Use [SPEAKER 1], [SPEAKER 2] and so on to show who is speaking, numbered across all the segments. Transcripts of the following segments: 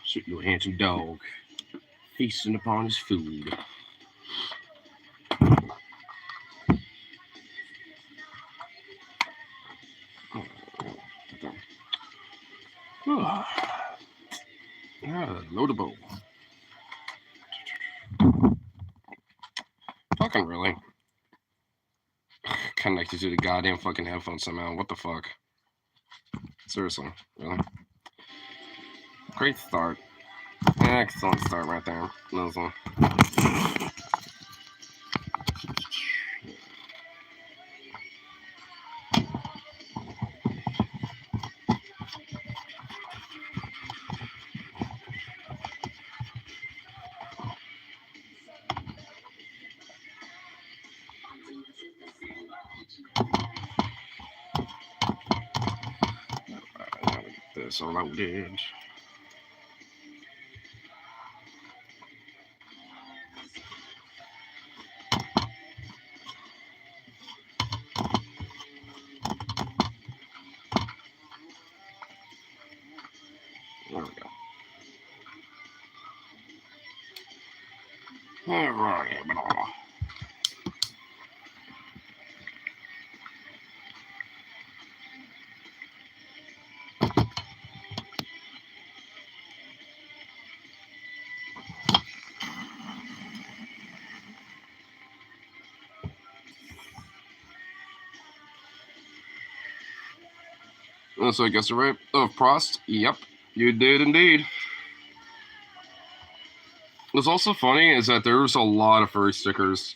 [SPEAKER 1] Sweet little handsome dog, feasting upon his food. Loadable. Fucking really. Connected to the goddamn fucking headphones somehow. What the fuck? Seriously, really? Great start. Excellent start right there. Listen. This all loaded. There we go. All right. So I guess the right of Prost. Yep, you did indeed. What's also funny is that there's a lot of furry stickers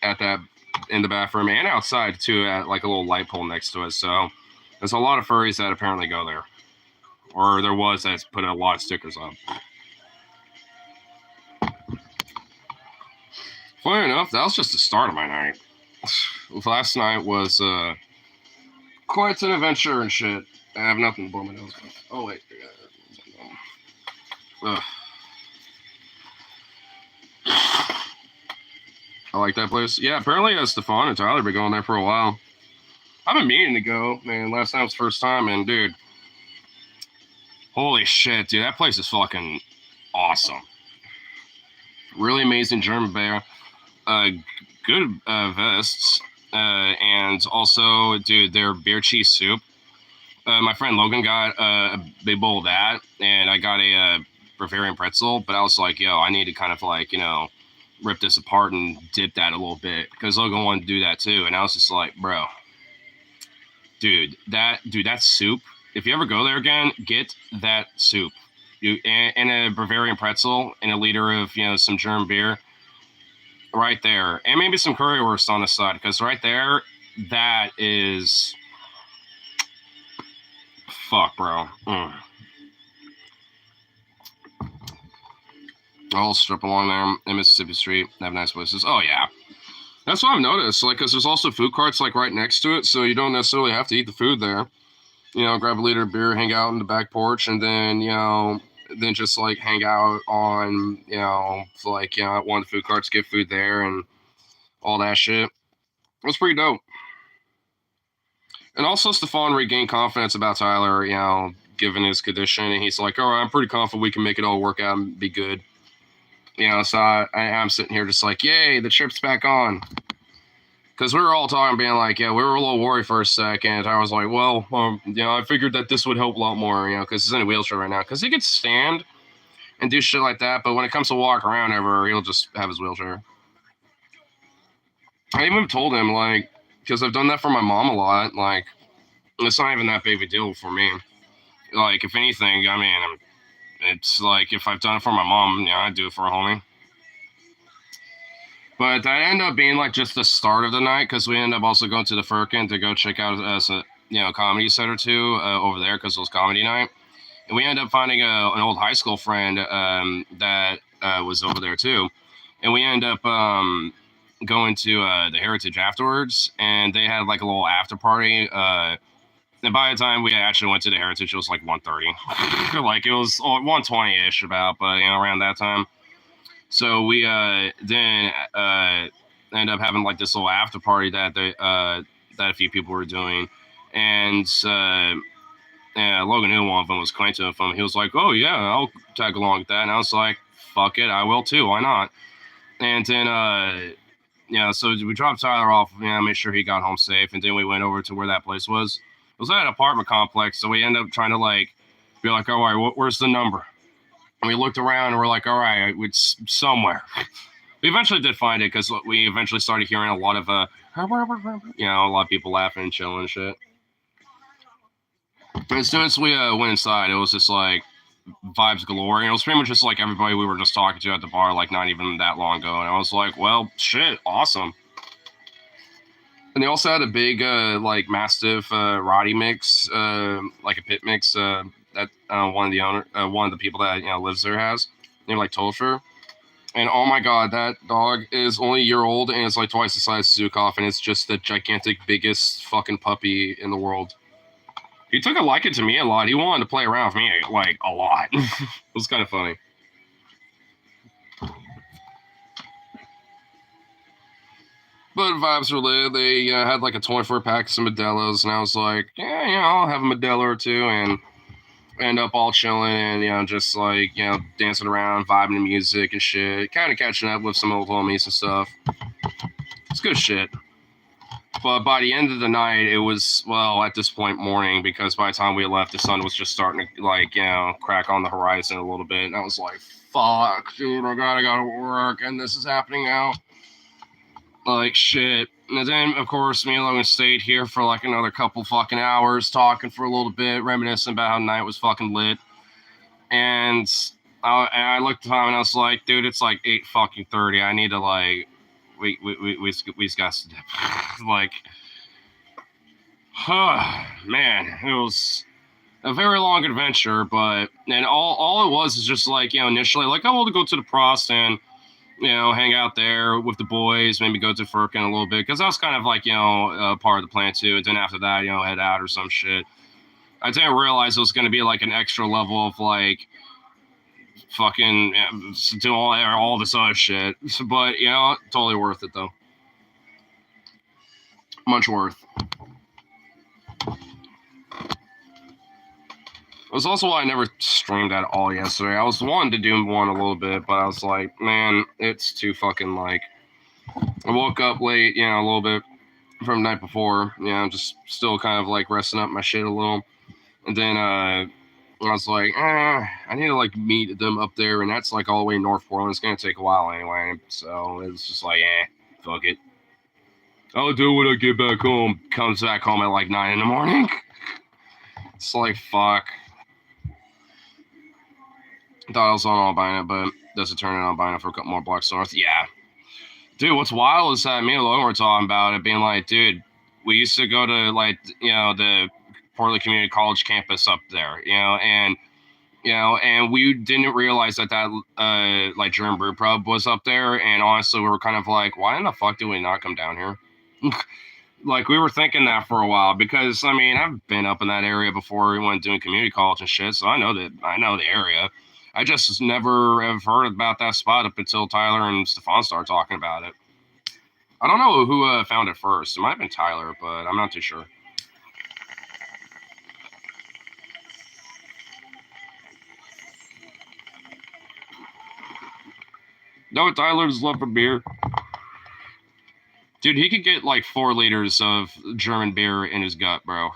[SPEAKER 1] at that in the bathroom and outside too, at like a little light pole next to it. So there's a lot of furries that apparently go there, or there was that put a lot of stickers up. Funny enough, that was just the start of my night. Last night was quite an adventure and shit. I have nothing to blow my nose with. Oh wait. Ugh. I like that place. Yeah, apparently Stefan and Tyler have been going there for a while. I've been meaning to go, man. Last time was the first time, and dude, holy shit, dude, that place is fucking awesome. Really amazing German beer. Good vests. And also, dude, their beer cheese soup. My friend Logan got a big bowl of that, and I got a Bavarian pretzel, but I was like, yo, I need to kind of like, rip this apart and dip that a little bit, because Logan wanted to do that too, and I was just like, bro, that soup, if you ever go there again, get that soup. And a Bavarian pretzel and a liter of, some German beer right there, and maybe some currywurst on the side, because right there, that is fuck, bro. I'll strip along there in Mississippi Street. Have nice places. Oh yeah, that's what I've noticed. Like, because there's also food carts like right next to it, so you don't necessarily have to eat the food there. Grab a liter of beer, hang out on the back porch, and then then just like hang out on at one of the food carts, get food there, and all that shit. It was pretty dope. And also, Stefan regained confidence about Tyler, given his condition, and he's like, all right, I'm pretty confident we can make it all work out and be good. So I'm sitting here just like, yay, the trip's back on. Because we were all talking, being like, yeah, we were a little worried for a second. I was like, well, I figured that this would help a lot more, because he's in a wheelchair right now. Because he could stand and do shit like that, but when it comes to walk around ever, he'll just have his wheelchair. I even told him, like, because I've done that for my mom a lot, like, it's not even that big of a deal for me. Like, if anything, I mean, it's like, if I've done it for my mom, I'd do it for a homie. But that ended up being, like, just the start of the night, because we ended up also going to the Firkin to go check out a comedy set or two over there, because it was comedy night. And we ended up finding an old high school friend that was over there, too. And we ended up going to the Heritage afterwards, and they had, like, a little after party. And by the time we actually went to the Heritage, it was like 1:30. Like, it was 1:20-ish about, but, around that time. So we then ended up having like this little after party that that a few people were doing, and Logan knew one of them was acquainted with him. He was like, "Oh yeah, I'll tag along with that," and I was like, "Fuck it, I will too. Why not?" And then so we dropped Tyler off, make sure he got home safe, and then we went over to where that place was. It was at an apartment complex, so we ended up trying to like be like, all right, where's the number? And we looked around and we're like, all right, it's somewhere. We eventually did find it because we eventually started hearing a lot of a lot of people laughing and chilling and shit. And as soon as we went inside, it was just like vibes galore. And it was pretty much just like everybody we were just talking to at the bar, like not even that long ago. And I was like, well, shit, awesome. And they also had a big, like, Mastiff Roddy mix, like a pit mix that one of the people that lives there has, named like Tolfer. And oh my god, that dog is only a year old and it's like twice the size of Zukov, and it's just the gigantic, biggest fucking puppy in the world. He took a liking to me a lot. He wanted to play around with me like a lot. It was kind of funny. But vibes were lit. They had like a 24-pack of some Modelo's, and I was like, yeah, I'll have a Modelo or two, and end up all chilling and, just like, dancing around, vibing to music and shit. Kind of catching up with some old homies and stuff. It's good shit. But by the end of the night, it was, well, at this point, morning, because by the time we left, the sun was just starting to, like, crack on the horizon a little bit. And I was like, fuck, dude, I gotta work, and this is happening now. Like, shit. And then, of course, me and Logan stayed here for like another couple fucking hours, talking for a little bit, reminiscing about how the night was fucking lit. And I looked at the time and I was like, dude, it's like 8:30. I need to like, we just got to dip. Like, man, it was a very long adventure, but and all it was is just like, initially like, I want to go to the Prost and hang out there with the boys, maybe go to Firkin a little bit, because that was kind of like, part of the plan too. And then after that, head out or some shit. I didn't realize it was going to be like an extra level of like fucking do all this other shit. But, totally worth it though. Much worth. It was also why I never streamed at all yesterday. I was wanting to do one a little bit, but I was like, man, it's too fucking like. I woke up late, a little bit from the night before, just still kind of like resting up my shit a little. And then I was like, I need to like meet them up there, and that's like all the way in North Portland. It's gonna take a while anyway, so it's just like, fuck it. I'll do it when I get back home. Comes back home at like 9 a.m. It's like, fuck. Thought I was on Albina, but doesn't turn in Albina for a couple more blocks north. Yeah. Dude, what's wild is that me and Logan were talking about it, being like, dude, we used to go to like, the Portland Community College campus up there, and we didn't realize that like German brew pub was up there. And honestly, we were kind of like, why in the fuck did we not come down here? Like, we were thinking that for a while, because I mean, I've been up in that area before we went doing community college and shit, so I know the area. I just never have heard about that spot up until Tyler and Stefan started talking about it. I don't know who found it first. It might have been Tyler, but I'm not too sure. No, Tyler's love for beer. Dude, he could get like 4 liters of German beer in his gut, bro.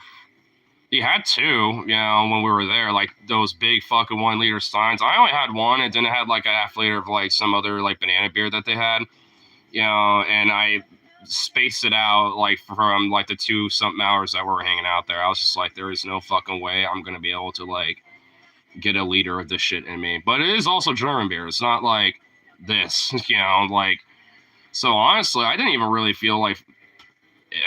[SPEAKER 1] He had 2, when we were there, like those big fucking 1 liter steins. I only had 1, and then it had like a half liter of like some other like banana beer that they had, and I spaced it out like from like the 2 something hours that we were hanging out there. I was just like, there is no fucking way I'm gonna be able to like get a liter of this shit in me. But it is also German beer. It's not like this, like. So honestly, I didn't really feel it.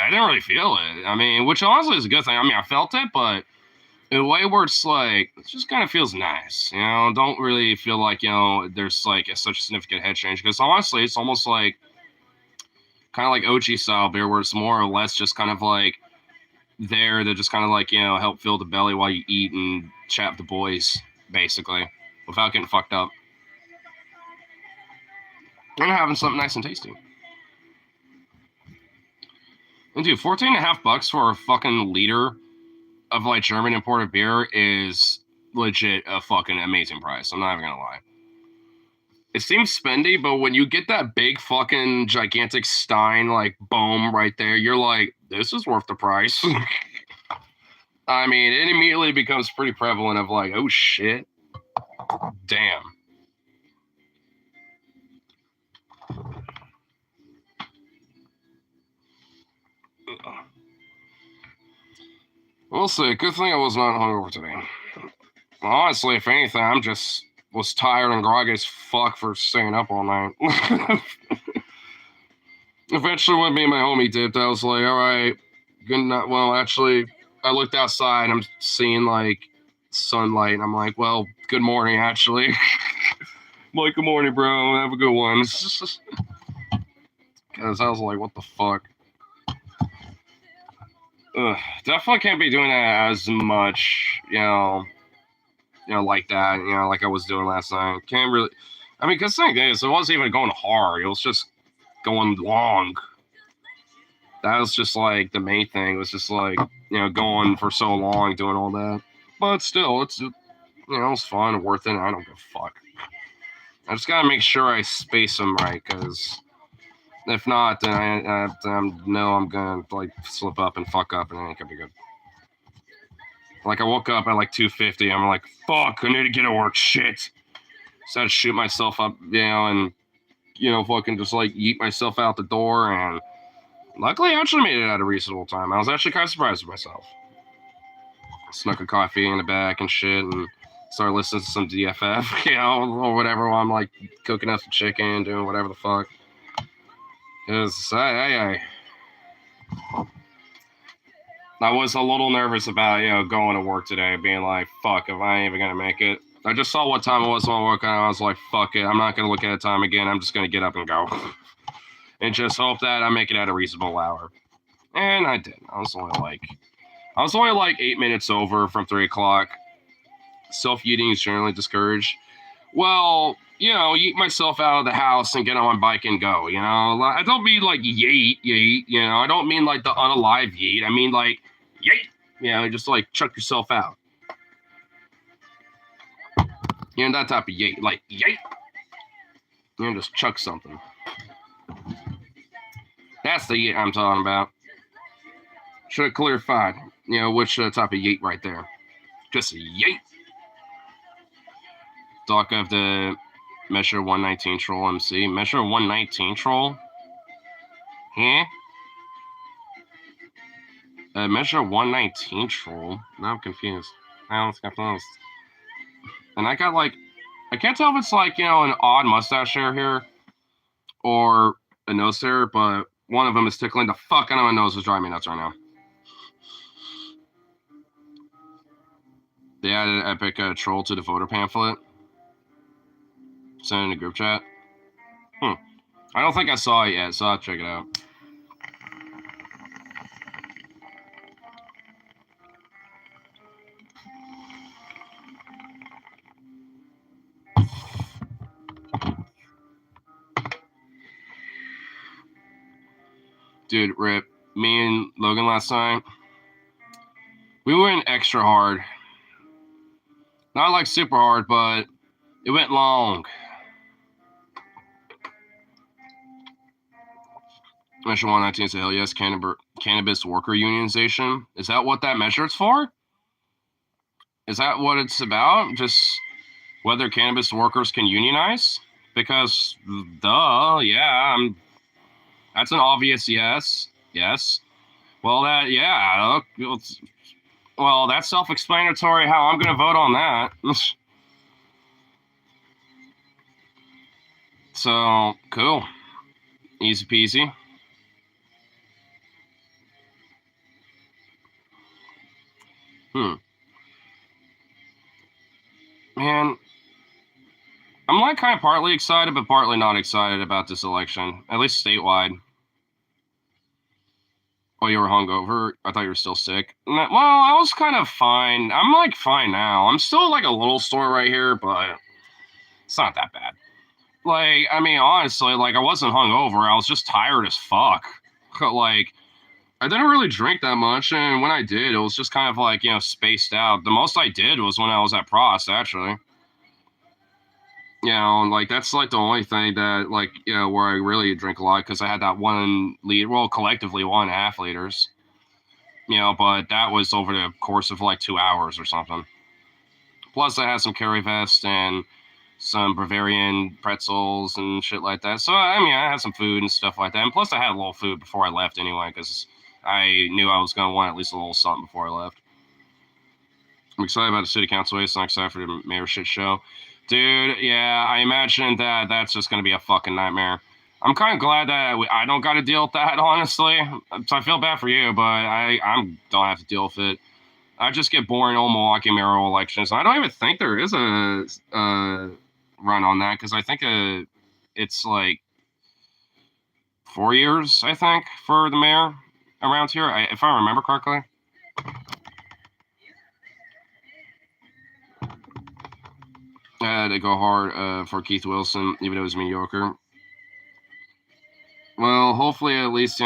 [SPEAKER 1] I mean, which honestly is a good thing. I mean, I felt it, but in a way where it's like, it just kind of feels nice, don't really feel like, there's like such a significant head change. Because honestly, it's almost like kind of like OG style beer, where it's more or less just kind of like there to just kind of like, help fill the belly while you eat and chat with the boys, basically, without getting fucked up. And having something nice and tasty. And dude, 14.5 bucks for a fucking liter of like German imported beer is legit a fucking amazing price. I'm not even gonna lie. It seems spendy, but when you get that big fucking gigantic Stein like boom right there, you're like, this is worth the price. I mean, it immediately becomes pretty prevalent of like, oh shit, damn. We'll see. Good thing I was not hungover today. Honestly, if anything, I'm just was tired and groggy as fuck for staying up all night. Eventually, when me and my homie dipped, I was like, all right, good night. Well, actually, I looked outside. I'm seeing like sunlight. And I'm like, well, good morning, actually. I'm like, good morning, bro. Have a good one. Because I was like, what the fuck? Ugh, definitely can't be doing that as much, like that, like I was doing last night. Can't really. I mean, because the thing is, it wasn't even going hard. It was just going long. That was just like the main thing. It was just like, going for so long, doing all that. But still, it was fun, worth it. I don't give a fuck. I just gotta make sure I space them right, because if not, then I know I'm gonna like slip up and fuck up, and it ain't gonna be good. Like I woke up at like 2:50. I'm like, fuck, I need to get to work. Shit. So I shoot myself up, and fucking just like eat myself out the door. And luckily, I actually made it at a reasonable time. I was actually kind of surprised with myself. Snuck a coffee in the back and shit, and started listening to some DFF, or whatever, while I'm like cooking up some chicken, doing whatever the fuck. Because I was a little nervous about, going to work today, being like, fuck, am I even gonna make it? I just saw what time it was when I woke up, and I was like, fuck it, I'm not gonna look at the time again, I'm just gonna get up and go. And just hope that I make it at a reasonable hour. And I did. I was only like 8 minutes over from 3 o'clock. Self-eating is generally discouraged. Well, eat myself out of the house and get on my bike and go, I don't mean like yeet, I don't mean like the unalive yeet. I mean like yeet, just like chuck yourself out. That type of yeet, like yeet. Just chuck something. That's the yeet I'm talking about. Should have clarified, which type of yeet right there. Just a yeet. Doc of the Measure 119 Troll MC. Measure 119 Troll? Huh? Measure 119 Troll? Now I'm confused. Now it's confused. And I got like, I can't tell if it's like, an odd mustache hair here or a nose hair, but one of them is tickling the fuck out of my nose, is driving me nuts right now. They added an epic troll to the voter pamphlet. Sent it in a group chat. I don't think I saw it yet, so I'll check it out. Dude, rip. Me and Logan last night, we went extra hard. Not like super hard, but it went long. Measure 119 said, hell yes, cannabis worker unionization. Is that what that measure is for? Is that what it's about? Just whether cannabis workers can unionize? Because, duh, yeah, that's an obvious yes. Yes. Well, well, that's self-explanatory how I'm going to vote on that. So, cool. Easy peasy. Man, I'm like kind of partly excited, but partly not excited about this election, at least statewide. Oh, you were hungover? I thought you were still sick. Well, I was kind of fine. I'm like fine now. I'm still like a little sore right here, but it's not that bad. Like, I mean, honestly, like I wasn't hungover. I was just tired as fuck. Like, I didn't really drink that much, and when I did, it was just kind of like, spaced out. The most I did was when I was at Prost, actually. Like that's like the only thing that, like, where I really drink a lot, because I had that 1 liter, well, collectively 1.5 liters, but that was over the course of like 2 hours or something. Plus, I had some Curry Vest and some Bavarian pretzels and shit like that. So, I mean, I had some food and stuff like that. And plus, I had a little food before I left anyway, because I knew I was going to want at least a little something before I left. I'm excited about the city council race. I'm excited for the mayor shit show. Dude, yeah, I imagine that that's just going to be a fucking nightmare. I'm kind of glad that I don't got to deal with that, honestly. So I feel bad for you, but I don't have to deal with it. I just get boring old Milwaukee mayoral elections. I don't even think there is a run on that, because I think it's like 4 years, I think, for the mayor around here, if I remember correctly. I had to go hard for Keith Wilson, even though it was mediocre. Well, hopefully at least,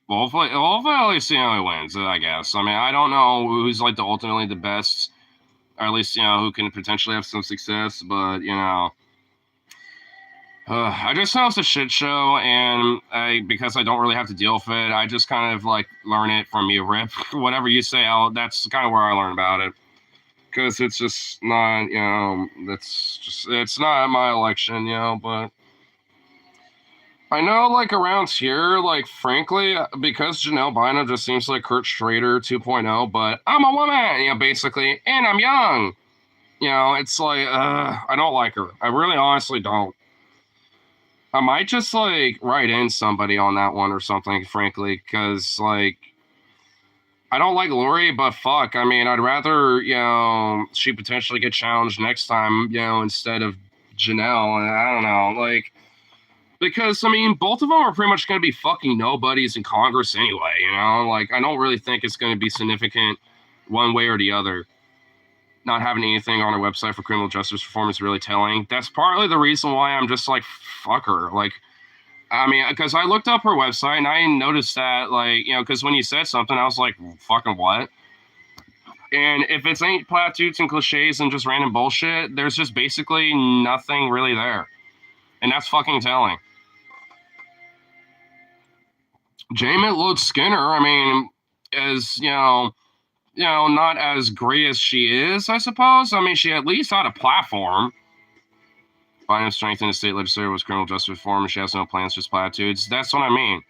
[SPEAKER 1] hopefully at least, he wins, I guess. I mean, I don't know who's like ultimately the best, or at least, who can potentially have some success, but, I just know it's a shit show, and because I don't really have to deal with it, I just kind of like learn it from you, Rip. Whatever you say, that's kind of where I learn about it. Because it's just not, it's not my election, but I know, like, around here, like, frankly, because Janelle Bynum just seems like Kurt Schrader 2.0, but I'm a woman, basically, and I'm young. It's like, I don't like her. I really honestly don't. I might just, like, write in somebody on that one or something, frankly, because, like, I don't like Lori, but fuck, I mean, I'd rather, she potentially get challenged next time, instead of Janelle, and I don't know, like, because, I mean, both of them are pretty much going to be fucking nobodies in Congress anyway, like, I don't really think it's going to be significant one way or the other. Not having anything on her website for criminal justice reform is really telling. That's partly the reason why I'm just like, fuck her. Like, I mean, because I looked up her website and I noticed that, like, because when you said something, I was like, fucking what? And if it's ain't platitudes and cliches and just random bullshit, there's just basically nothing really there. And that's fucking telling. Jamie Lloyd Skinner, I mean, is, not as great as she is, I suppose. I mean, she at least had a platform. Biden strengthened the state legislature with criminal justice reform, and she has no plans, just platitudes. That's what I mean.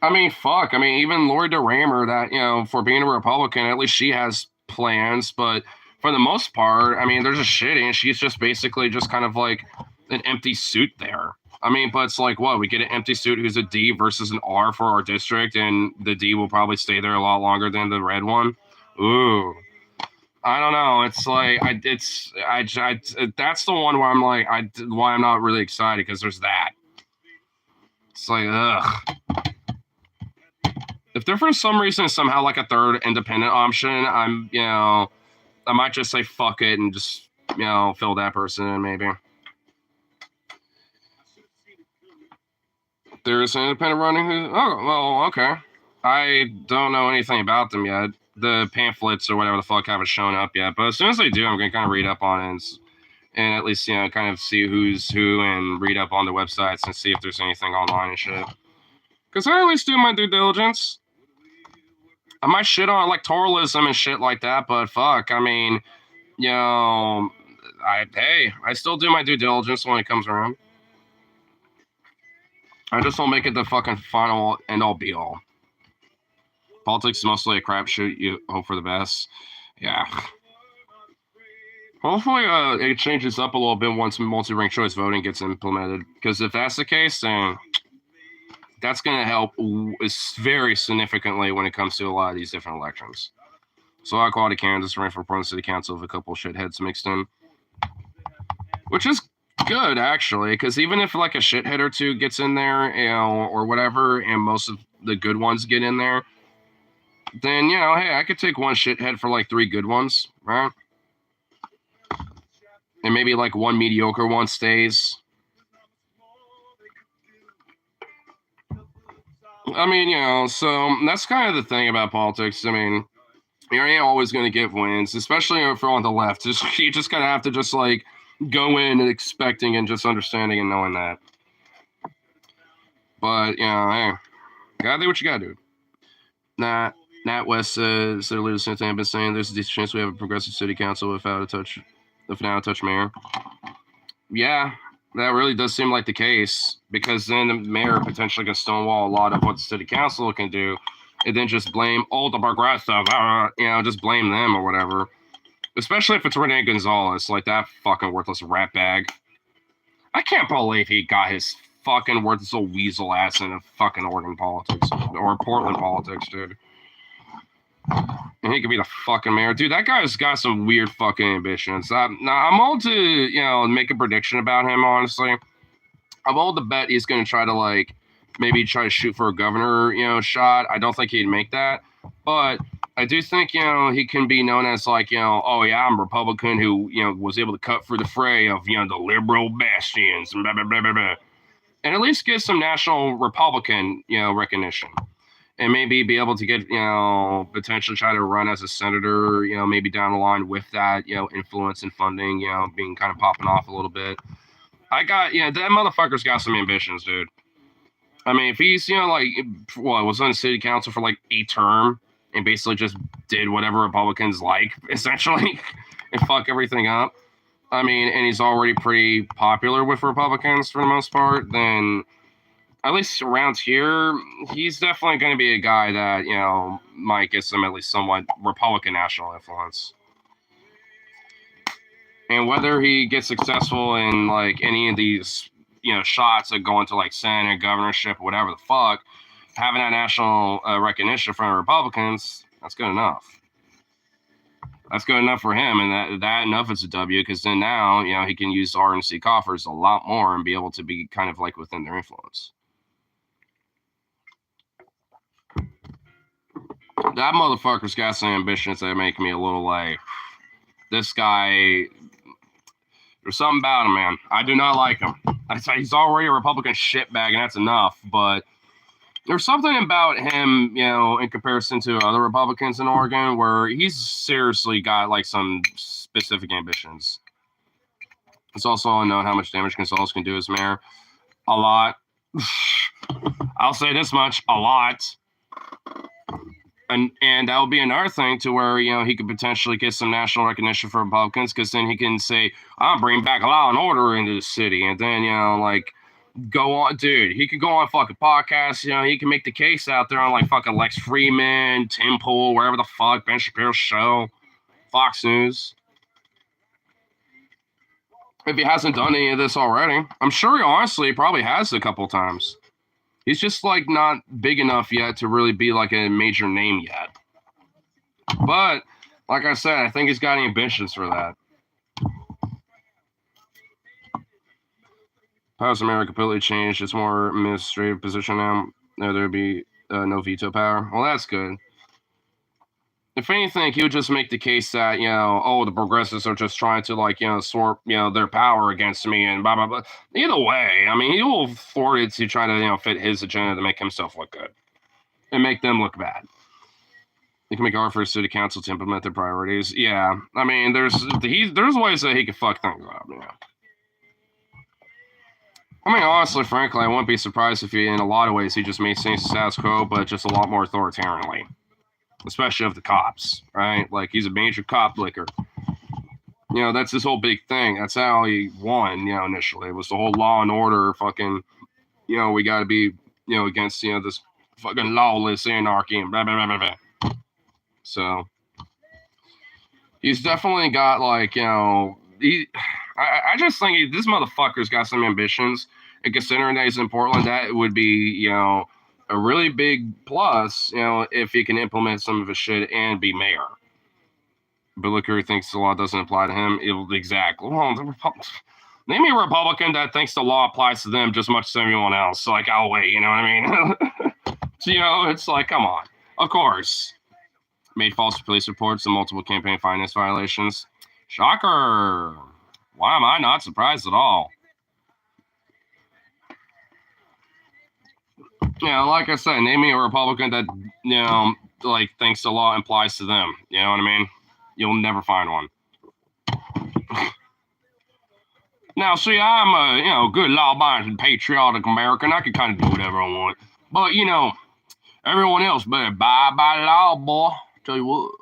[SPEAKER 1] I mean, fuck. I mean, even Lori DeRamer, that, for being a Republican, at least she has plans. But for the most part, I mean, they're just shitty, and she's just basically just kind of like an empty suit there. I mean, but it's like, what? We get an empty suit who's a D versus an R for our district, and the D will probably stay there a lot longer than the red one. Ooh. I don't know. It's like that's the one where I'm like, why I'm not really excited, because there's that. It's like, ugh. If there for some reason somehow like a third independent option, I might just say fuck it and just, fill that person in maybe. There's an independent running who, oh, well, okay. I don't know anything about them yet. The pamphlets or whatever the fuck haven't shown up yet, but as soon as they do, I'm going to kind of read up on it and at least, kind of see who's who and read up on the websites and see if there's anything online and shit. Because I at least do my due diligence. I might shit on electoralism and shit like that, but fuck, I mean, I still do my due diligence when it comes around. I just don't make it the fucking final end all be all. Politics is mostly a crapshoot. You hope for the best. Yeah. Hopefully, it changes up a little bit once multi-ranked choice voting gets implemented. Because if that's the case, then that's going to help very significantly when it comes to a lot of these different elections. So, high quality candidates ran for Portland City Council with a couple of shitheads mixed in, which is good actually. Because even if like a shithead or two gets in there, or whatever, and most of the good ones get in there, then hey, I could take one shithead for like 3 good ones, right? And maybe like one mediocre one stays. I mean, so that's kind of the thing about politics. I mean, you ain't always going to get wins, especially if you're on the left. You just kind of have to just like go in and expecting and just understanding and knowing that. But hey, gotta do what you gotta do. Nat West says their leader since have been saying there's a decent chance we have a progressive city council without a touch mayor. Yeah, that really does seem like the case because then the mayor potentially can stonewall a lot of what the city council can do, and then just blame the progressive, just blame them or whatever. Especially if it's Rene Gonzalez, like that fucking worthless rat bag. I can't believe he got his fucking worthless little weasel ass into fucking Oregon politics or Portland politics, dude. And he could be the fucking mayor, dude. That guy's got some weird fucking ambitions. Now I'm old to make a prediction about him. Honestly, I'm old to bet he's going to try to like maybe try to shoot for a governor shot. I don't think he'd make that, but I do think he can be known as like oh yeah, I'm a Republican who was able to cut through the fray of the liberal bastions and blah blah blah blah blah, and at least get some national Republican recognition, and maybe be able to get potentially try to run as a senator maybe down the line with that influence and funding being kind of popping off a little bit. I got that motherfucker's got some ambitions, dude. I mean, if he's was on the city council for like a term and basically just did whatever Republicans like, essentially, and fuck everything up. I mean, and he's already pretty popular with Republicans for the most part, then at least around here, he's definitely going to be a guy that, might get some at least somewhat Republican national influence. And whether he gets successful in like any of these, shots that go into like Senate, governorship, whatever the fuck, having that national recognition from the Republicans, that's good enough. That's good enough for him, and that enough is a W because then now he can use RNC coffers a lot more and be able to be kind of like within their influence. That motherfucker's got some ambitions that make me a little like, this guy. There's something about him, man. I do not like him. He's already a Republican shitbag, and that's enough. But there's something about him, in comparison to other Republicans in Oregon, where he's seriously got like some specific ambitions. It's also unknown how much damage Gonzalez can do as mayor. A lot. I'll say this much: a lot. And that would be another thing to where he could potentially get some national recognition for Republicans because then he can say I'm bringing back law and order into the city, and then like go on, dude. He could go on fucking podcasts. He can make the case out there on like fucking Lex Freeman, Tim Pool, wherever the fuck, Ben Shapiro's show, Fox News. If he hasn't done any of this already, I'm sure he honestly probably has a couple times. He's just like not big enough yet to really be like a major name yet. But like I said, I think he's got ambitions for that. Powers of America completely changed. It's more administrative position now. There'd be no veto power. Well, that's good. If anything, he would just make the case that the progressives are just trying to like sort their power against me and blah blah blah. Either way, I mean, he will afford it to try to fit his agenda to make himself look good and make them look bad. He can make offer for city council to implement their priorities. Yeah, I mean, there's ways that he can fuck things up. I mean, honestly, frankly, I wouldn't be surprised if in a lot of ways he just made things status quo, but just a lot more authoritarianly. Especially of the cops, right? Like he's a major cop licker. That's his whole big thing. That's how he won, initially. It was the whole law and order fucking, we got to be, against, this fucking lawless anarchy and blah, blah, blah, blah, blah. So he's definitely got like, I just think this motherfucker's got some ambitions. And considering that he's in Portland, that would be, a really big plus, if he can implement some of his shit and be mayor. But look, who thinks the law doesn't apply to him. Exactly. Well, name me a Republican that thinks the law applies to them just much as everyone else. So, like, I'll wait. You know what I mean? So, it's like, come on. Of course. Made false police reports and multiple campaign finance violations. Shocker. Why am I not surprised at all? Yeah, like I said, name me a Republican that, like, thinks the law applies to them. You know what I mean? You'll never find one. Now, see, I'm a, good law-abiding, patriotic American. I can kind of do whatever I want. But, everyone else better abide by the law, boy. Tell you what.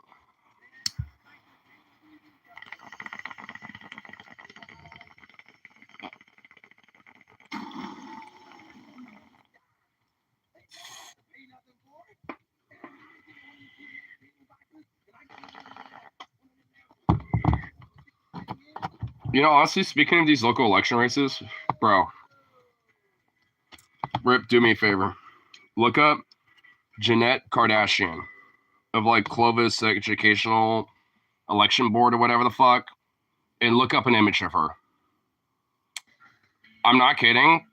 [SPEAKER 1] Honestly, speaking of these local election races, bro, Rip, do me a favor. Look up Jeanette Kardashian of, like, Clovis Educational Election Board or whatever the fuck, and look up an image of her. I'm not kidding.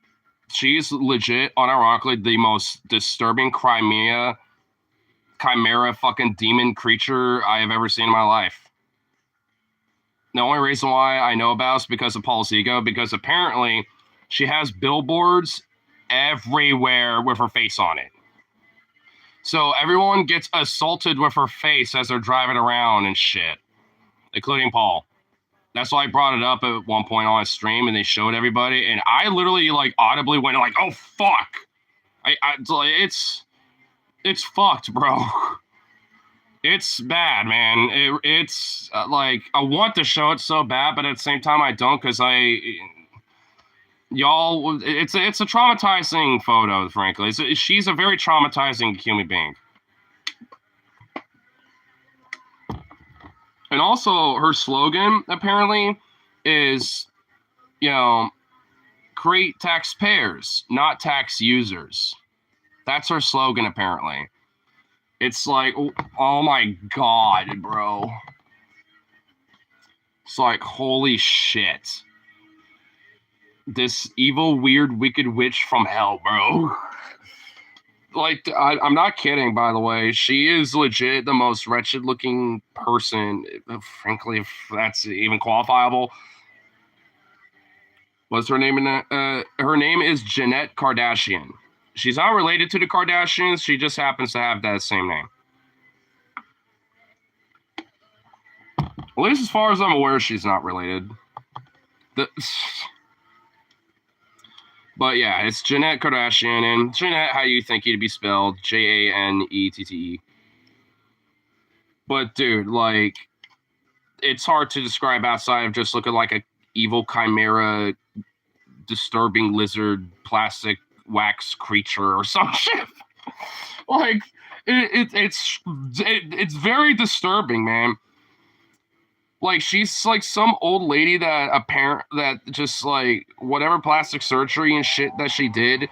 [SPEAKER 1] She's legit, unironically, the most disturbing chimera fucking demon creature I have ever seen in my life. The only reason why I know about is because of Paul's ego, because apparently she has billboards everywhere with her face on it. So everyone gets assaulted with her face as they're driving around and shit, including Paul. That's why I brought it up at one point on a stream, and they showed everybody, and I literally, like, audibly went like, "Oh fuck!" It's fucked, bro. It's bad, man. It's like, I want to show it so bad, but at the same time I don't, because it's a traumatizing photo, frankly. She's a very traumatizing human being. And also, her slogan, apparently, is, create taxpayers, not tax users. That's her slogan, apparently. It's like, oh my god, bro. It's like, holy shit. This evil, weird, wicked witch from hell, bro. Like, I'm not kidding, by the way. She is legit the most wretched-looking person, frankly, if that's even qualifiable. What's her name? Her name is Jeanette Kardashian. She's not related to the Kardashians. She just happens to have that same name. At least as far as I'm aware, she's not related. But yeah, it's Jeanette Kardashian, and Jeanette, how you think it'd be spelled, Janette. But dude, like, it's hard to describe outside of just looking like a evil chimera, disturbing lizard, plastic wax creature or some shit. Like, it's very disturbing, man. Like, she's like some old lady that just, like, whatever plastic surgery and shit that she did.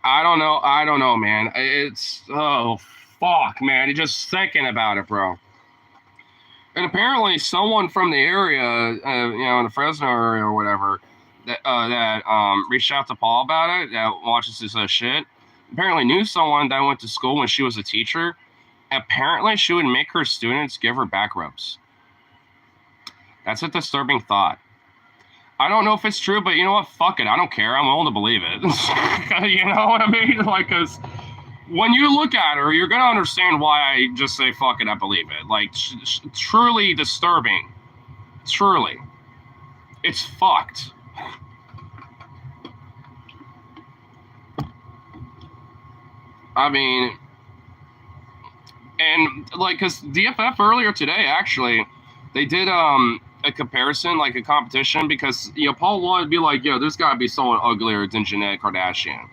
[SPEAKER 1] I don't know, man. It's, oh fuck, man. Just thinking about it, bro. And apparently, someone from the area, in the Fresno area or whatever, that reached out to Paul about it, that watches this shit, apparently knew someone that went to school when she was a teacher. Apparently, she would make her students give her back rubs. That's a disturbing thought. I don't know if it's true, but you know what? Fuck it. I don't care. I'm willing to believe it. You know what I mean? Like, because when you look at her, you're going to understand why I just say, fuck it, I believe it. Like, truly disturbing. Truly. It's fucked. I mean, and, like, because DFF earlier today, actually, they did a comparison, like a competition, because, Paul wanted to be like, there's got to be someone uglier than Jeanette Kardashian.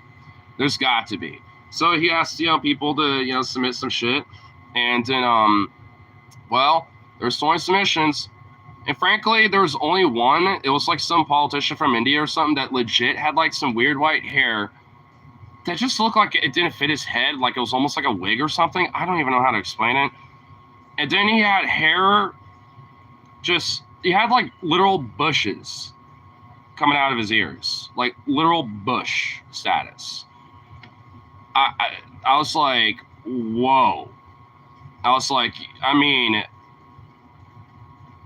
[SPEAKER 1] There's got to be. So he asked, people to, submit some shit. And then, there's 20 submissions. And frankly, there was only one. It was like some politician from India or something that legit had like some weird white hair that just looked like it didn't fit his head. Like it was almost like a wig or something. I don't even know how to explain it. And then he had hair, he had like literal bushes coming out of his ears. Like literal bush status. I was like, whoa. I was like, I mean,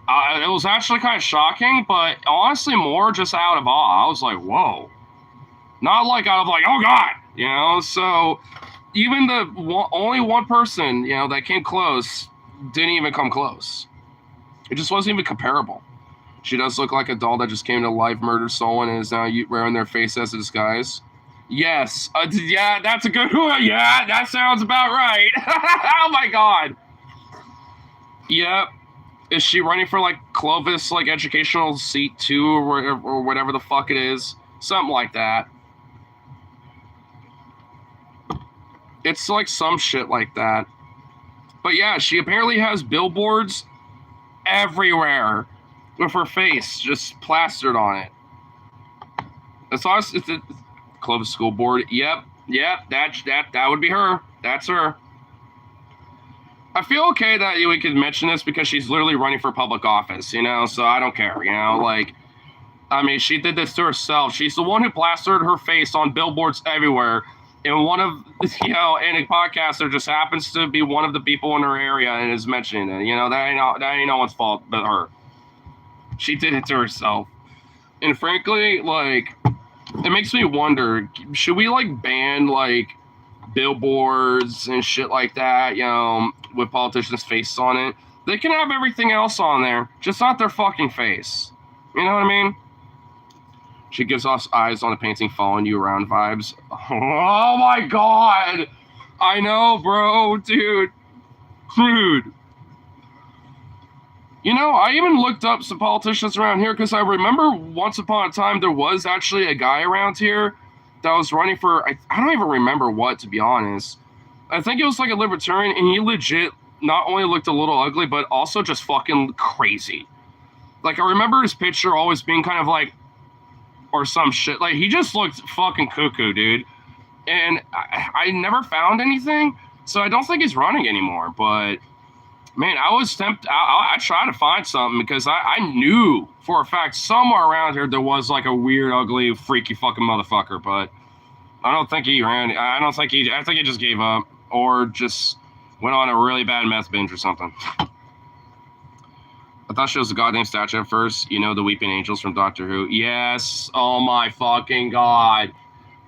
[SPEAKER 1] it was actually kind of shocking, but honestly more just out of awe. I was like, whoa. Not like out of like, oh God, You know, so even only one person, you know, that came close didn't even come close. It just wasn't even comparable. She does look like a doll that just came to life, murdered someone, and is now wearing their face as a disguise. Yes. Yeah, that's a good one. Yeah, that sounds about right. Oh my god. Yep. Is she running for like Clovis, like educational seat 2 or whatever the fuck it is? Something like that. It's like some shit like that. But yeah, she apparently has billboards everywhere with her face just plastered on it. That's awesome. It's a Clovis School Board. Yep. That would be her. That's her. I feel okay that we could mention this because she's literally running for public office, you know, so I don't care, you know, like, I mean, she did this to herself. She's the one who plastered her face on billboards everywhere. And one of, you know, and a podcaster just happens to be one of the people in her area and is mentioning it. You know, that ain't no one's fault but her. She did it to herself. And frankly, like, it makes me wonder, should we, like, ban, like, billboards and shit like that, you know, with politicians' faces on it? They can have everything else on there, just not their fucking face. You know what I mean? She gives off eyes on a painting following you around vibes. Oh my god! I know, bro, dude. Dude. You know, I even looked up some politicians around here because I remember once upon a time there was actually a guy around here that was running for, I don't even remember what, to be honest. I think it was like a libertarian, and he legit not only looked a little ugly, but also just fucking crazy. Like, I remember his picture always being kind of like, or some shit. Like, he just looked fucking cuckoo, dude. And I never found anything, so I don't think he's running anymore. But, man, I was tempted. I tried to find something because I knew for a fact somewhere around here there was like a weird, ugly, freaky fucking motherfucker. But I don't think he ran. I think he just gave up or just went on a really bad meth binge or something. I thought she was a goddamn statue at first. You know, the Weeping Angels from Doctor Who. Yes. Oh my fucking god.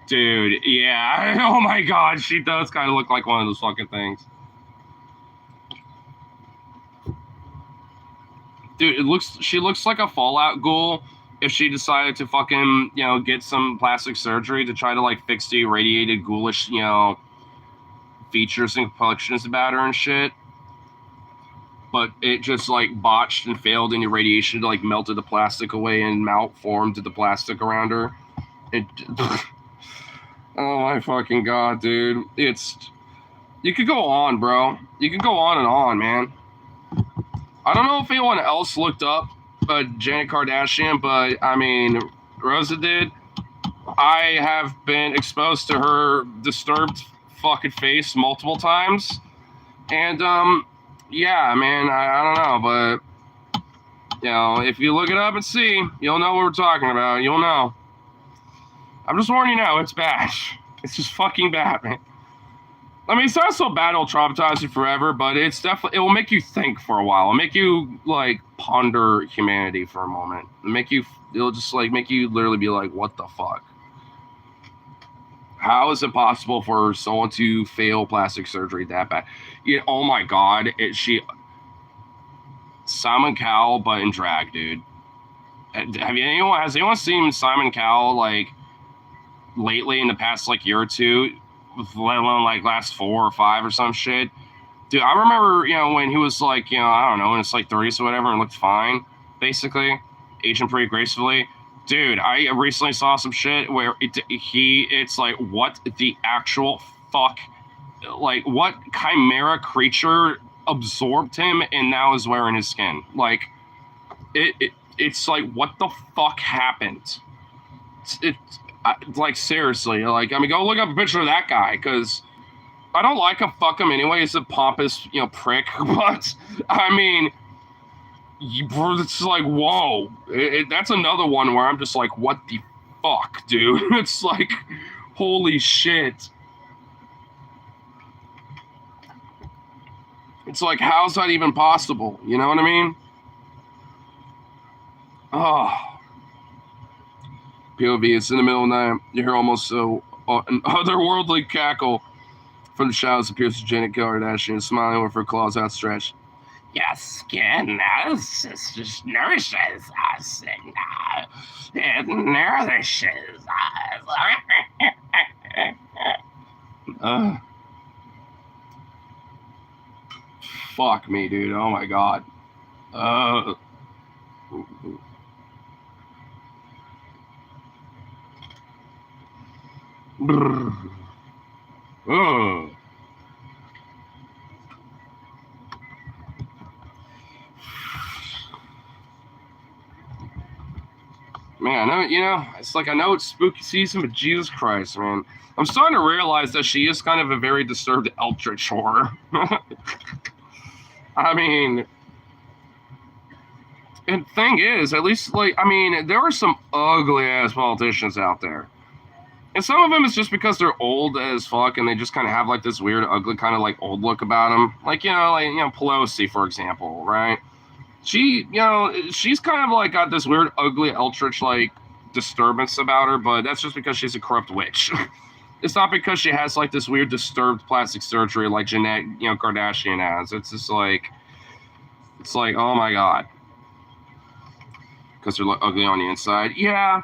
[SPEAKER 1] Dude, yeah. Oh my god, she does kind of look like one of those fucking things. Dude, she looks like a Fallout ghoul if she decided to fucking, you know, get some plastic surgery to try to, like, fix the irradiated ghoulish, you know, features and complexions about her and shit. But it just, like, botched and failed, and the radiation, like, melted the plastic away and malformed the plastic around her. It, oh my fucking god, dude. You could go on, bro. You could go on and on, man. I don't know if anyone else looked up Janet Kardashian, but, I mean, Rosa did. I have been exposed to her disturbed fucking face multiple times. And, yeah, man, I don't know, but, you know, if you look it up and see, you'll know what we're talking about. You'll know. I'm just warning you now, it's bad. It's just fucking bad, man. I mean, it's not so bad it'll traumatize you forever, but it's definitely, it will make you think for a while. It'll make you, like, ponder humanity for a moment. It'll just, like, make you literally be like, what the fuck? How is it possible for someone to fail plastic surgery that bad? Oh my god, Simon Cowell, but in drag, dude. Has anyone seen Simon Cowell, like, lately in the past, like, year or two? Let alone, like, last 4 or 5 or some shit. Dude, I remember, you know, when he was, like, you know, I don't know, in his, like, 30s or whatever and looked fine, basically. Aging pretty gracefully. Dude, I recently saw some shit where it's like, what the actual fuck? Like, what chimera creature absorbed him and now is wearing his skin? Like, it's like, what the fuck happened? Like, seriously, like, I mean, go look up a picture of that guy, because I don't like him, fuck him anyway. He's a pompous, you know, prick, but, I mean, it's like, whoa. That's another one where I'm just like, what the fuck, dude? It's like, holy shit. It's like, how's that even possible? You know what I mean? Oh. POV, it's in the middle of the night. You hear almost an otherworldly cackle from the shadows appears to Janet Kardashian, smiling with her claws outstretched. Your skin just nourishes us, and it nourishes us. Fuck me, dude. Oh my god. Man, I know it's spooky season, but Jesus Christ, man. I'm starting to realize that she is kind of a very disturbed eldritch horror. I mean, and thing is, at least, there are some ugly-ass politicians out there. And some of them is just because they're old as fuck and they just kind of have, this weird, ugly, kind of, old look about them. Pelosi, for example, right? She's kind of, got this weird, ugly, eldritch, disturbance about her, but that's just because she's a corrupt witch. It's not because she has, this weird, disturbed plastic surgery like Jeanette, Kardashian has. It's just, oh my god. Because they're ugly on the inside. Yeah,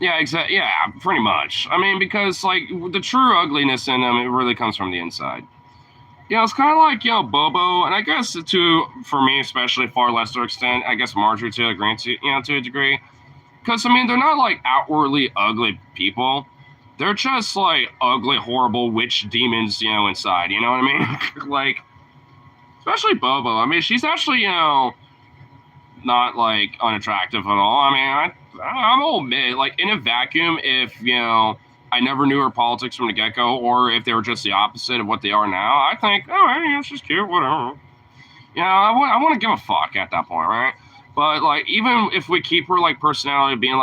[SPEAKER 1] exactly. Yeah, pretty much. I mean, because, the true ugliness in them, it really comes from the inside. Yeah, it's kind of like, Bobo, and I guess for me, especially far lesser extent, I guess Marjorie to a degree. Because, they're not, outwardly ugly people. They're just, ugly, horrible witch demons, inside. You know what I mean? Especially Bobo. She's actually, not, unattractive at all. I'm gonna admit, in a vacuum, if, I never knew her politics from the get-go, or if they were just the opposite of what they are now, I think, she's cute, whatever. I want to give a fuck at that point, right? But, even if we keep her, personality being,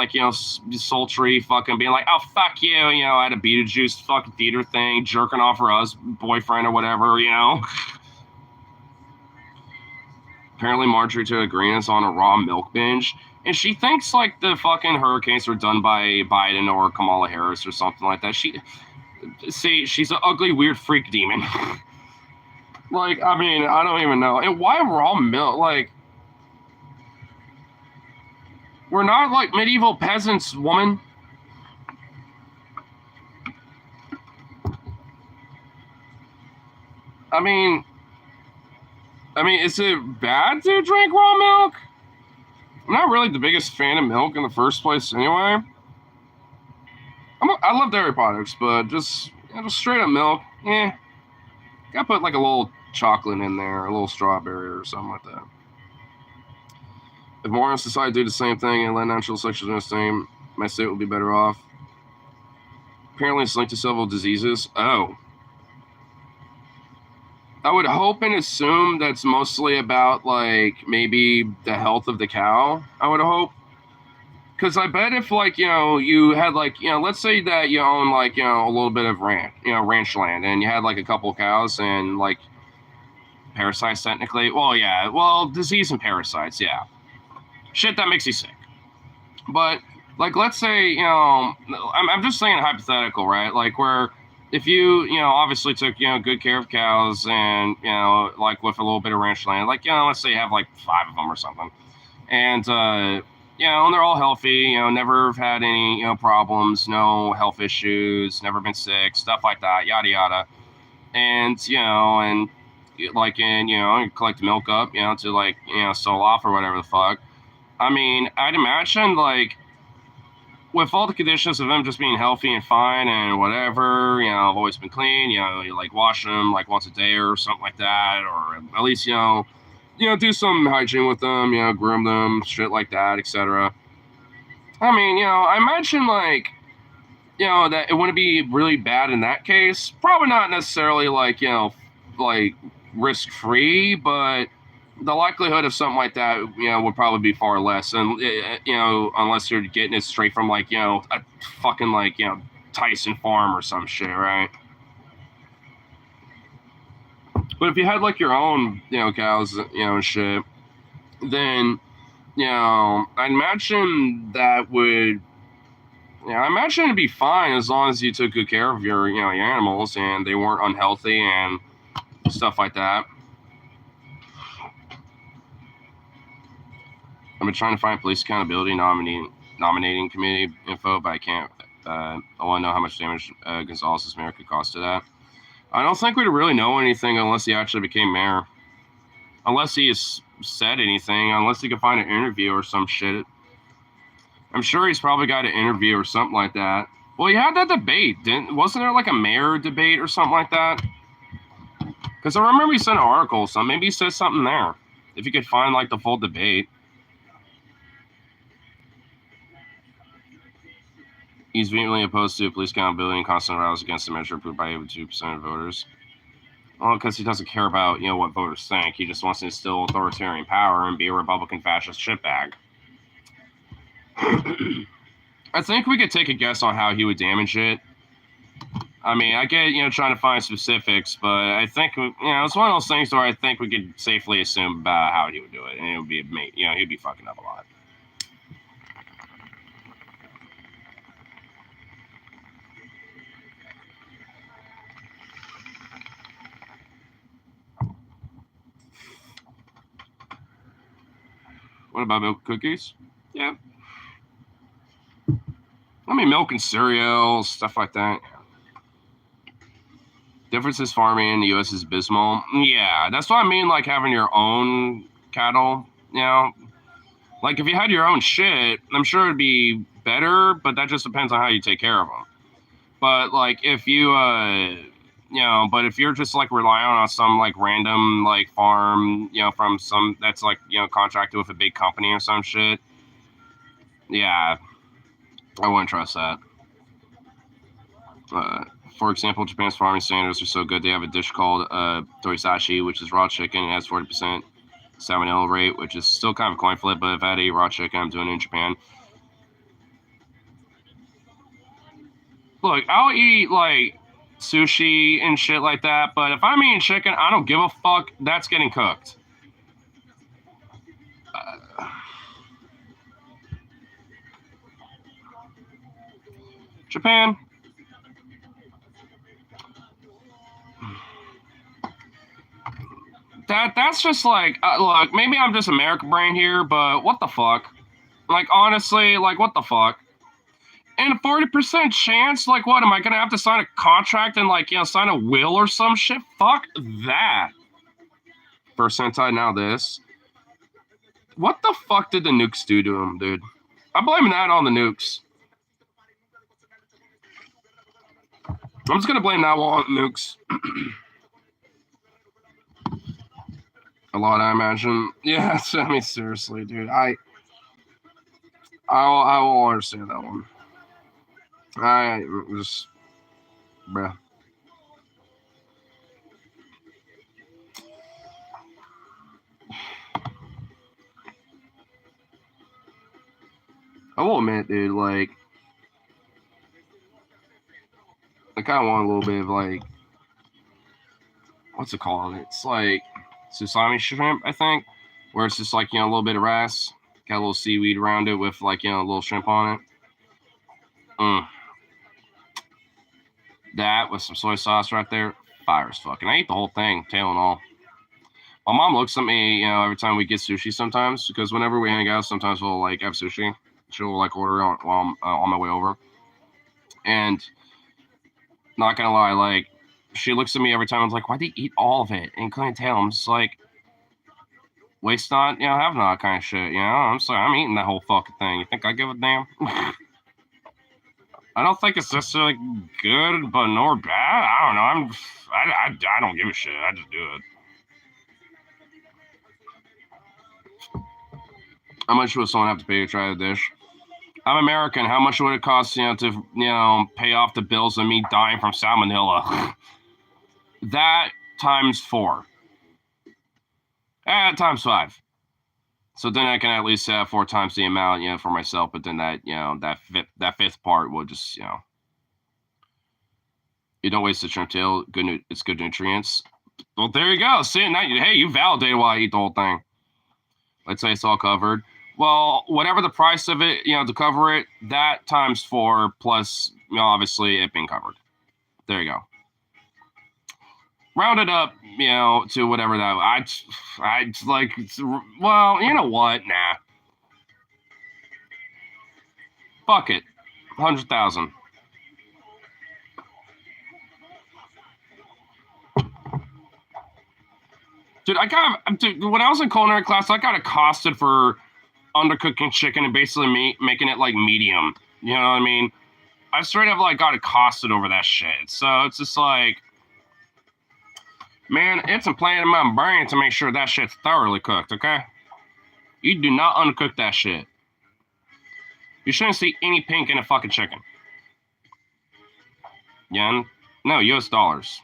[SPEAKER 1] sultry, fucking being oh, fuck you, at a Beetlejuice fucking theater thing, jerking off her boyfriend or whatever, Apparently Marjorie to agree is on a raw milk binge. And she thinks, the fucking hurricanes were done by Biden or Kamala Harris or something like that. She's an ugly, weird freak demon. I don't even know. And why raw milk? We're not, medieval peasants, woman. Is it bad to drink raw milk? I'm not really the biggest fan of milk in the first place anyway. I love dairy products, but just straight up milk, gotta put a little chocolate in there, a little strawberry or something like that. If more in society do the same thing and let natural selection do the same, my state would be better off. Apparently it's linked to several diseases. Oh. I would hope and assume that's mostly about, maybe the health of the cow, I would hope. Because I bet if, you had, let's say that you own, a little bit of ranch land, and you had, a couple cows and, parasites, technically. Well, yeah. Well, disease and parasites, yeah. Shit that makes you sick. But, let's say, I'm just saying hypothetical, right? Where if you, obviously took, good care of cows and, with a little bit of ranch land, let's say you have 5 of them or something. And, and they're all healthy, never have had any, problems, no health issues, never been sick, stuff like that, yada, yada. And, and you collect the milk up, to, sew off or whatever the fuck. I'd imagine, with all the conditions of them just being healthy and fine and whatever, I've always been clean, you wash them once a day or something like that, or at least, do some hygiene with them, groom them, shit like that, etc. I imagine that it wouldn't be really bad in that case. Probably not necessarily risk-free, but the likelihood of something like that, would probably be far less. And, unless you're getting it straight from, a fucking, Tyson farm or some shit, right? But if you had, your own, cows, and shit, then, I'd imagine that would Yeah, I imagine it'd be fine as long as you took good care of your, your animals and they weren't unhealthy and stuff like that. I've been trying to find police accountability nominating committee info, but I can't. I want to know how much damage Gonzalez's mayor could cost to that. I don't think we'd really know anything unless he actually became mayor. Unless he has said anything, unless he could find an interview or some shit. I'm sure he's probably got an interview or something like that. Well, he had that debate, wasn't there like a mayor debate or something like that? Because I remember he sent an article, so maybe he said something there. If you could find like the full debate. He's vehemently opposed to police accountability and constant rallies against the measure approved by 82% of voters. Well, because he doesn't care about, what voters think. He just wants to instill authoritarian power and be a Republican fascist shitbag. I think we could take a guess on how he would damage it. I mean, I get, trying to find specifics, but I think, it's one of those things where I think we could safely assume about how he would do it, and it would be, he'd be fucking up a lot. What about milk cookies? Yeah. I mean, milk and cereal, stuff like that. Differences farming in the U.S. is abysmal. Yeah, that's what I mean, like having your own cattle, Like if you had your own shit, I'm sure it'd be better, but that just depends on how you take care of them. But like if you, but if you're just like relying on some like random like farm, from some that's like, contracted with a big company or some shit, yeah, I wouldn't trust that. For example, Japan's farming standards are so good they have a dish called torisashi, which is raw chicken. It has 40% salmonella rate, which is still kind of a coin flip, but if I had to eat raw chicken, I'm doing it in Japan. Look, I'll eat like sushi and shit like that, but if I'm eating chicken, I don't give a fuck. That's getting cooked. Japan. That's just like, look, maybe I'm just American brain here, but what the fuck? Like, honestly, like, what the fuck? And a 40% chance, like, what, am I gonna have to sign a contract and, like, sign a will or some shit? Fuck that. First Sentai, now this. What the fuck did the nukes do to him, dude? I'm blaming that on the nukes. I'm just gonna blame that on the nukes. A lot, I imagine. Yeah, I mean, seriously, dude. I will understand that one. I just, bruh. I will admit, dude, like, I kind of want a little bit of, like, what's it called? It's like sesame shrimp, I think, where it's just like, a little bit of rice, got a little seaweed around it with, like, a little shrimp on it. That with some soy sauce right there, fire as fuck. And I eat the whole thing, tail and all. My mom looks at me, every time we get sushi sometimes, because whenever we hang out, sometimes we'll, like, have sushi. She'll, like, order it while I'm on my way over. And not gonna lie, like, she looks at me every time. I was like, why'd they eat all of it? And couldn't tell. I'm just like, waste not, have not kind of shit, I'm sorry, I'm eating that whole fucking thing. You think I give a damn? I don't think it's necessarily good, but nor bad. I don't know. I don't give a shit. I just do it. How much would someone have to pay to try the dish? I'm American. How much would it cost, to, pay off the bills of me dying from salmonella? That times 4. Times 5. So then I can at least have 4 times the amount, for myself. But then that, that fifth part will just, you don't waste the shrimp tail. It's good nutrients. Well, there you go. See, now, hey, you validated why I eat the whole thing. Let's say it's all covered. Well, whatever the price of it, to cover it, that times 4 plus, obviously it being covered. There you go. Round it up, to whatever that. I like. Well, you know what? Nah. Fuck it. 100,000. Dude, when I was in culinary class, I got accosted for undercooking chicken and basically making it like medium. You know what I mean? I straight up like got accosted over that shit. So it's just like, man, it's implanted in my brain to make sure that shit's thoroughly cooked, okay? You do not undercook that shit. You shouldn't see any pink in a fucking chicken. Yen? No, US dollars.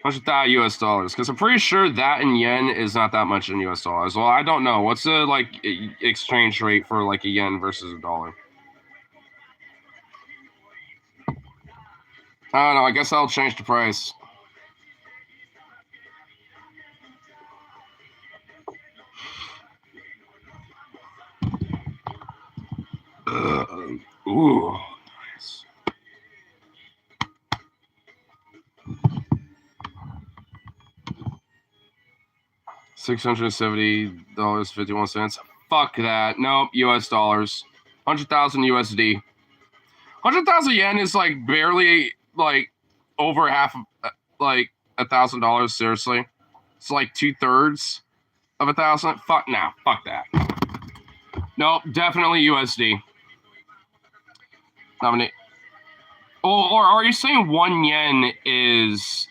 [SPEAKER 1] 100,000 US dollars. Because I'm pretty sure that in yen is not that much in US dollars. Well, I don't know. What's the exchange rate for like a yen versus a dollar? I don't know. I guess I'll change the price. Ooh, nice. $670.51. Fuck that. Nope, US dollars. 100,000 USD. 100,000 yen is like barely like over half of like $1,000. Seriously, it's like 2/3 of 1,000. Fuck now. Fuck that. Nope, definitely USD. Nominate. Oh, or are you saying 1 yen is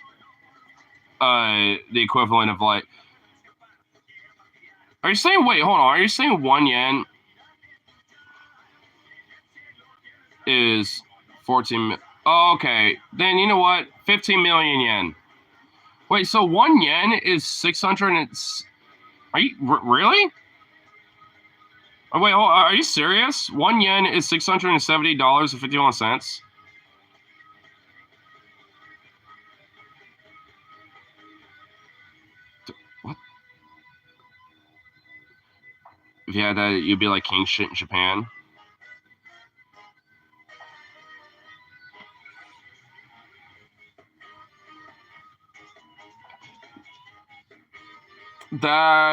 [SPEAKER 1] the equivalent of like? Are you saying? Wait, hold on. Are you saying 1 yen is 14? Oh, okay, then you know what? 15 million yen. Wait, so 1 yen is 600 and... Are you... Really? Oh, wait, are you serious? 1 yen is $670.51. What? If you had that, you'd be like king shit in Japan.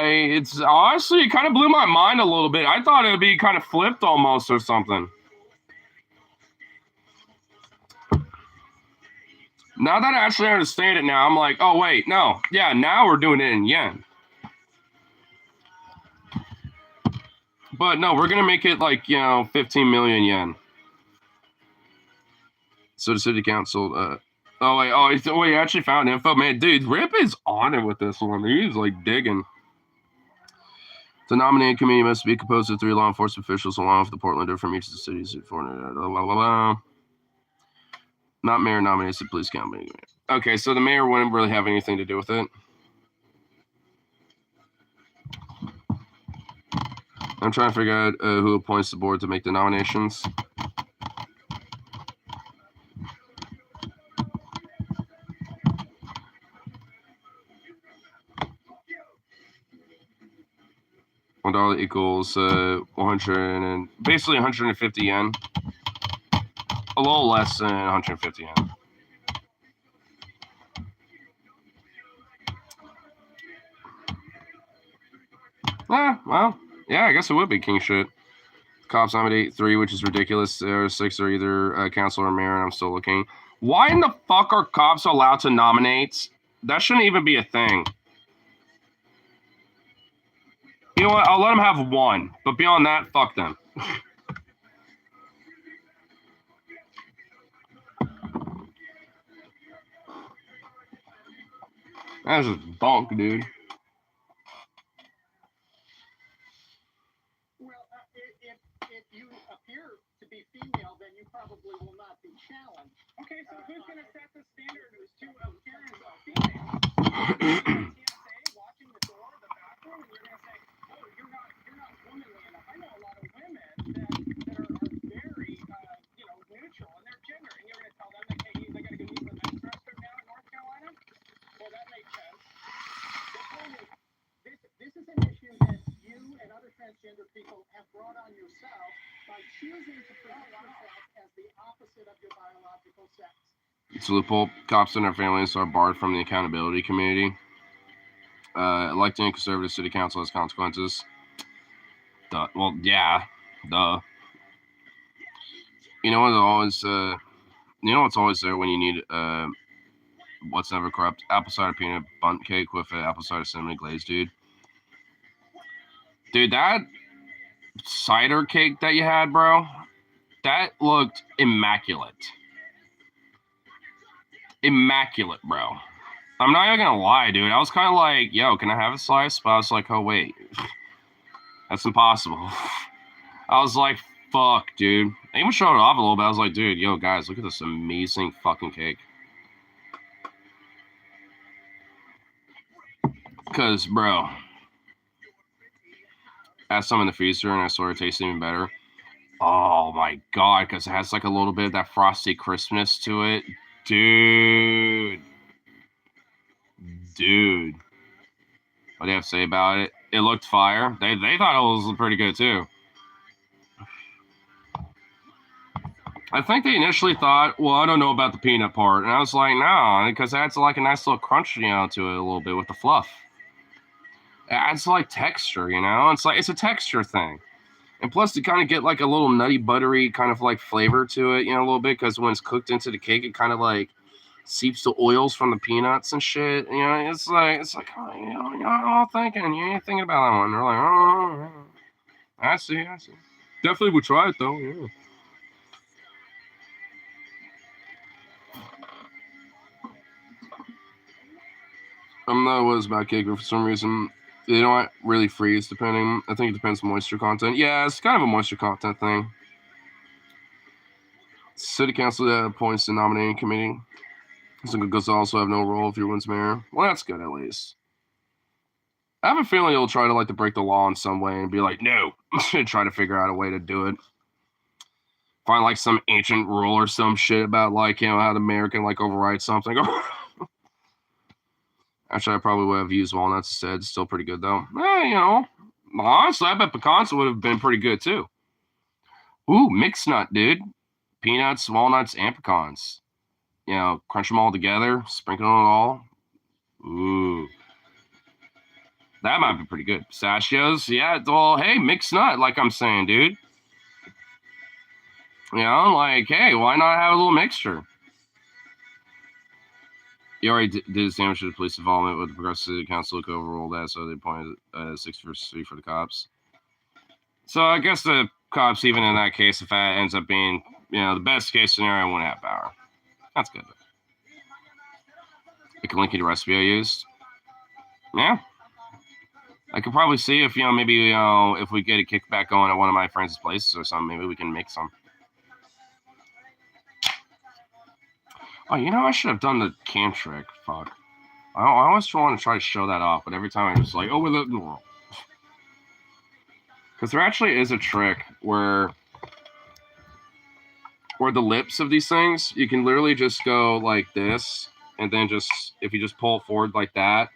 [SPEAKER 1] It's honestly, it kind of blew my mind a little bit. I thought it would be kind of flipped almost or something. Now that I actually understand it now, I'm like, oh wait, no. Yeah, now we're doing it in yen. But no, we're gonna make it like, 15 million yen. So the city council, he actually found info. Man, dude, Rip is on it with this one. He's like digging. The nominating committee must be composed of 3 law enforcement officials along with the Portlander from each of the cities. Not mayor nominates the police company. Okay, so the mayor wouldn't really have anything to do with it. I'm trying to figure out who appoints the board to make the nominations. $1 equals 100 and basically 150 yen. A little less than 150 yen. Well, yeah, I guess it would be king shit. Cops nominate 3, which is ridiculous. 6 are either council or mayor, and I'm still looking. Why in the fuck are cops allowed to nominate? That shouldn't even be a thing. You know what? I'll let them have 1, but beyond that, fuck them. That's just bonk, dude.
[SPEAKER 2] Well, if you appear to be female, then you probably will not be challenged. Okay, so who's going to set the standard as to appearance of female? TSA watching the door of the bathroom, and you're going to say, "Oh, you're not womanly enough." I know a lot of women that are very, neutral in their gender, and you're going to tell them that, hey, they got to go use the men's restroom now in North Carolina. Well, that makes sense. The point is, this is an issue that you choosing to present yourself as the opposite of your biological sex.
[SPEAKER 1] It's a loophole. Cops and their families are barred from the accountability community. Electing a conservative city council has consequences. Duh. Well, yeah. Duh. You know what's always what's always there when you need what's never corrupt? Apple cider peanut bundt cake with an apple cider cinnamon glaze, dude. Dude, that cider cake that you had, bro, that looked immaculate. Immaculate, bro. I'm not even gonna lie, dude. I was kind of like, yo, can I have a slice? But I was like, oh, wait. That's impossible. I was like, fuck, dude. I even showed it off a little bit. I was like, dude, yo, guys, look at this amazing fucking cake. Because, bro, I had some in the freezer and I sort of tasted even better. Oh, my God, because it has like a little bit of that frosty crispness to it. Dude. Dude. What do you have to say about it? It looked fire. They thought it was pretty good, too. I think they initially thought, well, I don't know about the peanut part. And I was like, no, because it adds like a nice little crunch, to it a little bit with the fluff. It adds like texture, It's like, it's a texture thing. And plus, you kind of get like a little nutty, buttery kind of like flavor to it, a little bit. Because when it's cooked into the cake, it kind of like seeps the oils from the peanuts and shit. It's like, oh, you're all thinking. You ain't thinking about that one. They're like, oh, I see. Definitely would try it, though, yeah. I'm not always about cake, but for some reason, they don't really freeze, depending. I think it depends on moisture content. Yeah, it's kind of a moisture content thing. City council appoints the nominating committee. So Gonzalez also have no role if you wins mayor. Well, that's good, at least. I have a feeling he'll try to break the law in some way and be like, no. Try to figure out a way to do it. Find like some ancient rule or some shit about how the mayor can override something. Actually, I probably would have used walnuts instead. Still pretty good, though. Honestly, I bet pecans would have been pretty good, too. Ooh, mixed nut, dude. Peanuts, walnuts, and pecans. Crunch them all together, sprinkle it all. Ooh. That might be pretty good. Pistachios, yeah, well, hey, mixed nut, like I'm saying, dude. Hey, why not have a little mixture? You already did his damage to the police involvement with the Progressive City Council to overrule that, so they appointed 6 versus 3 for the cops. So I guess the cops, even in that case, if that ends up being, the best case scenario, wouldn't have power. That's good. I can link you to the recipe I used. Yeah. I could probably see if, maybe, if we get a kickback going at one of my friends' places or something, maybe we can make some. Oh, I should have done the can trick. Fuck. I always want to try to show that off, but every time I'm just like, oh, with it. Because there actually is a trick where the lips of these things, you can literally just go like this, and then if you just pull it forward like that,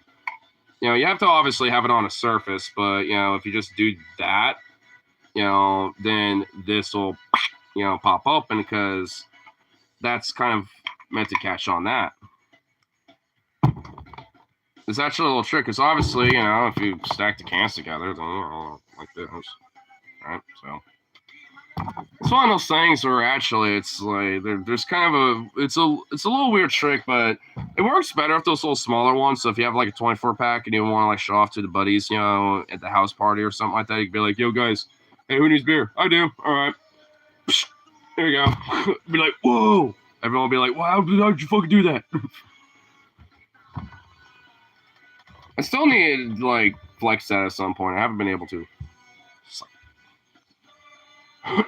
[SPEAKER 1] you have to obviously have it on a surface, but, if you just do that, then this will, pop open because that's kind of meant to catch on that. It's actually a little trick because obviously, if you stack the cans together, then, like this, right? So it's one of those things where actually it's like there's kind of it's a little weird trick, but it works better if those little smaller ones. So if you have like a 24 pack and you want to show off to the buddies, at the house party or something like that, you can be like, yo guys, hey, who needs beer? I do. All right. There you go. Be like, whoa. Everyone will be like, wow, how'd you fucking do that? I still need to flex that at some point. I haven't been able to. But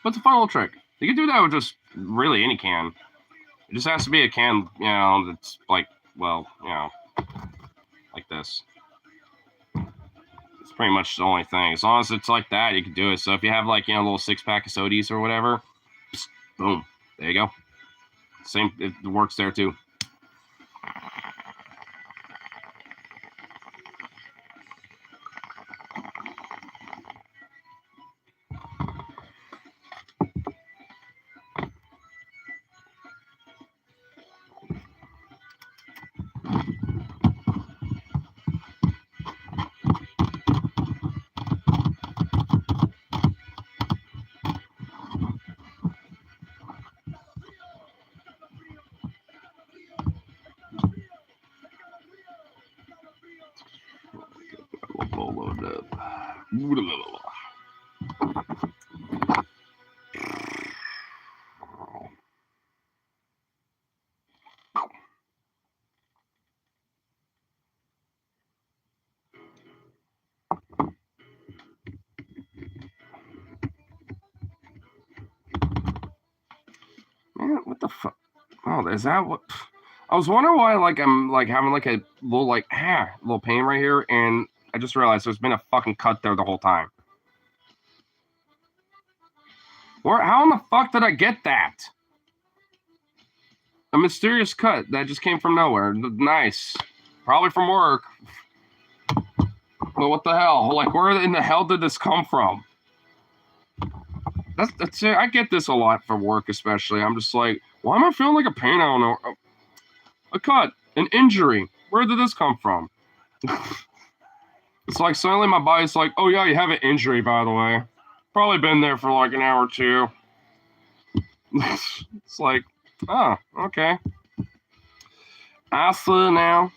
[SPEAKER 1] it's a fun little trick. You can do that with just really any can. It just has to be a can, that's like this. It's pretty much the only thing. As long as it's like that, you can do it. So if you have a little 6-pack of sodies or whatever, boom, there you go. Same, it works there too. Man, what the fuck? Oh, is that what? I was wondering why, like, I'm like having like a little little pain right here, and I just realized there's been a fucking cut there the whole time. Where? How in the fuck did I get that? A mysterious cut that just came from nowhere. Nice, probably from work. But what the hell? Like, where in the hell did this come from? That's it. I get this a lot for work, especially. I'm just like, why am I feeling like a pain? I don't know. A cut, an injury. Where did this come from? It's like suddenly my body's like, oh yeah, you have an injury, by the way. Probably been there for like an hour or two. It's like, oh, okay. I see now.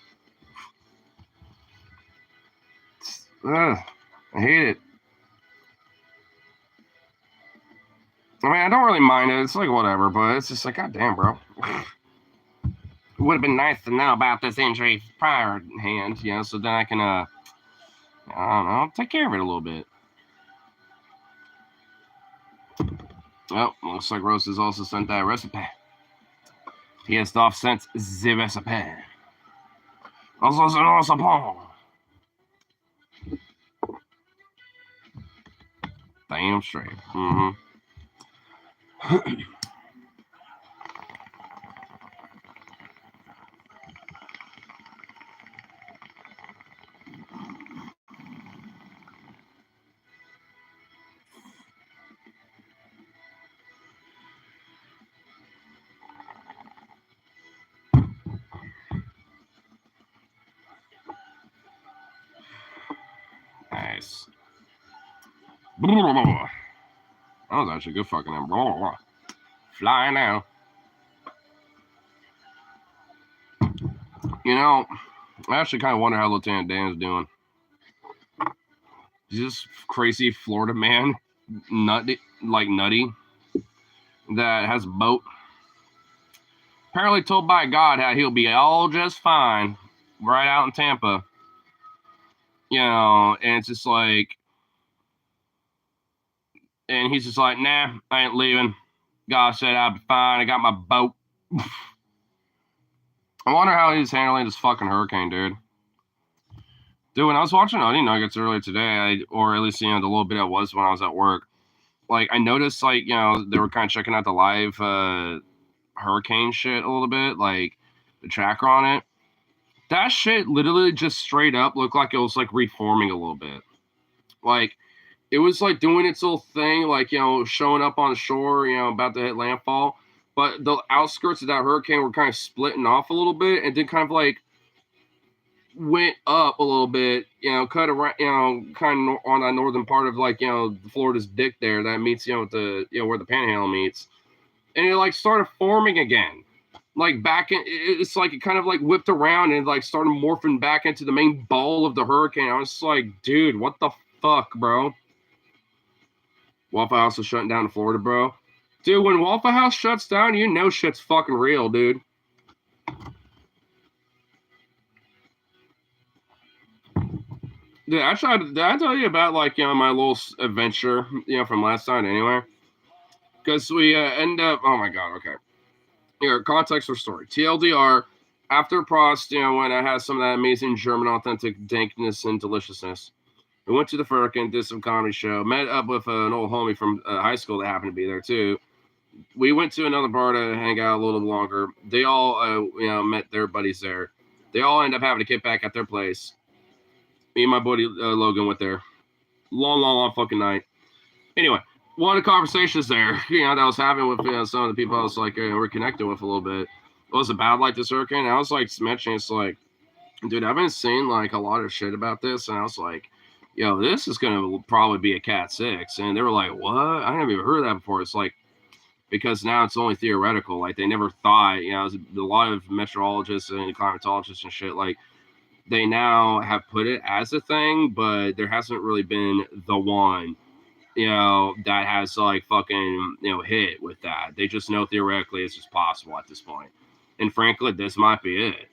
[SPEAKER 1] Ugh, I hate it. I mean, I don't really mind it. It's like whatever, but it's just like, goddamn, bro. It would have been nice to know about this injury prior hand, so then I can, I don't know, take care of it a little bit. Well, looks like Rose has also sent that recipe. He has off sent the recipe. Also sent us a recipe. Damn straight. Mm-hmm. Nice. That was actually a good fucking name. Flying now. I actually kind of wonder how Lieutenant Dan's doing. He's this crazy Florida man, nutty, that has a boat. Apparently told by God how he'll be all just fine right out in Tampa. And it's just like, and he's just like, nah, I ain't leaving. God said I'd be fine. I got my boat. I wonder how he's handling this fucking hurricane, dude. Dude, when I was watching Onion Nuggets earlier today, or at least, the little bit I was when I was at work, like, I noticed, like, they were kind of checking out the live hurricane shit a little bit, like, the tracker on it. That shit literally just straight up looked like it was, like, reforming a little bit. Like, it was, like, doing its little thing, like, showing up on the shore, about to hit landfall. But the outskirts of that hurricane were kind of splitting off a little bit, and then kind of, like, went up a little bit, cut around, kind of on that northern part of, like, Florida's dick there that meets, with the, where the Panhandle meets. And it, like, started forming again. Like, back in, it's like it kind of, like, whipped around and, like, started morphing back into the main ball of the hurricane. I was just like, dude, what the fuck, bro? Waffle House is shutting down in Florida, bro. Dude, when Waffle House shuts down, shit's fucking real, dude. Did I tell you about, like, my little adventure, from last night anyway? Because we end up, oh my God, okay. Here, context for story. TLDR, after Prost, when I had some of that amazing German authentic dankness and deliciousness, we went to the Firkin, did some comedy show, met up with an old homie from high school that happened to be there too. We went to another bar to hang out a little longer. They all, met their buddies there. They all end up having to get back at their place. Me and my buddy Logan went there. Long fucking night. Anyway, one of the conversations there, that I was having with some of the people I was like, we're connecting with a little bit. Was about like this hurricane. And I was like mentioning, it's like, dude, I've been seeing like a lot of shit about this, and I was like, this is gonna probably be a Cat 6. And they were like, what? I never even heard of that before. It's like, because now it's only theoretical. Like, they never thought, a lot of meteorologists and climatologists and shit, like, they now have put it as a thing, but there hasn't really been the one, that has like fucking, hit with that. They just know theoretically it's just possible at this point. And frankly, this might be it.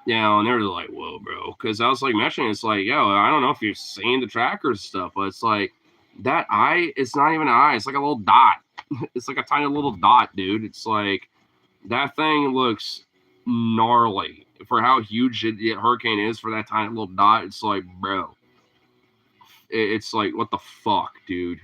[SPEAKER 1] And they're like, whoa, bro. Because I was like mentioning, it's like, yo, I don't know if you've seen the trackers stuff, but it's like that eye, it's not even an eye. It's like a little dot. It's like a tiny little dot, dude. It's like that thing looks gnarly for how huge the hurricane is for that tiny little dot. It's like, bro, it's like, what the fuck, dude?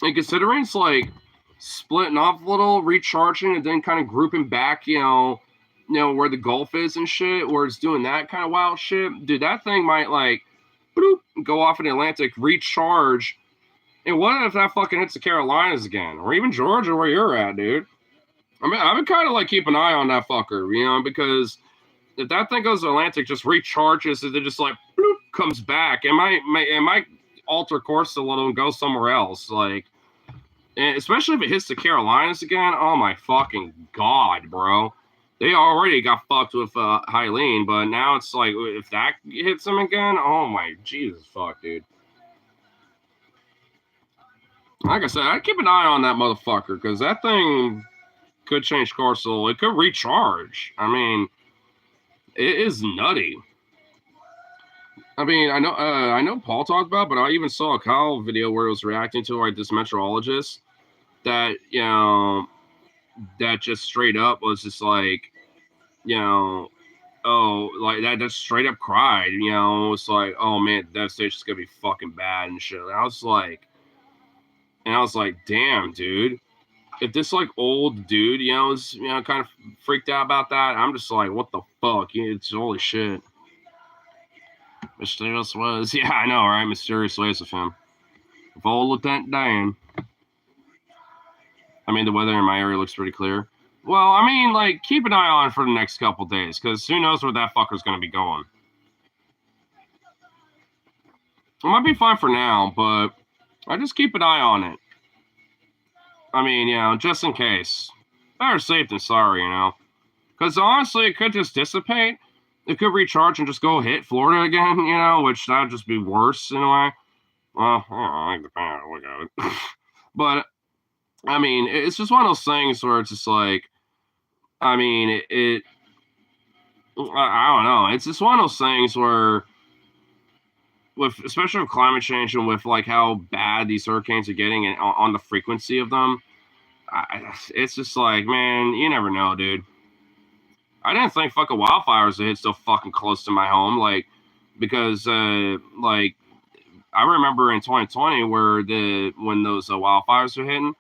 [SPEAKER 1] And considering it's like splitting off a little, recharging, and then kind of grouping back, where the Gulf is and shit, where it's doing that kind of wild shit, dude, that thing might like bloop, go off in the Atlantic, recharge. And what if that fucking hits the Carolinas again, or even Georgia, where you're at, dude? I mean, I would kind of like keep an eye on that fucker, because if that thing goes to the Atlantic, just recharges, and then just like bloop, comes back, it might alter course a little and go somewhere else, like. And especially if it hits the Carolinas again, oh my fucking god, bro. They already got fucked with Hylene, but now it's like, if that hits them again, oh my Jesus fuck, dude. Like I said, I'd keep an eye on that motherfucker, because that thing could change course a little. It could recharge. I mean, it is nutty. I mean, I know Paul talked about, but I even saw a Kyle video where it was reacting to like this meteorologist that, that just straight up was just like, oh, like that just straight up cried, it's like, oh man, the devastation's gonna be fucking bad and shit. And I was like, damn, dude. If this like old dude, is kind of freaked out about that, I'm just like, what the fuck? It's holy shit. Mysterious ways. Yeah, I know, right? Mysterious ways of him. Of old Lieutenant Dan. I mean, the weather in my area looks pretty clear. Well, I mean, like, keep an eye on it for the next couple days, because who knows where that fucker's going to be going. It might be fine for now, but I just keep an eye on it. I mean, just in case. Better safe than sorry, Because honestly, it could just dissipate. It could recharge and just go hit Florida again, which that'd just be worse in a way. Well, I like the power to look at it. But, I mean, it's just one of those things where it's just like, I mean, I don't know. It's just one of those things where, especially with climate change and with like how bad these hurricanes are getting and on the frequency of them, it's just like, man, you never know, dude. I didn't think fucking wildfires would hit so fucking close to my home, like, because like I remember in 2020 when those wildfires were hitting,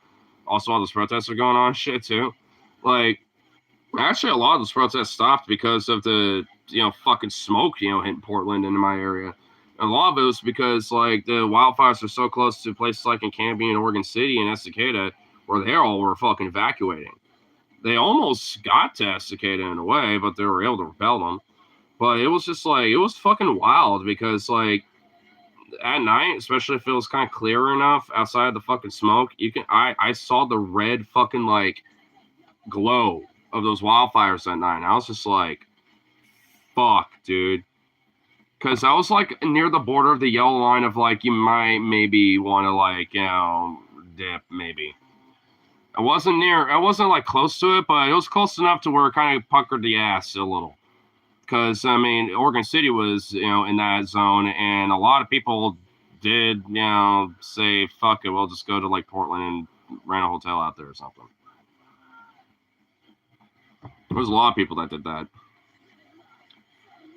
[SPEAKER 1] also all those protests are going on, shit too. Like, actually, a lot of those protests stopped because of the fucking smoke hitting Portland into my area. And a lot of it was because like the wildfires are so close to places like in Canby and Oregon City and Estacada, where they all were fucking evacuating. They almost got to Estacada in a way, but they were able to repel them. But it was just like, it was fucking wild because like at night, especially if it was kind of clear enough outside of the fucking smoke, I saw the red fucking like glow of those wildfires that night. And I was just like, fuck, dude. Because I was like near the border of the yellow line of like, you might maybe want to like, dip maybe. I wasn't like close to it, but it was close enough to where it kind of puckered the ass a little. Because, I mean, Oregon City was, in that zone, and a lot of people did, say, fuck it, we'll just go to, like, Portland and rent a hotel out there or something. There was a lot of people that did that.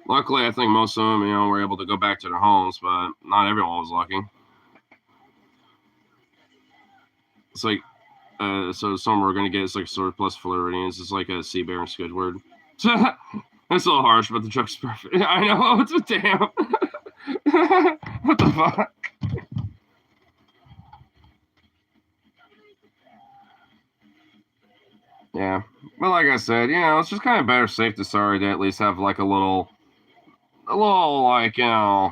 [SPEAKER 1] Luckily, I think most of them, were able to go back to their homes, but not everyone was lucky. It's like, so some we're going to get is like surplus Floridians. It's like a Sea Bear and Squidward. It's a little harsh, but the joke's perfect. I know, it's a damn. What the fuck? Yeah. But like I said, it's just kind of better safe than sorry to at least have like a little like, kind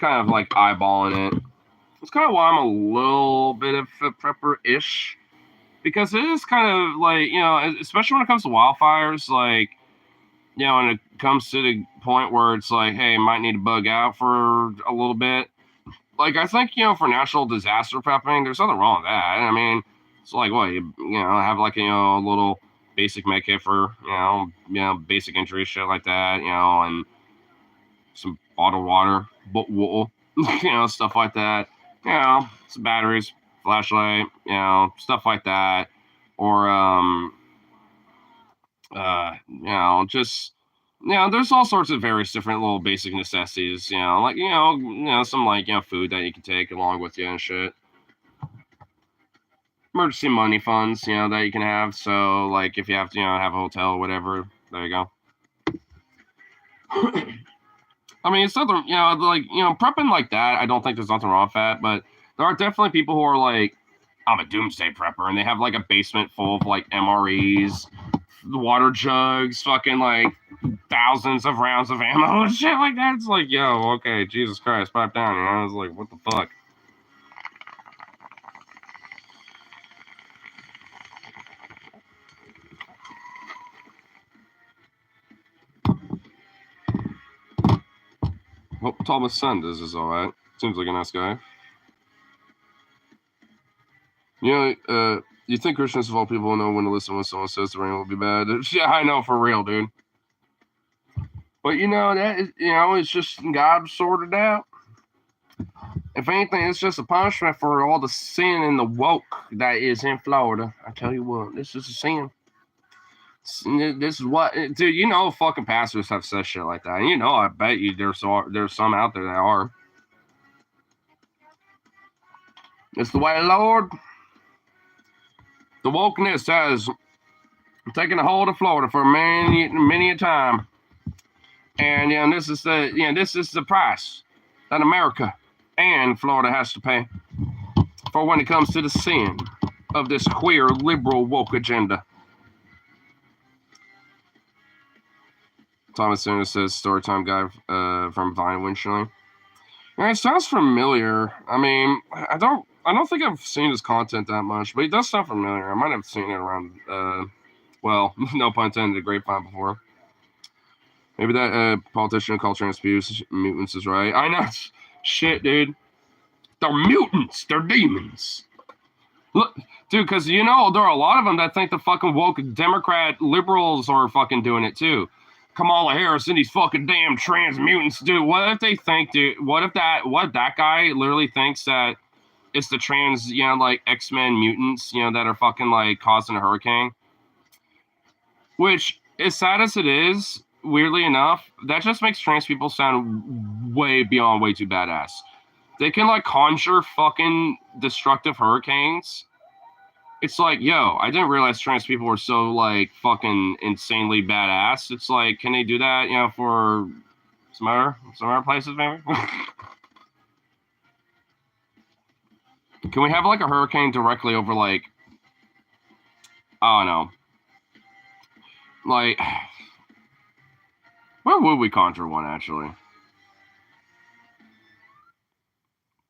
[SPEAKER 1] of like eyeballing it. It's kind of why I'm a little bit of a prepper-ish. Because it is kind of like, especially when it comes to wildfires, like, you know, and it comes to the point where it's like, hey, might need to bug out for a little bit. Like, I think, you know, for natural disaster prepping, there's nothing wrong with that. I mean, it's like, what, you know, have like, you know, a little basic med kit for, you know, basic injury, shit like that, you know, and some bottled water, you know, stuff like that. You know, some batteries, flashlight, you know, stuff like that. Or, you know, just, you know, there's all sorts of various different little basic necessities, you know, like, you know, some like, you know, food that you can take along with you and shit. Emergency money funds, you know, that you can have. So, like, if you have to, you know, have a hotel or whatever, there you go. I mean, it's nothing, you know, like, you know, prepping like that, I don't think there's nothing wrong with that, but there are definitely people who are like, I'm a doomsday prepper, and they have like a basement full of like MREs, water jugs, fucking like thousands of rounds of ammo and shit like that. It's like, yo, okay, Jesus Christ, pipe down, you know? I was like, what the fuck? Hope Thomas Sanders is alright. Seems like a nice guy. You know, you think Christians of all people know when to listen when someone says the rain will be bad? Yeah, I know, for real, dude. But you know, that is, you know, it's just God sorted out. If anything, it's just a punishment for all the sin and the woke that is in Florida. I tell you what, this is a sin. This is what, dude. You know, fucking pastors have said shit like that. And you know, I bet you there's some out there that are. It's the way of the Lord. The wokeness has taken a hold of Florida for many a time. And you know, this is the price that America and Florida has to pay for when it comes to the sin of this queer liberal woke agenda. Thomas Sanders says storytime guy from Vine Windchilling. Yeah, it sounds familiar. I mean, I don't think I've seen his content that much, but he does sound familiar. I might have seen it around well, no pun intended, the grapevine before. Maybe that politician called trans mutants is right. I know. Shit, dude. They're mutants. They're demons. Look, dude, because you know, there are a lot of them that think the fucking woke Democrat liberals are fucking doing it too. Kamala Harris and these fucking damn trans mutants, dude. What if they think, dude? What if that guy literally thinks that it's the trans, you know, like X-Men mutants, you know, that are fucking like causing a hurricane? Which, as sad as it is, weirdly enough, that just makes trans people sound way too badass. They can like conjure fucking destructive hurricanes. It's like, yo, I didn't realize trans people were so like fucking insanely badass. It's like, can they do that, you know, for some other places maybe? Can we have like a hurricane directly over like, I don't know, like, where would we conjure one actually?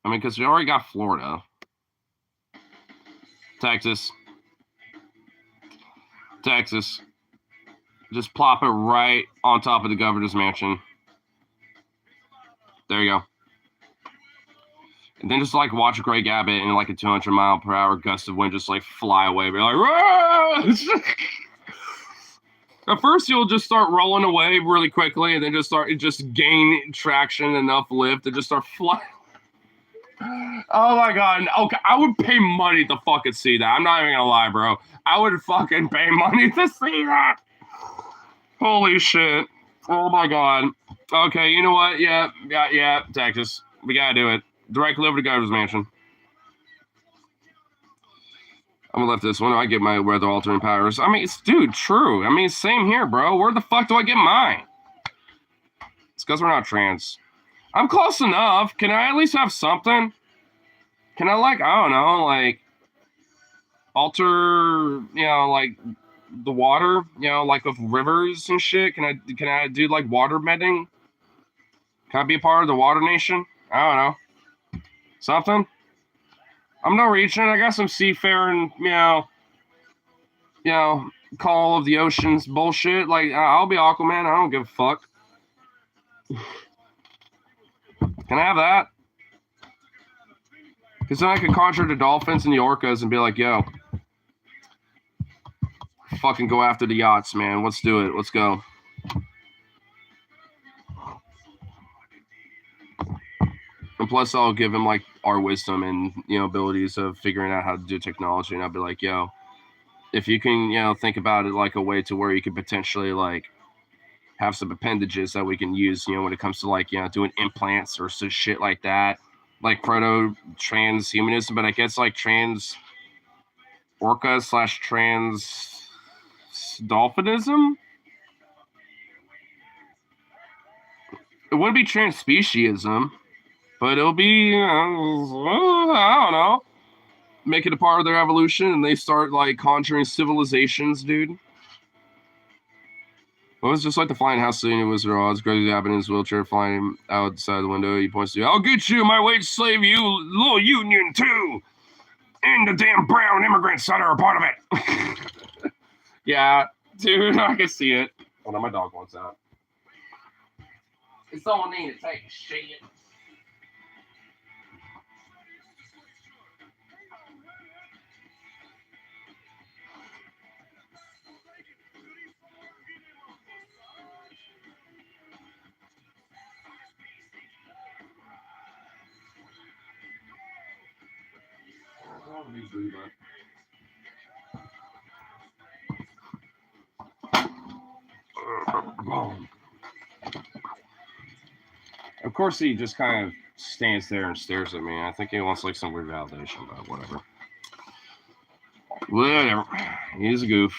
[SPEAKER 1] I mean, because we already got Florida, Texas. Just plop it right on top of the governor's mansion. There you go. And then just like watch Greg Abbott in like a 200-mile-per-hour gust of wind just like fly away. Be like, at first you'll just start rolling away really quickly, and then just gain traction, enough lift, and just start flying. Oh my god. Okay, I would pay money to fucking see that. I'm not even gonna lie, bro. I would fucking pay money to see that. Holy shit. Oh my god. Okay, you know what? Yeah, Texas. We gotta do it. Directly over to governor's mansion. I'm gonna left this one. I get my weather altering powers. I mean, dude, true. I mean, same here, bro. Where the fuck do I get mine? It's because we're not trans. I'm close enough. Can I at least have something? Can I, like, I don't know, like, alter, you know, like, the water, you know, like with rivers and shit? Can I do, like, water bending? Can I be a part of the water nation? I don't know. Something? I'm no reaching. I got some seafaring, you know, Call of the Oceans bullshit. Like, I'll be Aquaman. I don't give a fuck. Can I have that? Because then I could conjure the dolphins and the orcas and be like, yo, fucking go after the yachts, man. Let's do it. Let's go. And plus, I'll give him, like, our wisdom and, abilities of figuring out how to do technology. And I'll be like, yo, if you can, think about it like a way to where you could potentially, like, have some appendages that we can use, when it comes to, like, doing implants or some shit like that. Like proto-transhumanism, but I guess, like, trans orca / trans dolphinism? It wouldn't be transspeciesism, but it'll be, I don't know, make it a part of their evolution, and they start, like, conjuring civilizations, dude. Well, it's just like the flying house scene in Wizard of Oz. Gregory Abbott in his wheelchair flying outside the window. He points to, I'll get you, my wage slave, you little union, too! And the damn brown immigrants that are a part of it! Yeah, dude, I can see it. Hold on, my dog wants out. It's all need to take a shit. Of course, he just kind of stands there and stares at me. I think he wants, like, some weird validation, but whatever. Whatever. He's a goof.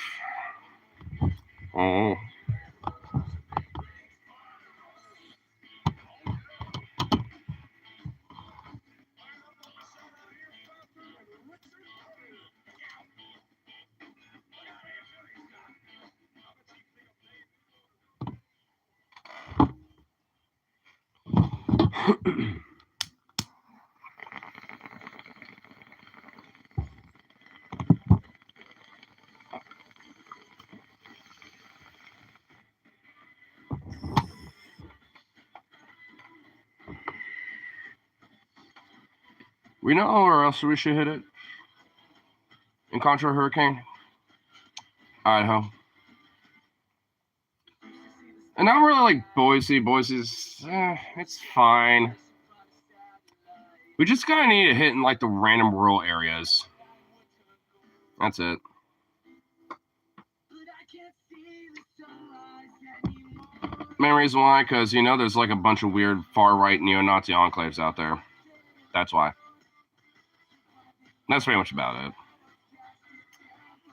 [SPEAKER 1] Oh. We know where else we should hit it? In Contra Hurricane? Idaho. And I don't really like Boise. Boise's, it's fine. We just kind of need to hit in, like, the random rural areas. That's it. Main reason why, because, there's, like, a bunch of weird far-right neo-Nazi enclaves out there. That's why. That's pretty much about it.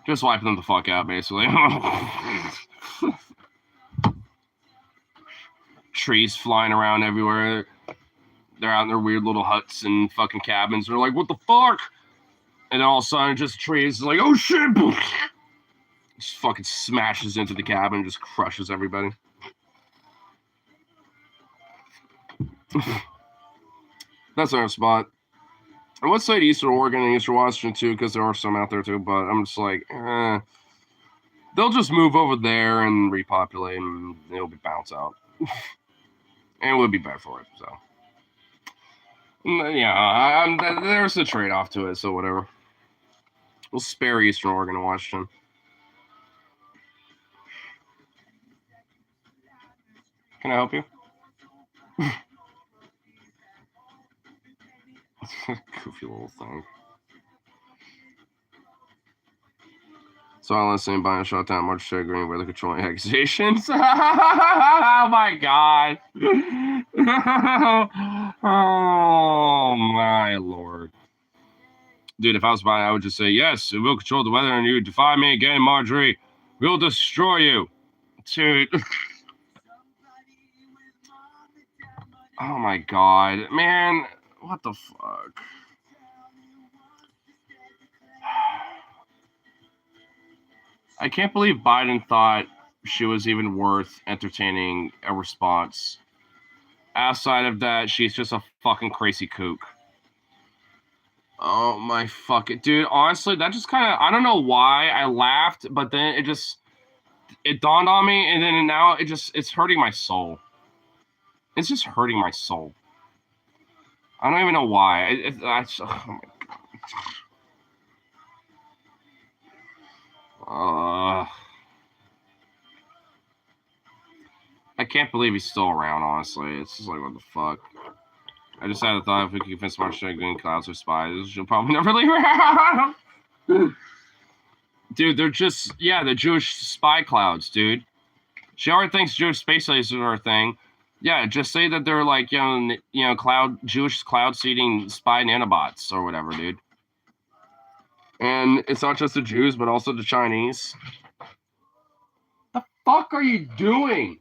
[SPEAKER 1] Just wiping them the fuck out, basically. Trees flying around everywhere. They're out in their weird little huts and fucking cabins. They're like, what the fuck? And then all of a sudden, just trees, like, oh shit! Just fucking smashes into the cabin, just crushes everybody. That's our spot. I would say Eastern Oregon and Eastern Washington too, because there are some out there too, but I'm just like, they'll just move over there and repopulate, and it'll be bounce out. And we'll be better for it, so. Yeah, there's a trade-off to it, so whatever. We'll spare Eastern Oregon and Washington. Can I help you? Goofy little thing. Silence and buying a shot down March to Green where they're controlling accusations. Oh my god. Oh my lord. Dude, if I was buying, I would just say, yes, it will control the weather and you defy me again, Marjorie. We'll destroy you. Dude. Oh my god. Man, what the fuck? I can't believe Biden thought she was even worth entertaining a response. Outside of that, she's just a fucking crazy kook. Oh my fucking dude! Honestly, that just kind of I don't know why I laughed, but then it dawned on me, and then now it's hurting my soul. It's just hurting my soul. I don't even know why. Oh my God. I can't believe he's still around. Honestly, it's just like what the fuck. I just had a thought if we could convince Marcia green clouds are spies, she'll probably never leave her. Dude, they're just the Jewish spy clouds, dude. She already thinks Jewish space lasers are a thing. Yeah, just say that they're like Jewish cloud seeding spy nanobots or whatever, dude. And it's not just the Jews, but also the Chinese. The fuck are you doing?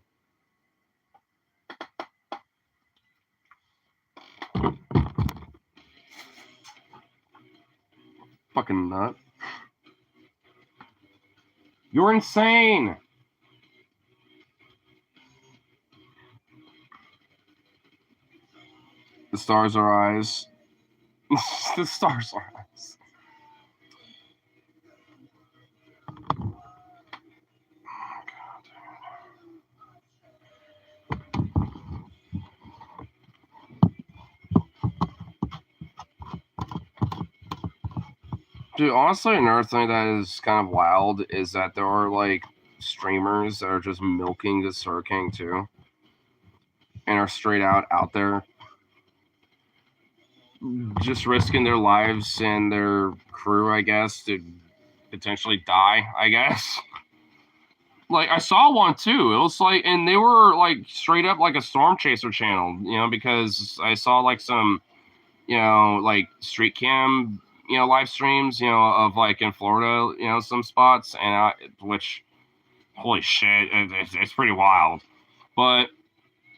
[SPEAKER 1] Fucking nut. You're insane. The stars are eyes. The stars are eyes. Dude, honestly, another thing that is kind of wild is that there are like streamers that are just milking this hurricane too, and are straight out there, just risking their lives and their crew, I guess, to potentially die. I guess. Like I saw one too. It was like, and they were like straight up like a storm chaser channel, because I saw like some, like street cam, live streams, of like in Florida, some spots, and which, holy shit, it's pretty wild. But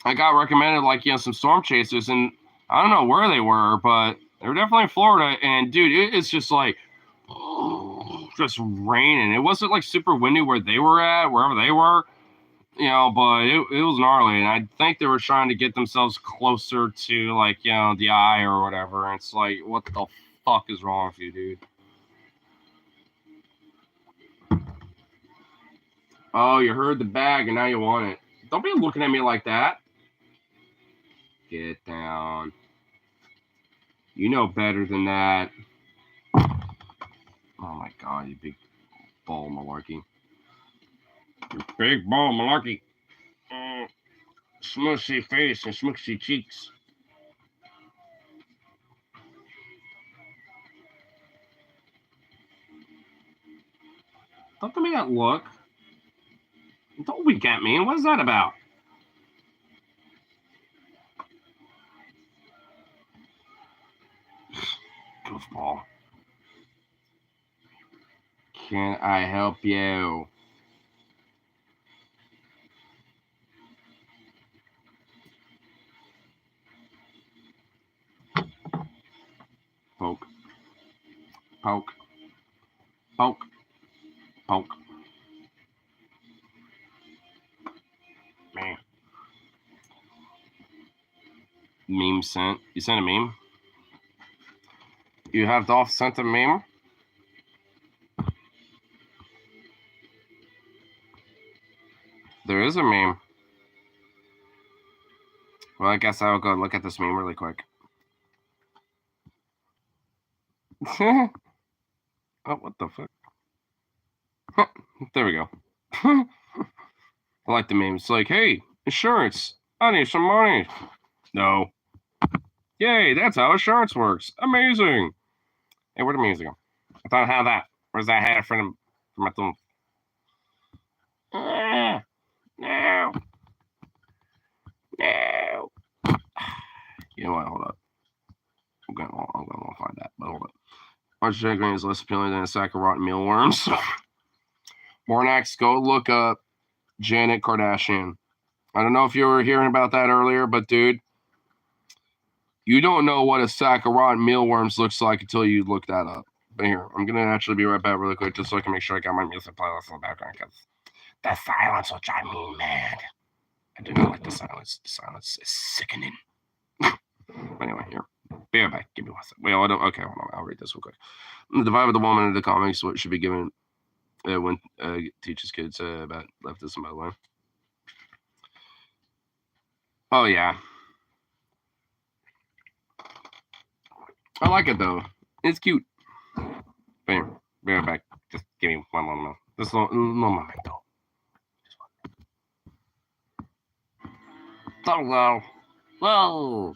[SPEAKER 1] I got recommended like some storm chasers, and I don't know where they were, but they were definitely in Florida. And dude, it's just like just raining. It wasn't like super windy where they were at, wherever they were, but it was gnarly. And I think they were trying to get themselves closer to like the eye or whatever. And it's like, what the fuck is wrong with you, dude? Oh, you heard the bag and now you want it. Don't be looking at me like that. Get down. You know better than that. Oh my god, you big ball malarkey. You big ball malarkey. Smushy face and smushy cheeks. Don't give me that look. Don't wink at me. What is that about? Goofball. Can I help you? Poke. Poke. Poke. Poke. Man. Meme sent. You sent a meme? You have Dolph sent a meme? There is a meme. Well, I guess I'll go look at this meme really quick. Oh, what the fuck? There we go. I like the meme. It's like, hey, insurance. I need some money. No. Yay, that's how insurance works. Amazing. Hey, where'd the music go? I thought I had that. Where's that hat for my thumb? No. No. You know what? Hold up. I'm gonna find that. But hold up. Arch Green is less appealing than a sack of rotten mealworms. Mornax, go look up Janet Kardashian. I don't know if you were hearing about that earlier, but dude, you don't know what a sack of rotten mealworms looks like until you look that up. But here, I'm gonna actually be right back really quick just so I can make sure I got my music playlist in the background because the silence will drive me mad. I do not like the silence. The silence is sickening. Anyway, here. Be right back. Give me one second. Wait, I don't. Okay, hold on. I'll read this real quick. The vibe of the woman in the comics, what should be given when teaches kids about leftism, by the way. Oh, yeah. I like it, though. It's cute. Be right back. Just give me one moment. Just no momento. Hello. Whoa.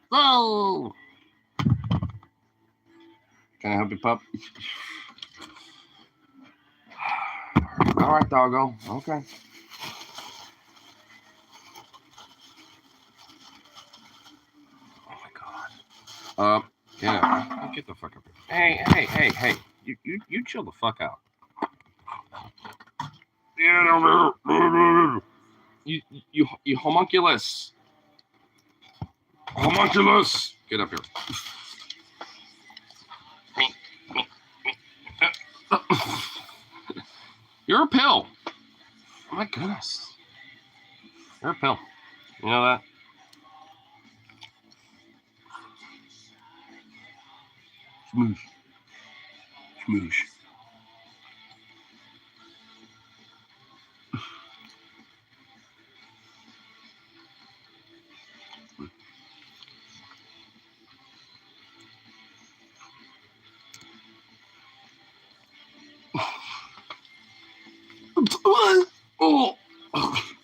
[SPEAKER 1] Whoa. Can I help you, pup? All right, doggo. Okay. Oh my god. Yeah. Get the fuck up here. Hey. You chill the fuck out. You homunculus. Homunculus. Get up here. You're a pill. Oh my goodness. You're a pill. You know that? Smoosh. Smoosh. Oh.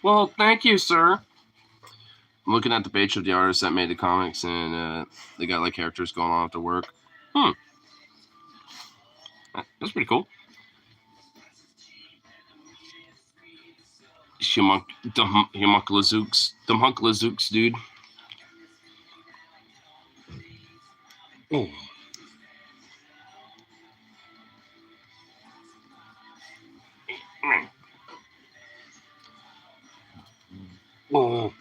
[SPEAKER 1] Well, thank you, sir. I'm looking at the page of the artist that made the comics, and they got like characters going on after work. That's pretty cool. Homunculus, dude. Oh. Oh.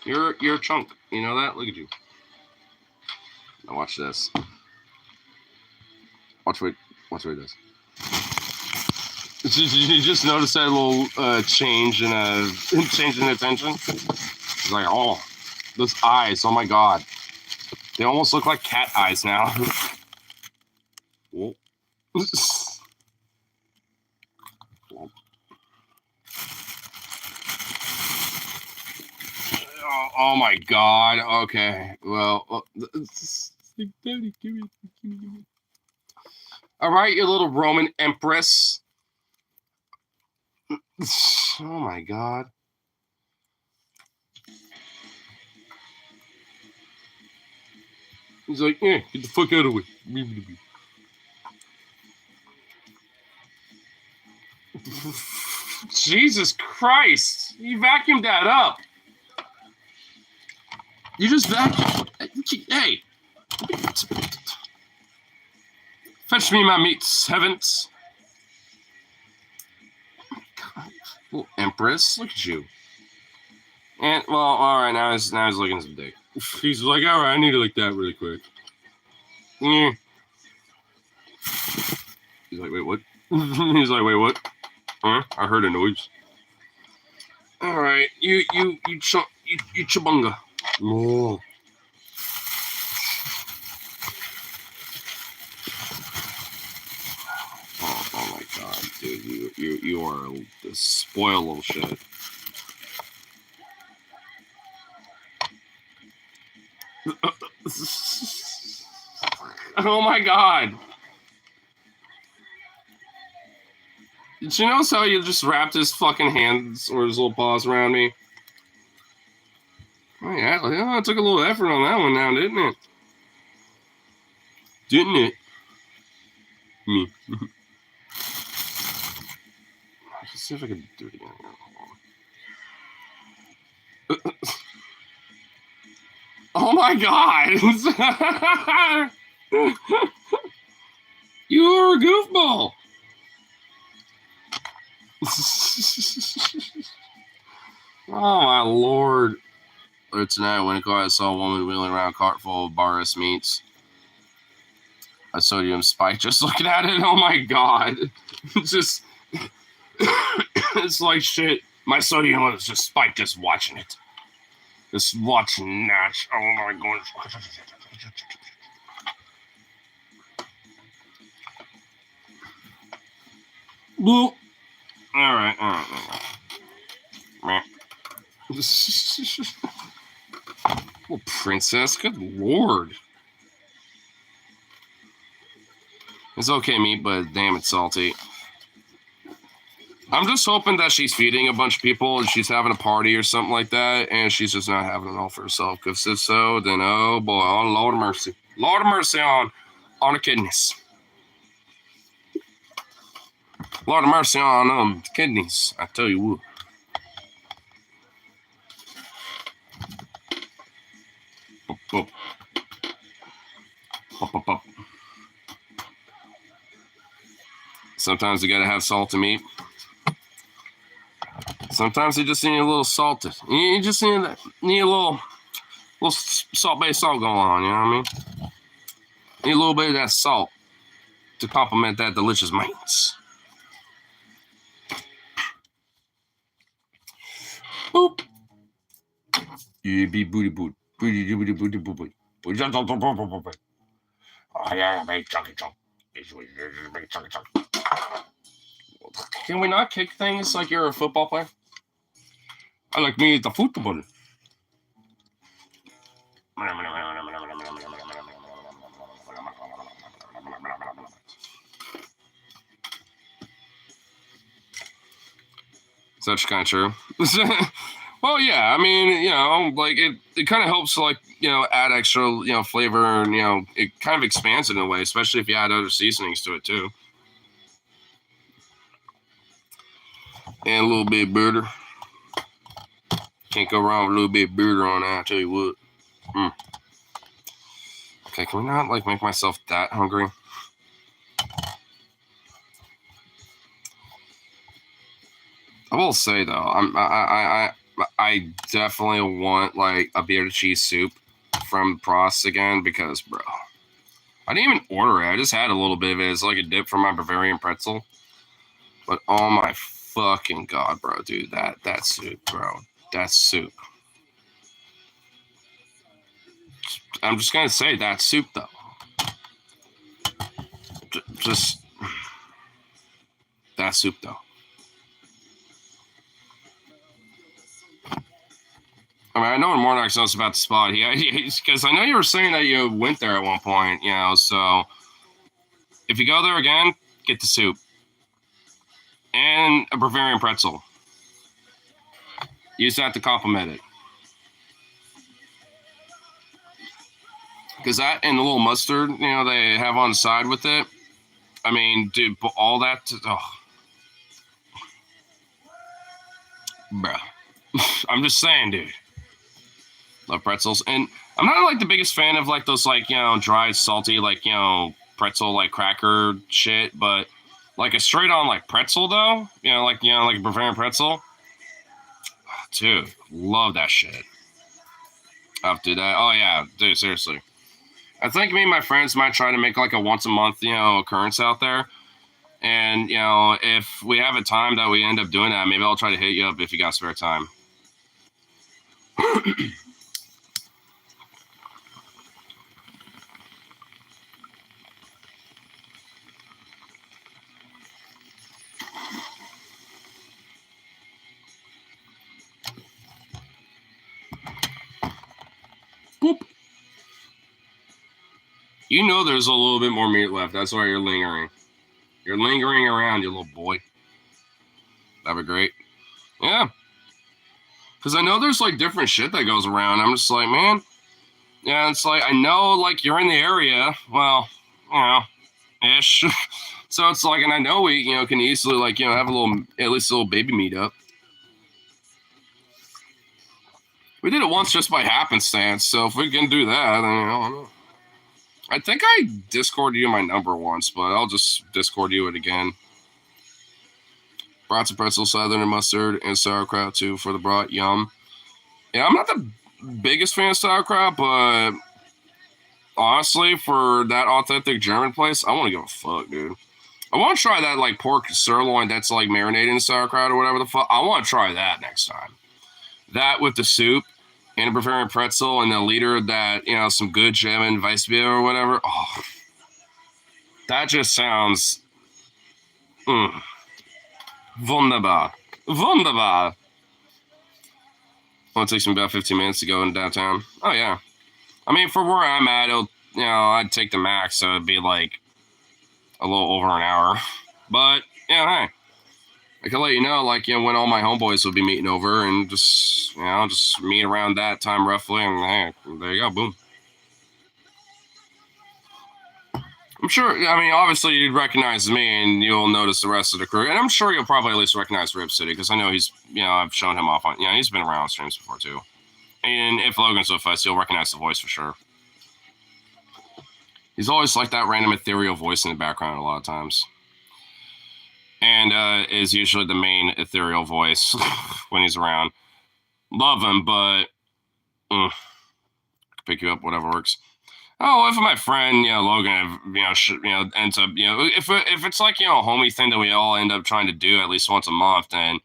[SPEAKER 1] You're a chunk. You know that? Look at you. Now watch this. Watch what it does. Did you just notice that little change in attention? It's like, oh, those eyes. Oh my god, they almost look like cat eyes now. Oh my god. Okay. Well. Daddy, give me. All right, you little Roman empress. Oh my god. He's like, get the fuck out of the way. Jesus Christ. You vacuumed that up. You just vacuumed. Hey. Fetch me my meats, heavens. Little empress, look at you. And well, all right, now he's looking at some dick. He's like, all right, I need to lick that really quick. He's like, wait, what? He's like, wait, what? Huh? I heard a noise. All right, you chubunga. Oh. Oh my god, dude, you are a spoiled little shit. Oh my god. Did you notice how you just wrapped his fucking hands or his little paws around me? Oh yeah, it took a little effort on that one now, didn't it? Didn't it? Me. Let's see if I can do it again. Oh my god! You're a goofball! Oh my lord. Or tonight, when I saw a woman wheeling around a cart full of Barris meats. A sodium spike just looking at it. Oh my god. Just. It's like shit. My sodium was just spiked just watching it. Just watching that. Oh my gosh. All right. Little princess, good lord. It's okay, meat, but damn, it's salty. I'm just hoping that she's feeding a bunch of people and she's having a party or something like that, and she's just not having it all for herself. Because if so, then oh boy, oh Lord of mercy, Lord of mercy on the kidneys. Lord of mercy on kidneys. I tell you what. Boop, boop. Boop, boop, boop. Sometimes you gotta have salty meat. Sometimes you just need a little salted. You just need a little salt-based salt going on, you know what I mean? Need a little bit of that salt to complement that delicious meat. Boop. You be booty boot. Booty booty booty booty booty. Oh yeah, big chunky chunk. Big chunky chunk. Can we not kick things like you're a football player? I like me the football. Such kind of true. Well, yeah, I mean, you know, like it kind of helps, like, you know, add extra, you know, flavor, and, you know, it kind of expands it in a way, especially if you add other seasonings to it too. And a little bit of butter. Can't go wrong with a little bit of butter on that, I tell you what. Okay, can we not, like, make myself that hungry? I will say though, I definitely want like a beer cheese soup from Pross again, because bro, I didn't even order it. I just had a little bit of it as like a dip for my Bavarian pretzel. But oh my fucking god, bro, dude, that soup, bro, that soup. I'm just gonna say that soup though. Just that soup though. I mean, I know Mornox knows about the spot. Because I know you were saying that you went there at one point, you know, so if you go there again, get the soup. And a Bavarian pretzel. Use that to complement it. Because that and the little mustard, you know, they have on the side with it. I mean, dude, all that. Bruh. I'm just saying, dude. Love pretzels. And I'm not like the biggest fan of like those, like, you know, dried, salty, like, you know, pretzel, like cracker shit. But like a straight on like pretzel though, like a Bavarian pretzel. Dude, love that shit. I'll do that. Oh yeah, dude, seriously. I think me and my friends might try to make like a once a month, you know, occurrence out there. And, you know, if we have a time that we end up doing that, maybe I'll try to hit you up if you got spare time. Boop. You know there's a little bit more meat left. That's why you're lingering. You're lingering around, you little boy. That'd be great. Yeah. Because I know there's, like, different shit that goes around. I'm just like, man. Yeah, it's like, I know, like, you're in the area. Well, you know, ish. So it's like, and I know we, you know, can easily, like, you know, have at least a little baby meetup. We did it once just by happenstance, so if we can do that, then, I don't know. I think I Discorded you my number once, but I'll just Discord you it again. Brats and pretzel, southern mustard, and sauerkraut too for the brat. Yum. Yeah, I'm not the biggest fan of sauerkraut, but honestly, for that authentic German place, I want to give a fuck, dude. I want to try that like pork sirloin that's like marinated in sauerkraut or whatever the fuck. I want to try that next time. That with the soup. and a Bavarian pretzel and a liter of that, some good German Weissbier or whatever. Oh, that just sounds wunderbar. Wunderbar. Well, it takes me about 15 minutes to go in downtown. Oh, yeah. I mean, for where I'm at, I'd take the max, so it'd be like a little over an hour. But, hey, I can let you know, when all my homeboys will be meeting over and just meet around that time roughly, and hey, there you go, boom. I'm sure, I mean, obviously you'd recognize me and you'll notice the rest of the crew, and I'm sure you'll probably at least recognize Rip City, because I know he's, I've shown him off on, he's been around streams before too. And if Logan's with us, you'll recognize the voice for sure. He's always like that random ethereal voice in the background a lot of times. And is usually the main ethereal voice when he's around. Love him, but pick you up, whatever works. Oh, if my friend, Logan, ends up, if it's like, a homie thing that we all end up trying to do at least once a month, then,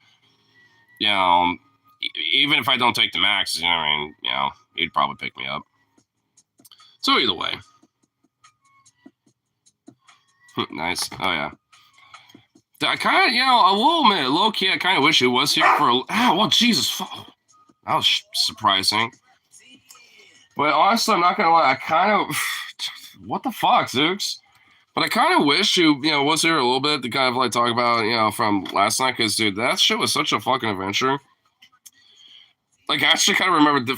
[SPEAKER 1] even if I don't take the max, he'd probably pick me up. So either way. Nice. Oh, yeah. I kind of, a little bit, low key, I kind of wish he was here for well, Jesus. That was surprising. But honestly, I'm not going to lie, I kind of, what the fuck, Zooks? But I kind of wish you, was here a little bit to kind of talk about, from last night, because, dude, that shit was such a fucking adventure. I actually kind of remembered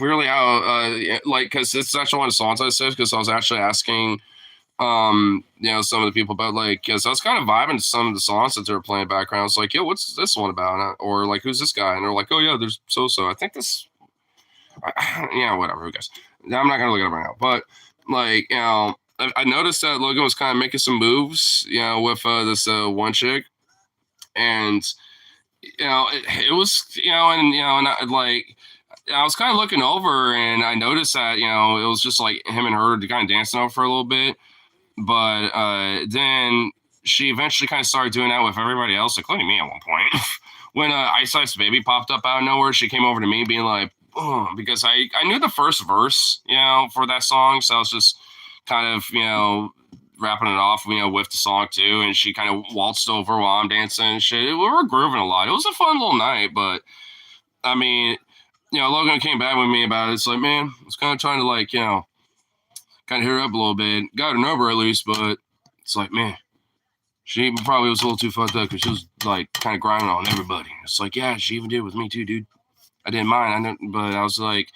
[SPEAKER 1] weirdly how, because it's actually one of the songs I said, because I was actually asking, some of the people about, so I was kind of vibing to some of the songs that they were playing in the background. I was like, yo, what's this one about? Or, who's this guy? And they're like, oh, yeah, there's so-so. I think this, whatever, who cares? I'm not going to look it up right now. But, I noticed that Logan was kind of making some moves, with this one chick. And, it was, and I was kind of looking over and I noticed that, it was just like him and her kind of dancing over for a little bit. But then she eventually kind of started doing that with everybody else, including me at one point. When Ice Ice Baby popped up out of nowhere, she came over to me being like, oh, because I knew the first verse, for that song. So I was just kind of, wrapping it off, with the song too. And she kind of waltzed over while I'm dancing and shit. We were grooving a lot. It was a fun little night, but I mean, Logan came back with me about it. It's like, man, I was kind of trying to kind of hit her up a little bit. Got her number at least, but it's like, man, she probably was a little too fucked up because she was kind of grinding on everybody. It's like, yeah, she even did with me too, dude. I didn't mind. But I was like,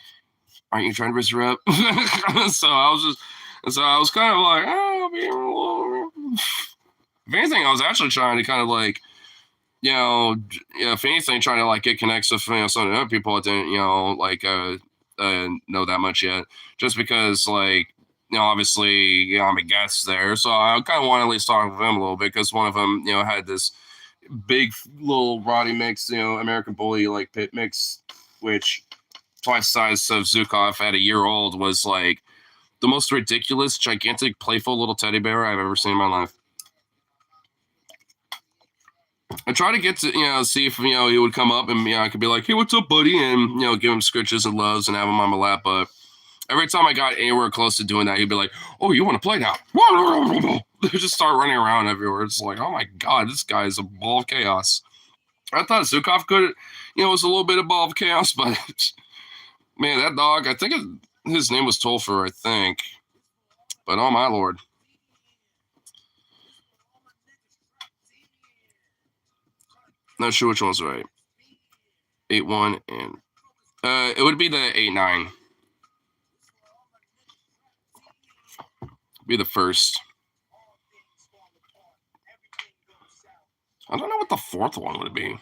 [SPEAKER 1] aren't you trying to raise her up? So I was kind of like, if anything, I was actually trying to kind of if anything, trying to get connects with some of the other people that didn't, know that much yet. Just because obviously, I'm a guest there, so I kind of want to at least talk with them a little bit because one of them, had this big little Roddy mix, American Bully pit mix, which twice the size of Zukov at a year old was the most ridiculous, gigantic, playful little teddy bear I've ever seen in my life. I try to get to, see if, he would come up and, I could be like, hey, what's up, buddy? And, give him scritches and loves and have him on my lap. But every time I got anywhere close to doing that, he'd be like, oh, you want to play now? They just start running around everywhere. It's like, oh my God, this guy is a ball of chaos. I thought Zukov could, was a little bit of ball of chaos, but man, that dog, I think his name was Tolfer, I think. But oh my Lord. Not sure which one's right. 8-1 and it would be the 8-9. Be the first. I don't know what the fourth one would be.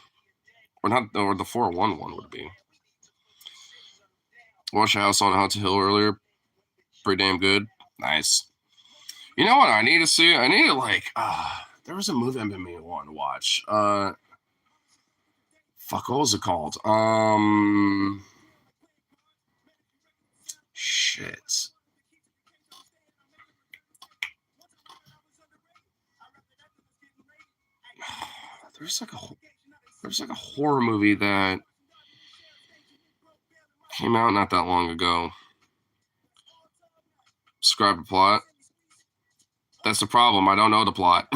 [SPEAKER 1] Or the 4-1 one would be. Watched a house on Haunted Hill earlier. Pretty damn good. Nice. You know what I need to see? I need to there was a movie I've been wanting to watch. Fuck, what was it called? Shit. There's like a horror movie that Came out not that long ago. Describe the plot. That's the problem. I don't know the plot.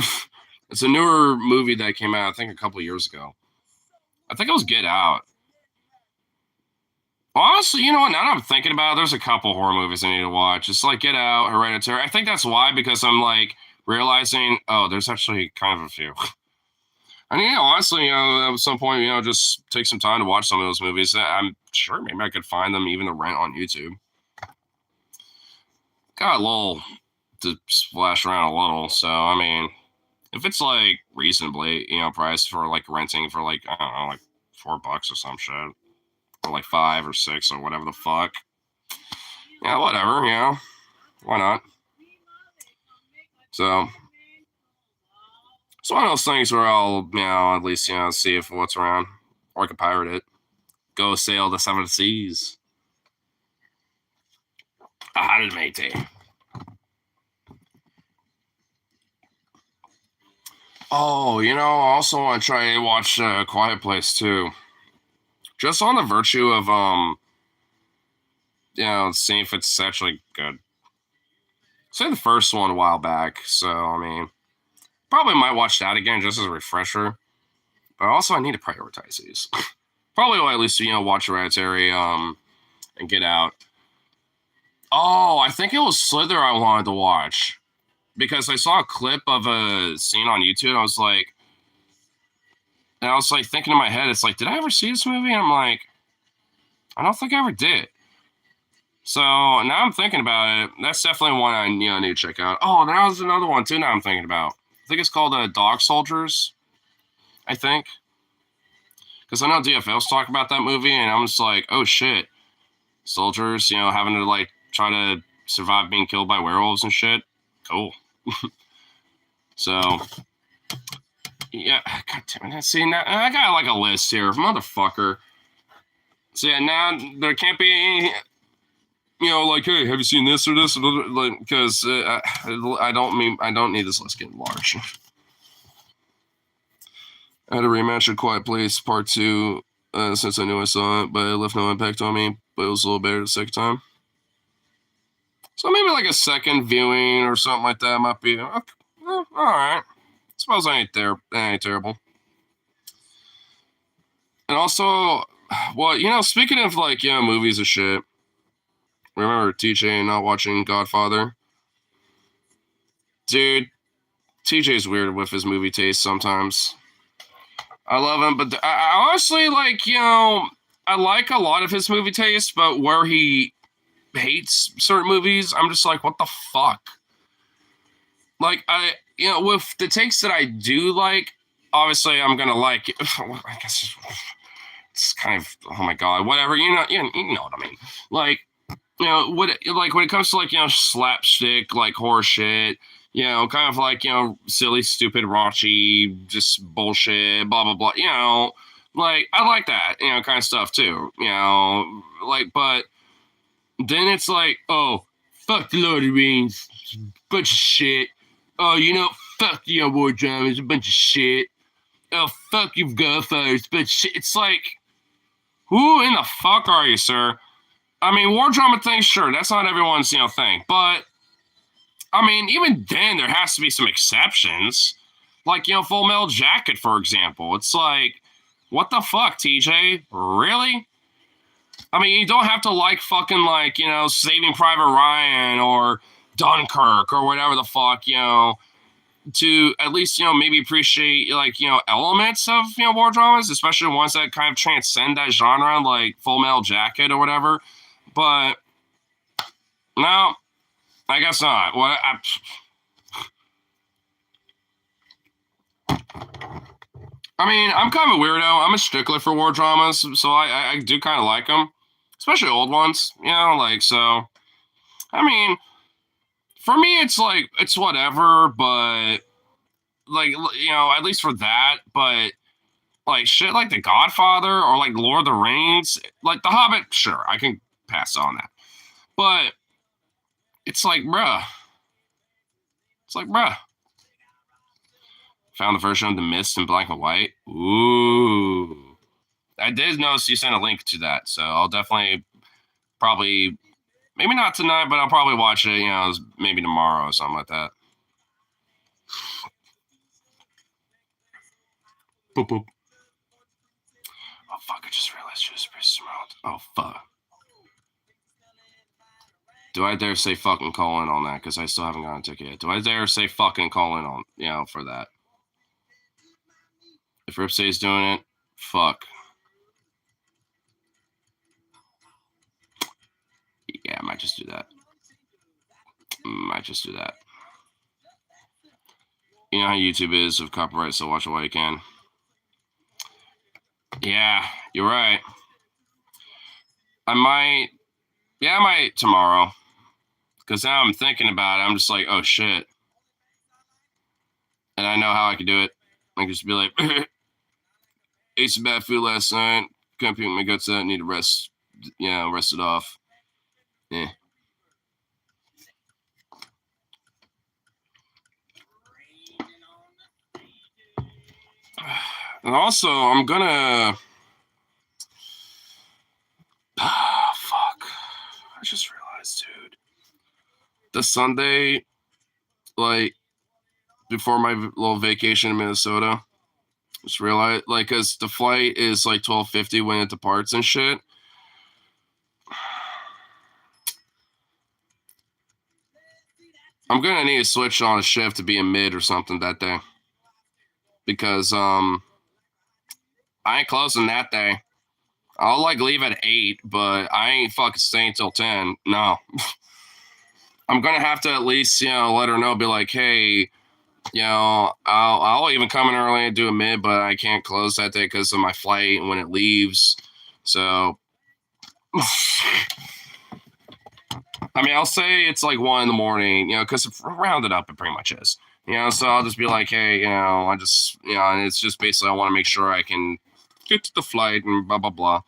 [SPEAKER 1] It's a newer movie that came out, I think, a couple years ago. I think it was Get Out. Honestly, you know what? Now that I'm thinking about it, there's a couple horror movies I need to watch. It's like Get Out, Hereditary. I think that's why, because I'm like realizing, oh, there's actually kind of a few. And yeah, honestly, at some point, just take some time to watch some of those movies. I'm sure maybe I could find them even to rent on YouTube. Got a little to splash around a little, so I mean, if it's like reasonably, priced for like renting for like, I don't know, like $4 or some shit, or like 5 or 6 or whatever the fuck. Yeah, whatever, why not? So it's one of those things where I'll, at least, see if what's around, or I can pirate it. Go sail the 7 seas. Matey. Oh, I also want to try and watch Quiet Place too. Just on the virtue of, seeing if it's actually good. Say the first one a while back, so I mean, probably might watch that again just as a refresher. But also, I need to prioritize these. Probably will at least watch Hereditary, and Get Out. Oh, I think it was Slither I wanted to watch because I saw a clip of a scene on YouTube. And I was like thinking in my head, it's like, did I ever see this movie? And I'm like, I don't think I ever did. So now I'm thinking about it. That's definitely one I need to check out. Oh, there was another one too. Now I'm thinking about. I think it's called Dog Soldiers. I think because I know DFL's talk about that movie, and I'm just like, oh shit, soldiers, having to like try to survive being killed by werewolves and shit. Cool. So yeah, God damn it. See, now I got like a list here, motherfucker. So yeah, now there can't be any. Like, hey, have you seen this or this? Like, because I don't need this list getting large. I had a rematch of Quiet Place Part 2 since I knew I saw it, but it left no impact on me. But it was a little better the second time. So maybe like a second viewing or something like that might be okay. All right. Suppose I ain't terrible. And also, well, speaking of like movies and shit. Remember TJ not watching Godfather? Dude, TJ's weird with his movie taste sometimes. I love him, but I honestly like, I like a lot of his movie taste, but where he hates certain movies, I'm just like, what the fuck? Like, with the takes that I do like, obviously I'm gonna like it. I guess it's kind of, oh my god, whatever, you know what I mean. Like, when it comes to like, slapstick, like horror shit, kind of like, silly, stupid, raunchy, just bullshit, blah, blah, blah, like, I like that, kind of stuff too, like, but then it's like, oh, fuck the Lord of the Rings, bunch of shit. Oh, fuck the war drama, it's a bunch of shit. Oh, fuck you, Godfather, it's a bunch of shit. It's like, who in the fuck are you, sir? I mean, war drama thing, sure, that's not everyone's, thing. But, I mean, even then, there has to be some exceptions. Like, Full Metal Jacket, for example. It's like, what the fuck, TJ? Really? I mean, you don't have to like fucking, like, Saving Private Ryan or Dunkirk or whatever the fuck, to at least, maybe appreciate, like, elements of, war dramas, especially ones that kind of transcend that genre, like Full Metal Jacket or whatever. But no, I guess not. Well, I mean, I'm kind of a weirdo. I'm a stickler for war dramas, so I do kind of like them, especially old ones. Like, so. I mean, for me, it's like it's whatever, but like at least for that. But like shit, like The Godfather or like Lord of the Rings, like The Hobbit, sure, I can pass on that. But it's like, bruh. Found the version of The Mist in black and white. Ooh. I did notice you sent a link to that, so I'll definitely probably, maybe not tonight, but I'll probably watch it, maybe tomorrow or something like that. Boop, boop. Oh, fuck, I just realized Judas Priest is around. Oh, fuck. Do I dare say fucking call in on that? Because I still haven't gotten a ticket yet. Do I dare say fucking call in on, for that? If Ripsay's doing it, fuck. Yeah, I might just do that. You know how YouTube is with copyright, so watch it while you can. Yeah, you're right. I might tomorrow. Because now I'm thinking about it, I'm just like, oh shit. And I know how I could do it. I could just be like, ate some bad food last night, couldn't puke my guts out, need to rest, rest it off. Yeah. And also, I'm gonna. Fuck. I just realized, dude. The Sunday, like, before my little vacation in Minnesota, just realized, like, because the flight is like 12:50 when it departs and shit. I'm gonna need to switch on a shift to be in mid or something that day. Because I ain't closing that day. I'll like leave at 8, but I ain't fucking staying till 10. No. I'm gonna have to at least, let her know, be like, hey, I'll even come in early and do a mid, but I can't close that day because of my flight when it leaves. So I mean, I'll say it's like 1 a.m, because rounded up, it pretty much is. So I'll just be like, hey, I just, and it's just basically I want to make sure I can get to the flight and blah, blah, blah.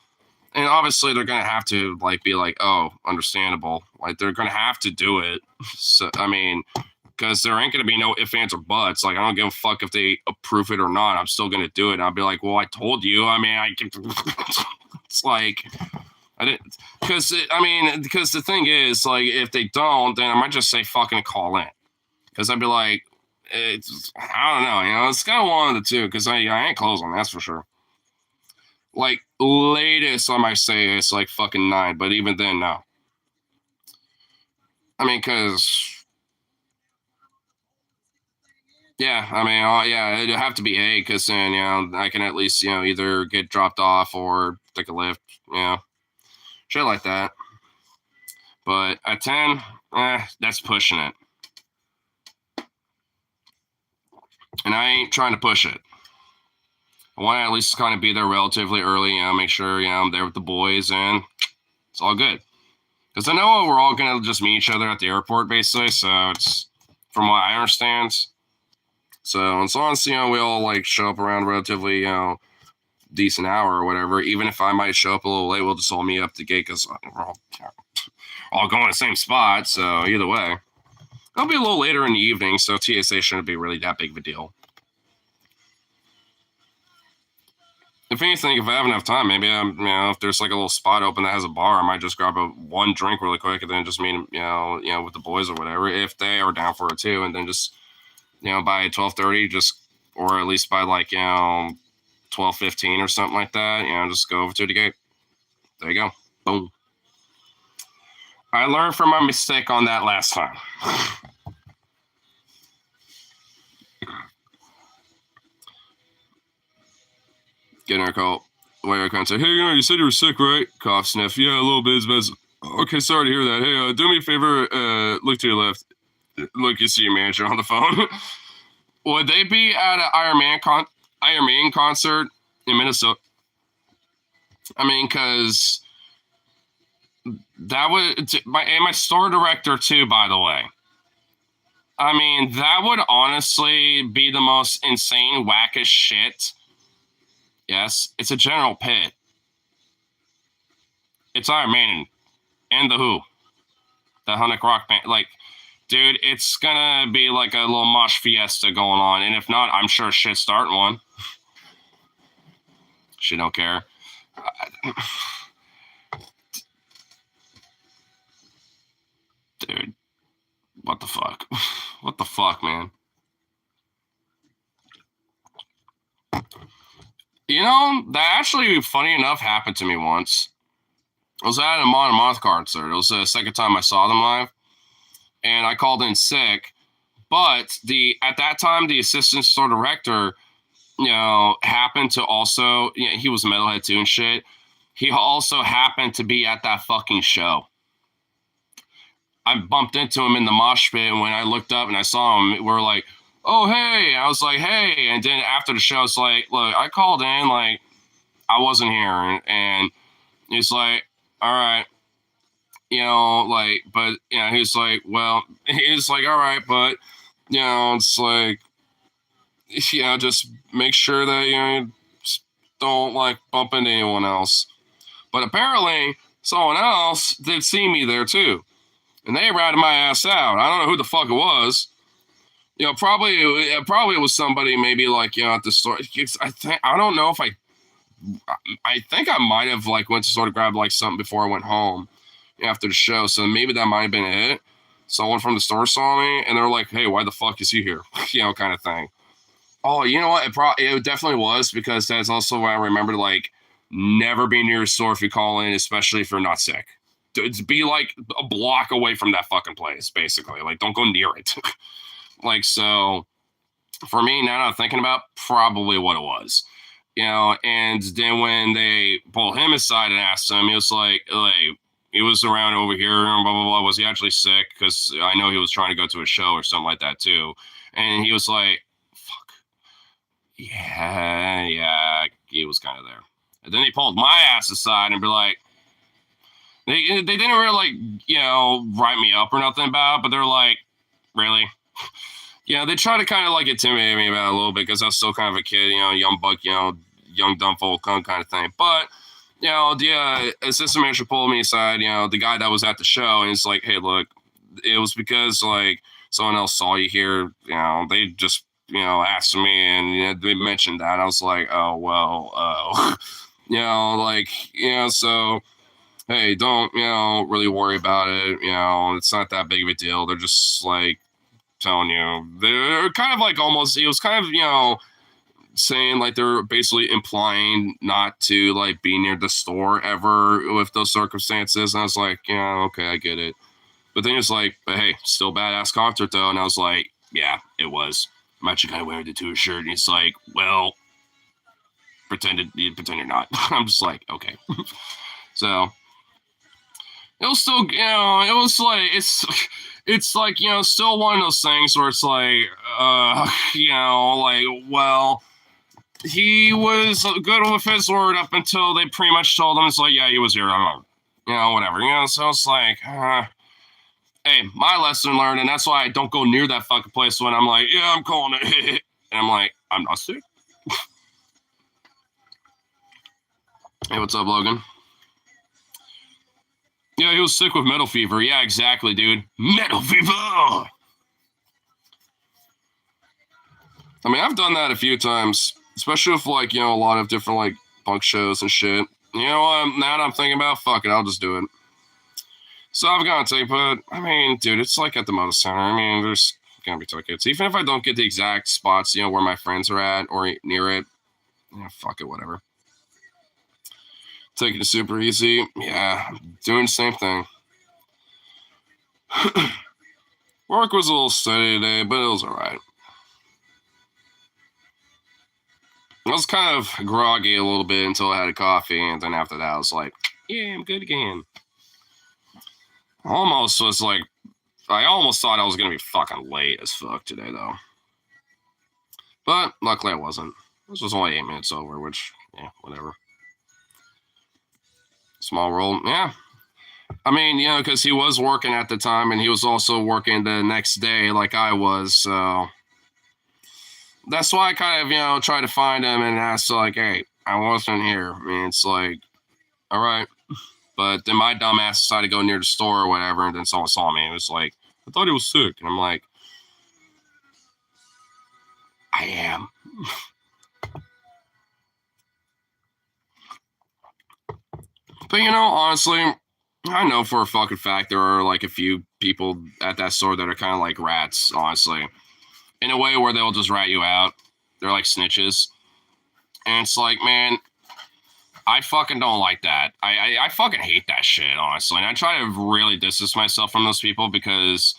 [SPEAKER 1] And obviously they're going to have to like be like, oh, understandable. Like they're going to have to do it. So, I mean, because there ain't going to be no ifs, ands, or buts. Like, I don't give a fuck if they approve it or not. I'm still going to do it. And I'll be like, well, I told you. I mean, it's like, I didn't, because the thing is, like, if they don't, then I might just say fucking call in. Because I'd be like, I don't know, it's kind of one of the two, because I ain't closing, that's for sure. Like, latest, I might say it's like fucking 9, but even then, no. I mean, because, yeah, I mean, yeah, it'd have to be 8, because then, I can at least, either get dropped off or take a lift, shit like that. But at 10, that's pushing it. And I ain't trying to push it. I want to at least kind of be there relatively early, make sure, I'm there with the boys, and it's all good. Because I know we're all going to just meet each other at the airport, basically, so it's, from what I understand. So, as long as, we all, like, show up around relatively, decent hour or whatever, even if I might show up a little late, we'll just all meet up at the gate, because we're all going to the same spot, so either way. It'll be a little later in the evening, so TSA shouldn't be really that big of a deal. If anything, if I have enough time, maybe if there's like a little spot open that has a bar, I might just grab one drink really quick and then just meet, with the boys or whatever, if they are down for it too, and then just, by 12:30, just, or at least by like, 12:15 or something like that, just go over to the gate. There you go. Boom. I learned from my mistake on that last time. Getting her call. Wait, I can't say, hey, you said you were sick, right? Cough, sniff. Yeah, a little bit. Okay, sorry to hear that. Hey, do me a favor. Look to your left. Look, you see your manager on the phone. Would they be at an Iron Maiden concert in Minnesota? I mean, because that would, and my store director too, by the way. I mean, that would honestly be the most insane, wackish shit. Yes, it's a general pit. It's Iron Maiden and the Who, the Hunnic rock band. Like, dude, it's gonna be like a little mosh fiesta going on, and if not, I'm sure shit's starting one. She don't care. Dude, what the fuck? What the fuck, man? You know, that actually, funny enough, happened to me once. I was at a Mon Moth concert. It was the second time I saw them live, and I called in sick. But at that time, the assistant store director, happened to also, he was a metalhead too and shit. He also happened to be at that fucking show. I bumped into him in the mosh pit, and when I looked up and I saw him, we were like, "Oh hey!" I was like, "Hey!" And then after the show, it's like, "Look, I called in, like I wasn't here," and he's like, "All right." But he's like, well, he's like, all right, but it's like, just make sure that you don't like bump into anyone else. But apparently, someone else did see me there too, and they ratted my ass out. I don't know who the fuck it was. Probably it was somebody maybe like at the store. I don't know if I think I might have like went to sort of grab like something before I went home after the show, so maybe that might have been it. Someone from the store saw me, and they're like, "Hey, why the fuck is he here?" Kind of thing. Oh, you know what? It definitely was, because that's also why I remember like never be near a store if you call in, especially if you're not sick. To be like a block away from that fucking place, basically. Like, don't go near it. Like, so for me, now that I'm thinking about probably what it was. And then when they pulled him aside and asked him, he was like, he was around over here and blah, blah, blah. Was he actually sick? Because I know he was trying to go to a show or something like that too. And he was like, fuck. Yeah, he was kind of there. And then they pulled my ass aside and be like, they didn't really like, write me up or nothing about it, but they're like, really? They try to kind of like intimidate me about it a little bit, because I was still kind of a kid, young buck, young dumb fool kind of thing. But the assistant manager pulled me aside, the guy that was at the show, and it's like, hey, look, it was because like someone else saw you here. They just asked me, and they mentioned that. I was like, oh well, so hey, don't really worry about it. It's not that big of a deal. They're just like telling you, they're kind of like almost. It was kind of saying like they're basically implying not to like be near the store ever with those circumstances. And I was like, yeah, okay, I get it. But then it's like, but hey, still badass concert though. And I was like, yeah, it was. I'm actually kind of wearing the tour shirt. And he's like, well, pretend you're not. I'm just like, okay. So it was still, it was like, it's like, still one of those things where it's like, like, well, he was good with his word up until they pretty much told him, it's like, yeah, he was here. I don't know. Whatever. So it's like, hey, my lesson learned, and that's why I don't go near that fucking place when I'm like, yeah, I'm calling it. And I'm like, I'm not sick. Hey, what's up, Logan? Yeah, he was sick with metal fever. Yeah, exactly, dude. Metal fever! I mean, I've done that a few times, especially with, like, a lot of different, like, punk shows and shit. Now that I'm thinking about, fuck it, I'll just do it. So I've got to take, but, I mean, dude, it's like at the Motor Center. I mean, there's gonna be tickets. Even if I don't get the exact spots, where my friends are at or near it, fuck it, whatever. Taking it super easy. Yeah, doing the same thing. Work was a little steady today, but it was all right. I was kind of groggy a little bit until I had a coffee, and then after that, I was like, yeah, I'm good again. I almost thought I was going to be fucking late as fuck today, though. But luckily I wasn't. This was only 8 minutes over, which, yeah, whatever. Small world, yeah. I mean, because he was working at the time, and he was also working the next day like I was, so that's why I kind of, tried to find him and asked, like, hey, I wasn't here. I mean, it's like, all right. But then my dumb ass decided to go near the store or whatever, and then someone saw me. It was like, I thought he was sick. And I'm like, I am. But, honestly, I know for a fucking fact there are like a few people at that store that are kind of like rats, honestly, in a way where they'll just rat you out. They're like snitches, and it's like, man, I fucking don't like that. I fucking hate that shit, honestly. And I try to really distance myself from those people because,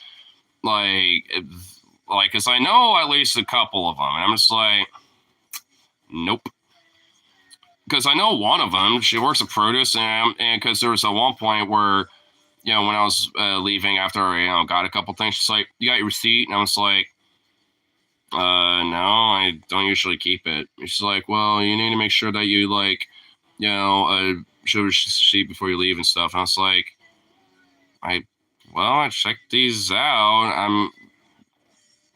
[SPEAKER 1] like, because I know at least a couple of them, and I'm just like, nope. Because I know one of them, she works at produce, and because there was at one point where, you know, when I was leaving after I, got a couple things, she's like, "You got your receipt?" And I was like, no, I don't usually keep it. She's like, "Well, you need to make sure that you like, show your receipt before you leave and stuff." And I was like, I checked these out.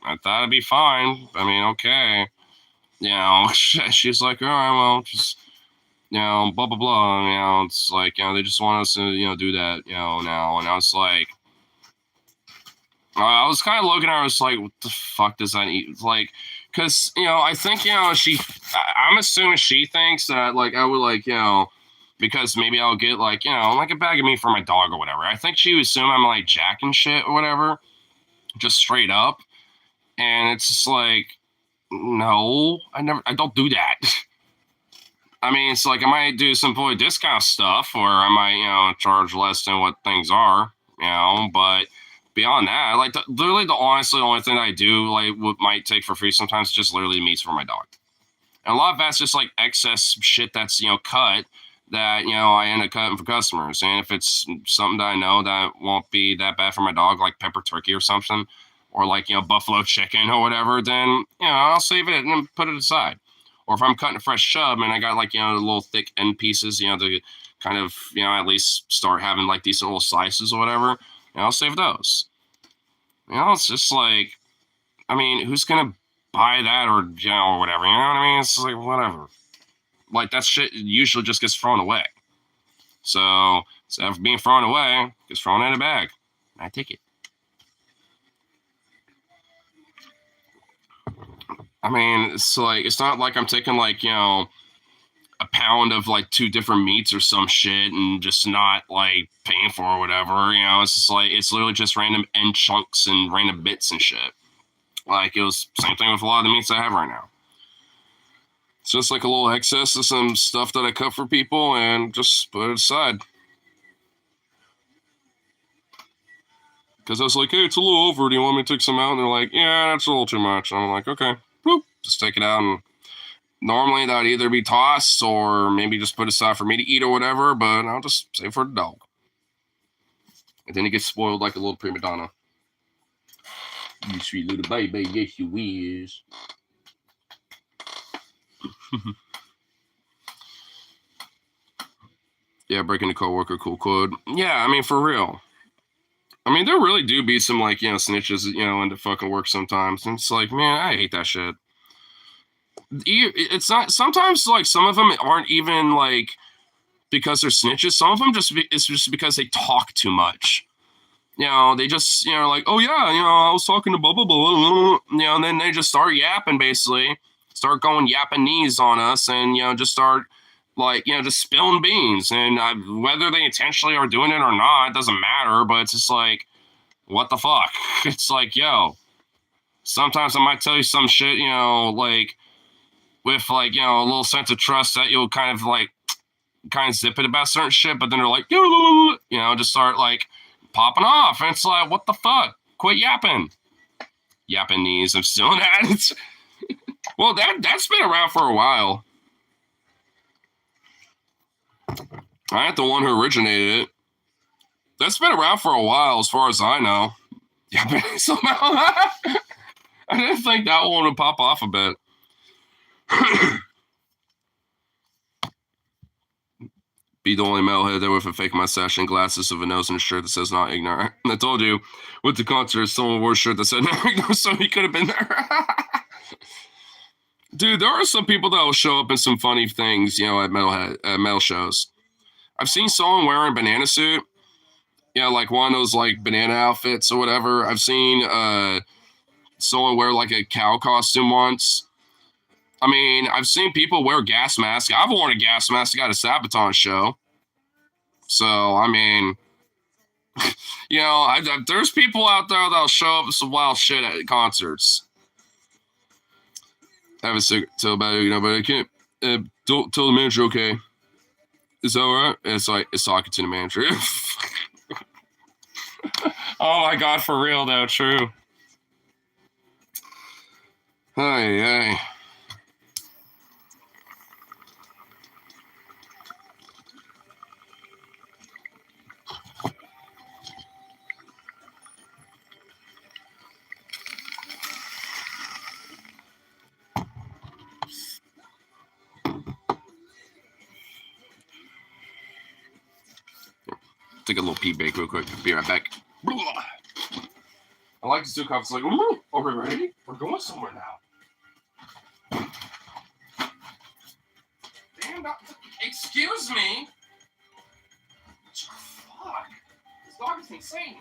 [SPEAKER 1] I thought it'd be fine. I mean, okay. She's like, "All right, well, just, blah, blah, blah." It's like, they just want us to, do that, now. And I was like, I was kind of looking at her, I was like, what the fuck does that need? Like, because, I think, I'm assuming she thinks that, like, I would, like, because maybe I'll get, like, like a bag of meat for my dog or whatever. I think she would assume I'm, like, jacking shit or whatever, just straight up. And it's just like, no, I don't do that. I mean, it's like I might do some employee discount stuff, or I might, charge less than what things are, but beyond that, like literally the only thing I do, like what might take for free sometimes, just literally meats for my dog. And a lot of that's just like excess shit that's, cut that, I end up cutting for customers. And if it's something that I know that won't be that bad for my dog, like pepper turkey or something, or like, buffalo chicken or whatever, then, I'll save it and put it aside. Or if I'm cutting a fresh chub and I got like, the little thick end pieces, to kind of, at least start having like decent little slices or whatever, I'll save those. It's just like, I mean, who's going to buy that or, or whatever, you know what I mean? It's like, whatever. Like that shit usually just gets thrown away. So instead of being thrown away, it gets thrown in a bag. I take it. I mean, it's like, it's not like I'm taking like, a pound of like 2 different meats or some shit and just not like paying for or whatever. It's just like, it's literally just random end chunks and random bits and shit. Like it was same thing with a lot of the meats I have right now. It's just like a little excess of some stuff that I cut for people and just put it aside. Because I was like, hey, it's a little over. Do you want me to take some out? And they're like, yeah, that's a little too much. And I'm like, okay, whoop, just take it out. And normally that would either be tossed or maybe just put aside for me to eat or whatever, but I'll just save for the dog. And then it gets spoiled like a little prima donna. You sweet little baby, yes you is. Yeah, breaking the coworker cool code. Yeah, I mean, for real. I mean, there really do be some, like, snitches, into fucking work sometimes. And it's like, man, I hate that shit. It's not, sometimes, like, some of them aren't even, like, because they're snitches. Some of them it's just because they talk too much. They just, like, oh, yeah, I was talking to blah, blah, blah, blah, and then they just start yapping, basically. Start going Japanese on us and, just start, like, just spilling beans. And whether they intentionally are doing it or not, it doesn't matter. But it's just like, what the fuck? It's like, yo, sometimes I might tell you some shit, like, with, like, a little sense of trust that you'll kind of zip it about certain shit. But then they're like, just start, like, popping off. And it's like, what the fuck? Quit yapping. Japanese. I'm still in that. Well, that's been around for a while. I ain't the one who originated it. That's been around for a while, as far as I know. Japanese somehow. I didn't think that one would pop off a bit. Be the only metalhead there with a fake mustache and glasses of a nose and a shirt that says not ignorant. I told you, with the concert, someone wore a shirt that said not ignorant, so he could have been there. Dude, there are some people that will show up in some funny things, at metal shows. I've seen someone wearing a banana suit. Like one of those like banana outfits or whatever. I've seen someone wear like a cow costume once. I mean, I've seen people wear gas masks. I've worn a gas mask at a Sabaton show. So, I mean, You know, there's people out there that'll show up with some wild shit at concerts. Have a cigarette, tell about it, you know, but I can't. Don't tell the manager, okay? Is that all right? And it's like, it's talking to the manager. Oh my god, for real though, true. Hey. Take a little pee break real quick. Be right back. I like this two cups. Like, ooh, are we ready? We're going somewhere now. Damn, excuse me. Fuck. This dog is insane.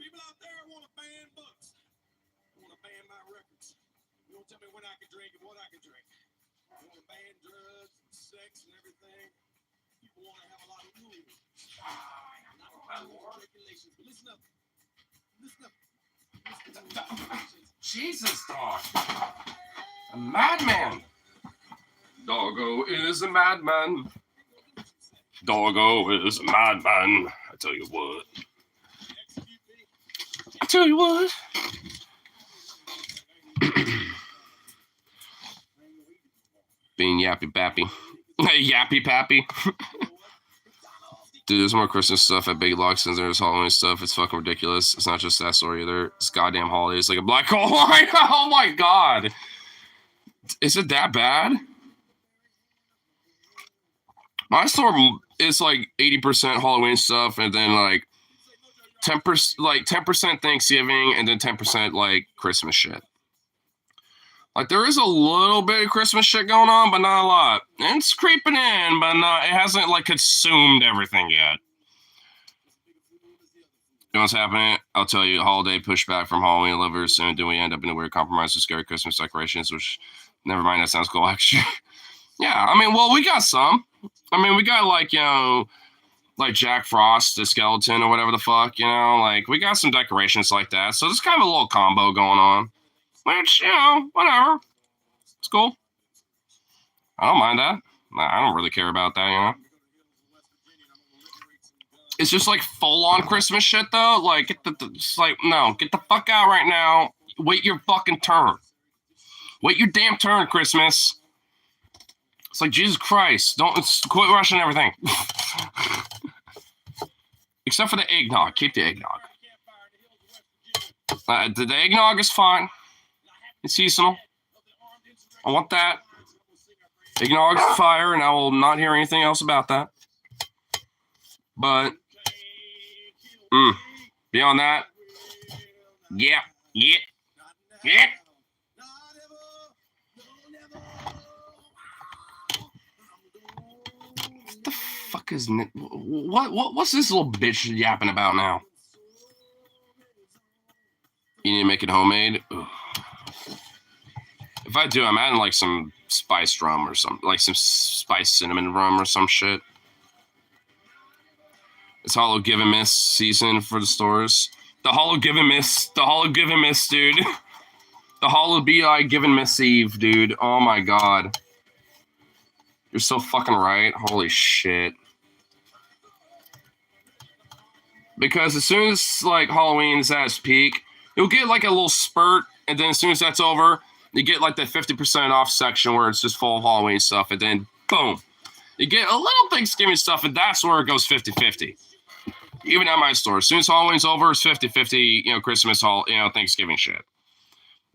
[SPEAKER 3] People out there want to ban books, want to ban my records. You want to tell me when I can drink and what I can drink. You want to ban drugs and sex and everything. People want to have a lot of rules. Not a lot of regulations. But listen up. Listen up.
[SPEAKER 1] Jesus, dog. A madman. Doggo is a madman. Doggo is a madman. I tell you what. I tell you what. Being yappy pappy. Yappy pappy. Dude, there's more Christmas stuff at Big Lots than there's Halloween stuff. It's fucking ridiculous. It's not just that story either. It's goddamn holidays like a black hole. Oh my god. Is it that bad? My store is like 80% Halloween stuff and then like 10% Thanksgiving and then 10% like Christmas shit. Like there is a little bit of Christmas shit going on, but not a lot. And it's creeping in, but not. It hasn't like consumed everything yet. You know what's happening? I'll tell you. Holiday pushback from Halloween delivers soon. Do we end up in a weird compromise with scary Christmas decorations? Which, never mind. That sounds cool, actually. Yeah, I mean, well, we got some. I mean, we got like like Jack Frost, the skeleton or whatever the fuck. Like we got some decorations like that. So there's kind of a little combo going on. Which, whatever. It's cool. I don't mind that. I don't really care about that, It's just like full-on Christmas shit, though. Like, it's like, no, get the fuck out right now. Wait your fucking turn. Wait your damn turn, Christmas. It's like, Jesus Christ. Quit rushing everything. Except for the eggnog. Keep the eggnog. The eggnog is fine. It's seasonal. I want that. Eggnog fire, and I will not hear anything else about that. But, beyond that, yeah. What the fuck is what's this little bitch yapping about now? You need to make it homemade. Ugh. If I do, I'm adding like some spice rum or something, like some spice cinnamon rum or some shit. It's Hollow Give and Miss season for the stores. The Hollow Give and Miss, dude. The Hollow BI Give and Miss Eve, dude. Oh my god. You're so fucking right. Holy shit. Because as soon as like Halloween's at its peak, you'll get like a little spurt, and then as soon as that's over, you get like the 50% off section where it's just full of Halloween stuff, and then boom. You get a little Thanksgiving stuff, and that's where it goes 50-50. Even at my store. As soon as Halloween's over, it's 50-50, Christmas, Thanksgiving shit.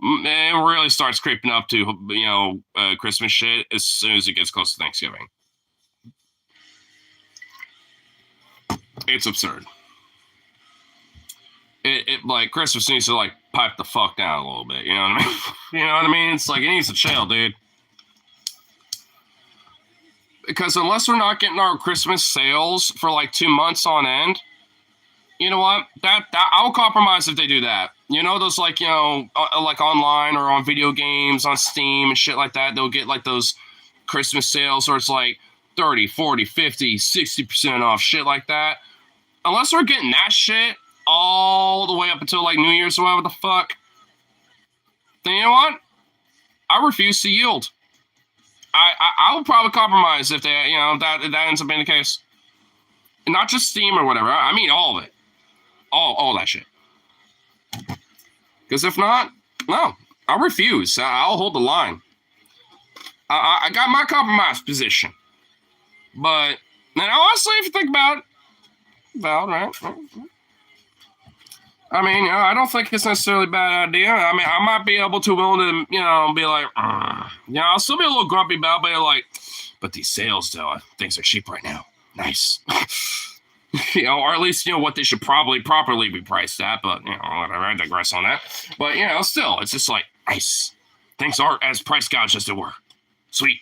[SPEAKER 1] And it really starts creeping up to, Christmas shit as soon as it gets close to Thanksgiving. It's absurd. It like, Christmas needs to, like, pipe the fuck down a little bit, you know what I mean? You know what I mean? It's like, it needs to chill, dude. Because unless we're not getting our Christmas sales for, like, 2 months on end, you know what? That I'll compromise if they do that. Those like, like online or on video games, on Steam and shit like that. They'll get like those Christmas sales where it's like 30, 40, 50, 60% off, shit like that. Unless we're getting that shit all the way up until like New Year's or whatever the fuck, then you know what? I refuse to yield. I'll probably compromise if they, that ends up being the case. And not just Steam or whatever. I mean all of it. All that shit. Because if not, no, I refuse. I'll hold the line. I got my compromise position. But, then honestly, if you think about it, right? I mean, I don't think it's necessarily a bad idea. I mean, I might be able to willing to, be like, I'll still be a little grumpy about it, but like, but these sales, though, things are cheap right now. Nice. Or at least, what they should probably properly be priced at, but, whatever, I digress on that. But, still, it's just like, nice. Things aren't as price gouged as they were. Sweet.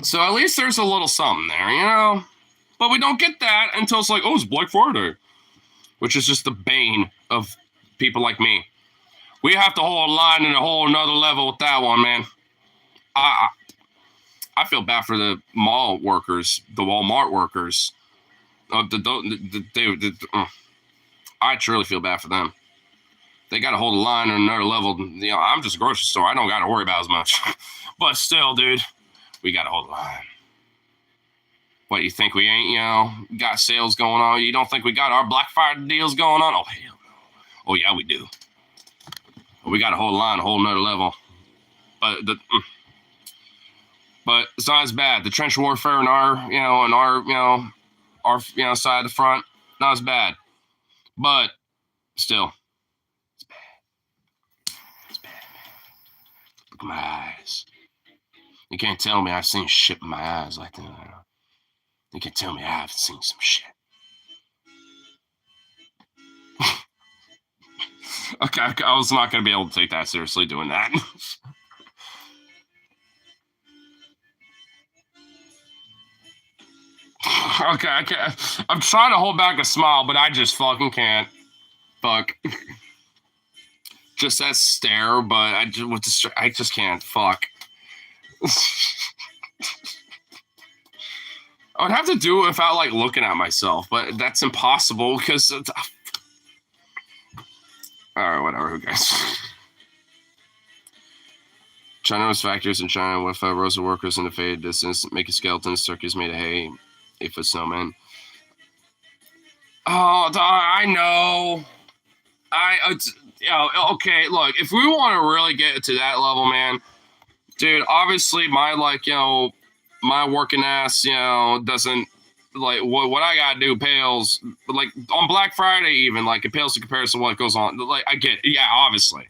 [SPEAKER 1] So at least there's a little something there, But we don't get that until it's like, oh, it's Black Friday. Which is just the bane of people like me. We have to hold a line in a whole nother level with that one, man. I feel bad for the mall workers, the Walmart workers. I truly feel bad for them. They got to hold a line on another level. I'm just a grocery store. I don't got to worry about as much. But still, dude, we got to hold the line. What, you think we ain't, got sales going on? You don't think we got our Black Friday deals going on? Oh, hell no. Oh, yeah, we do. But we got to hold the line a whole nother level. But it's not as bad. The trench warfare in our side of the front, not as bad. But still, it's bad. It's bad, man. Look at my eyes. You can't tell me I've seen shit in my eyes like that. You can tell me I haven't seen some shit. Okay, I was not going to be able to take that seriously doing that. Okay, I'm trying to hold back a smile, but I just fucking can't. Fuck. Just that stare, but I just can't. Fuck. I would have to do it without, like, looking at myself, but that's impossible because... Alright, whatever, who cares? China was factories in China with rows of workers in the faded distance, making skeletons, turkeys made of hay, 8-foot snowmen. Oh, I know. Okay, look, if we want to really get to that level, man, dude, obviously my, my working ass, doesn't, like, what I gotta do pales, like, on Black Friday even, like, it pales in comparison to what goes on. Like, I get it, yeah, obviously.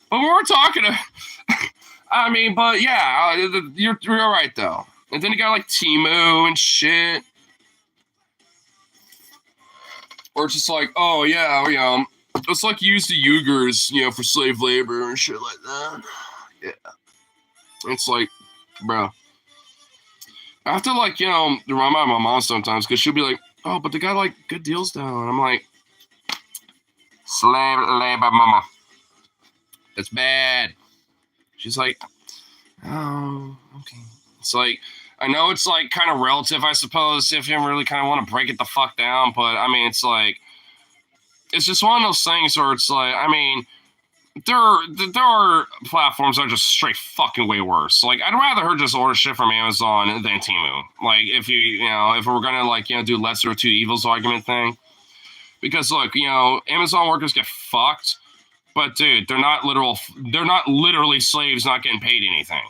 [SPEAKER 1] But we're talking to, I mean, but yeah, you're right, though. And then you got, like, Temu and shit. Or it's just like, oh, yeah, it's like use the Uyghurs, for slave labor and shit like that. Yeah. It's like, bro, I have to like, remind my mom sometimes because she'll be like, "Oh, but they got like good deals now," and I'm like, "Slave labor, mama. It's bad." She's like, "Oh, okay." It's like, I know it's like kind of relative, I suppose, if you really kind of want to break it the fuck down, but I mean, it's like, it's just one of those things where it's like, I mean, there are platforms that are just straight fucking way worse. Like, I'd rather her just order shit from Amazon than Temu. Like, if if we're gonna like, do lesser of two evils argument thing, because look, Amazon workers get fucked, but dude, they're not literally slaves not getting paid anything.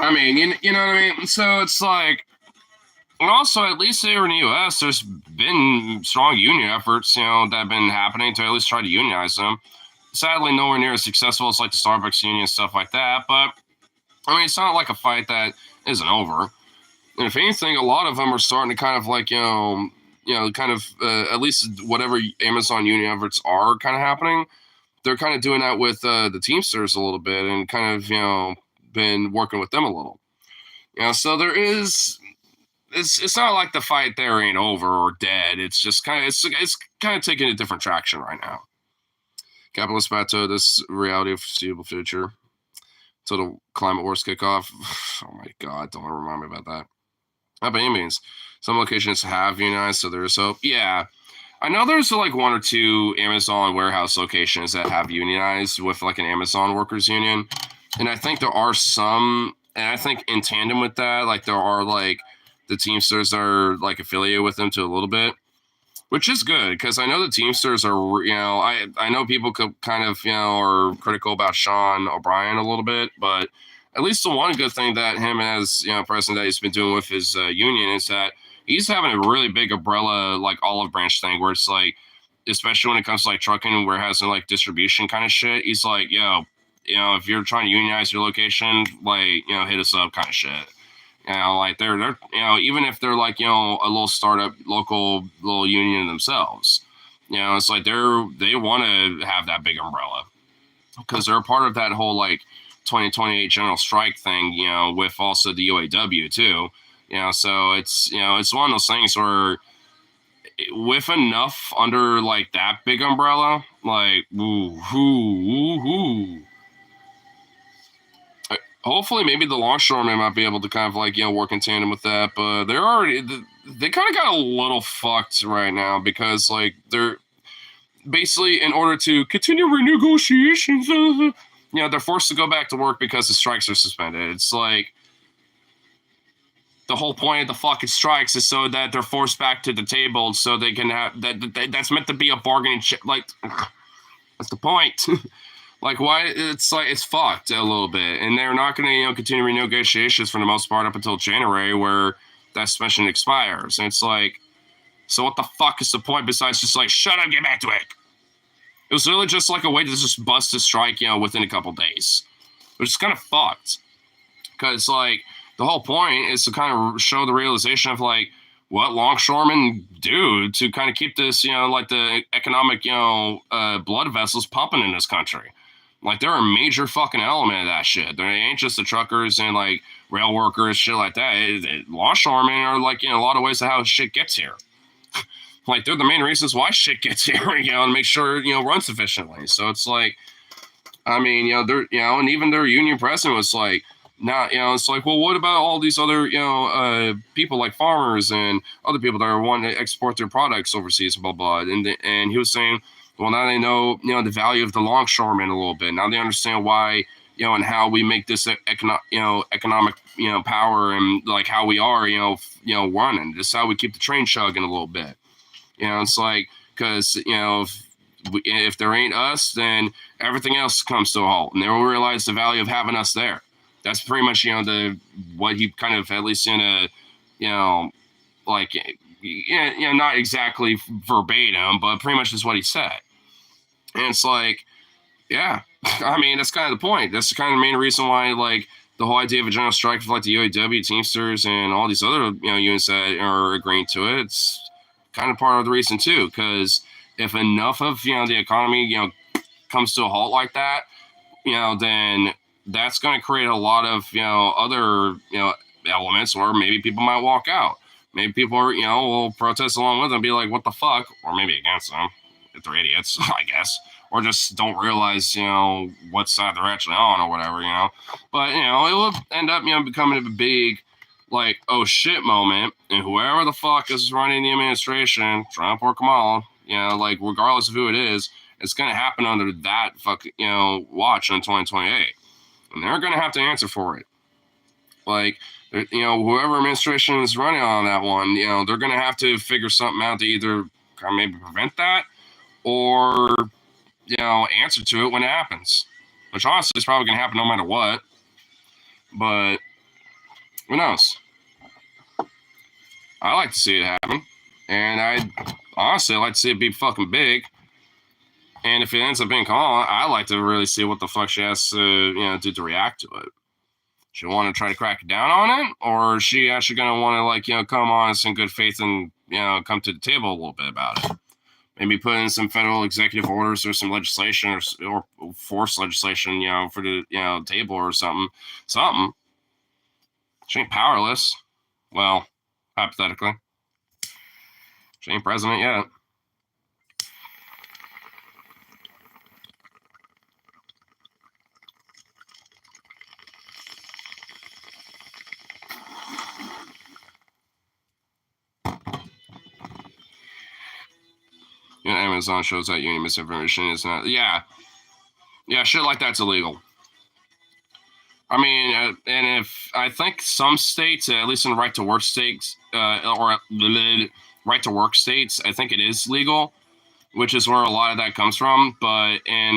[SPEAKER 1] I mean, you know what I mean? So it's like, and also, at least here in the U.S., there's been strong union efforts, that have been happening to at least try to unionize them. Sadly, nowhere near as successful as like the Starbucks union and stuff like that. But I mean, it's not like a fight that isn't over. And if anything, a lot of them are starting to kind of like, kind of at least whatever Amazon union efforts are kind of happening, they're kind of doing that with the Teamsters a little bit and kind of, been working with them a little. So there is. It's not like the fight there ain't over or dead. It's just kind of it's kind of taking a different traction right now. Capitalist plateau, this reality of foreseeable future. Till the climate wars kick off. Oh my god, don't remind me about that. By any means, some locations have unionized, so there's hope. Yeah, I know there's like one or two Amazon warehouse locations that have unionized with like an Amazon workers union, and I think there are some, and I think in tandem with that, like there are like the Teamsters are like affiliated with them to a little bit, which is good because I know the Teamsters are, I know people could kind of, are critical about Sean O'Brien a little bit, but at least the one good thing that him as, president that he's been doing with his union is that he's having a really big umbrella, like olive branch thing where it's like, especially when it comes to like trucking and warehousing, like distribution kind of shit. He's like, if you're trying to unionize your location, like, hit us up kind of shit. Like they're even if they're like, a little startup local little union themselves, it's like they want to have that big umbrella because they're a part of that whole like 2028 general strike thing, with also the UAW too, so it's one of those things where with enough under like that big umbrella, like hopefully maybe the longshoremen might be able to kind of like, work in tandem with that, but they kind of got a little fucked right now because like they're basically, in order to continue renegotiations, they're forced to go back to work because the strikes are suspended. It's like the whole point of the fucking strikes is so that they're forced back to the table so they can have that's meant to be a bargaining chip. Like, that's the point. Like, why? It's like it's fucked a little bit, and they're not going to continue renegotiations for the most part up until January, where that suspension expires. And it's like, so what the fuck is the point besides just like shut up, get back to it? It was really just like a way to just bust a strike, within a couple days, which is kind of fucked. Because like the whole point is to kind of show the realization of like what longshoremen do to kind of keep this, like the economic, blood vessels pumping in this country. Like they're a major fucking element of that shit. They ain't just the truckers and like rail workers, shit like that. Longshoremen are like, in a lot of ways how shit gets here. Like they're the main reasons why shit gets here, and make sure, runs efficiently. So it's like, I mean, they're, and even their union president was like, not, it's like, well, what about all these other, people like farmers and other people that are wanting to export their products overseas, blah, blah. And he was saying, well, now they know, the value of the longshoremen a little bit. Now they understand why, and how we make this economic, power and like how we are, running. This is how we keep the train chugging a little bit. It's like, because, if there ain't us, then everything else comes to a halt. And they will realize the value of having us there. That's pretty much, what he kind of, at least in a, like, not exactly verbatim, but pretty much is what he said. And it's like, yeah, I mean, that's kind of the point. That's kind of the main reason why, like, the whole idea of a general strike for like the UAW, Teamsters, and all these other, unions that are agreeing to it, it's kind of part of the reason too, because if enough of, the economy, comes to a halt like that, then that's going to create a lot of, other, elements where maybe people might walk out. Maybe people are, will protest along with them and be like, what the fuck? Or maybe against them if they're idiots, I guess. Or just don't realize, what side they're actually on or whatever, But, it will end up, becoming a big, like, oh shit moment. And whoever the fuck is running the administration, Trump or Kamala, like, regardless of who it is, it's going to happen under that watch in 2028. And they're going to have to answer for it. Like, whoever administration is running on that one, they're going to have to figure something out to either kind of maybe prevent that or, answer to it when it happens. Which honestly is probably going to happen no matter what. But who knows? I like to see it happen. And I honestly like to see it be fucking big. And if it ends up being Kamala, I like to really see what the fuck she has to, do to react to it. She want to try to crack down on it, or is she actually going to want to, come on us in good faith and, come to the table a little bit about it? Maybe put in some federal executive orders or some legislation or force legislation, for the, table or something. Something. She ain't powerless. Well, hypothetically. She ain't president yet. Amazon shows that union misinformation is not. Yeah, shit like that's illegal. I mean, and if I think some states, at least in right to work states, or right to work states, I think it is legal, which is where a lot of that comes from. But in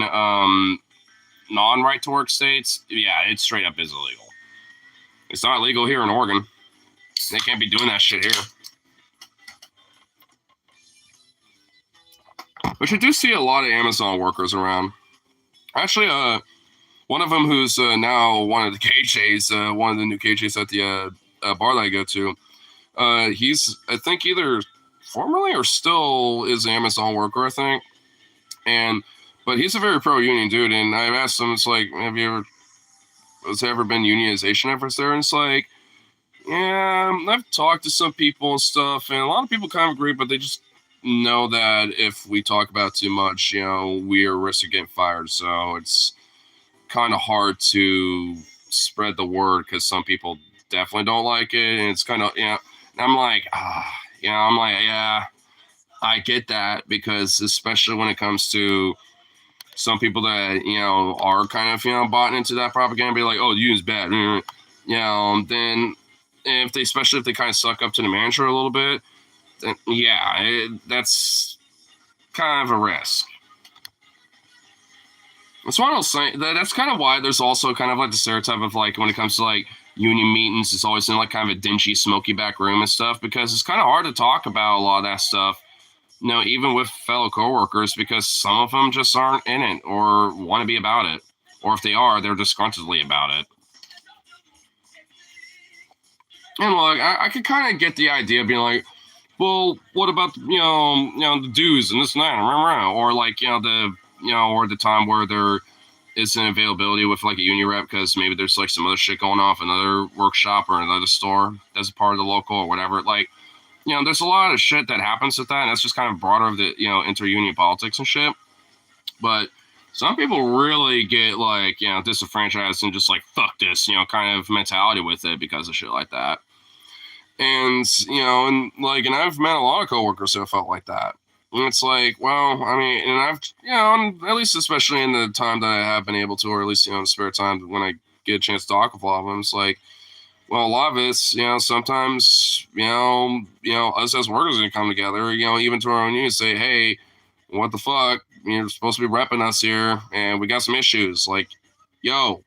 [SPEAKER 1] non-right to work states, yeah, it straight up is illegal. It's not legal here in Oregon. They can't be doing that shit here. Which I do see a lot of Amazon workers around. Actually, one of them who's now one of the KJs, one of the new KJs at the bar that I go to, he's, I think, either formerly or still is an Amazon worker, I think. But he's a very pro-union dude, and I've asked him, it's like, has there ever been unionization efforts there? And it's like, yeah, I've talked to some people and stuff, and a lot of people kind of agree, but they just know that if we talk about too much, we are at risk of getting fired. So it's kind of hard to spread the word because some people definitely don't like it. And it's kind of, I'm like, yeah, I get that, because especially when it comes to some people that, are kind of, bought into that propaganda, be like, oh, the union's bad. Then especially if they kind of suck up to the manager a little bit, then, yeah, that's kind of a risk. That's what I was saying. That's kind of why there's also kind of like the stereotype of like when it comes to like union meetings, it's always in like kind of a dingy, smoky back room and stuff, because it's kind of hard to talk about a lot of that stuff, even with fellow coworkers, because some of them just aren't in it or want to be about it. Or if they are, they're disgruntledly about it. And look, I could kind of get the idea of being like, well, what about, the dues and this and that, or like, or the time where there isn't availability with like a union rep because maybe there's like some other shit going off, another workshop or another store that's a part of the local or whatever. Like, there's a lot of shit that happens with that, and that's just kind of broader of the, inter-union politics and shit. But some people really get like, disenfranchised and just like, fuck this, kind of mentality with it because of shit like that. And, and I've met a lot of coworkers who have felt like that. And it's like, well, I mean, and I've, at least especially in the time that I have been able to, or at least, in the spare time when I get a chance to talk with a lot of them, it's like, well, a lot of it's, sometimes, us as workers are going to come together, even to our own union, say, hey, what the fuck? You're supposed to be repping us here, and we got some issues. Like, and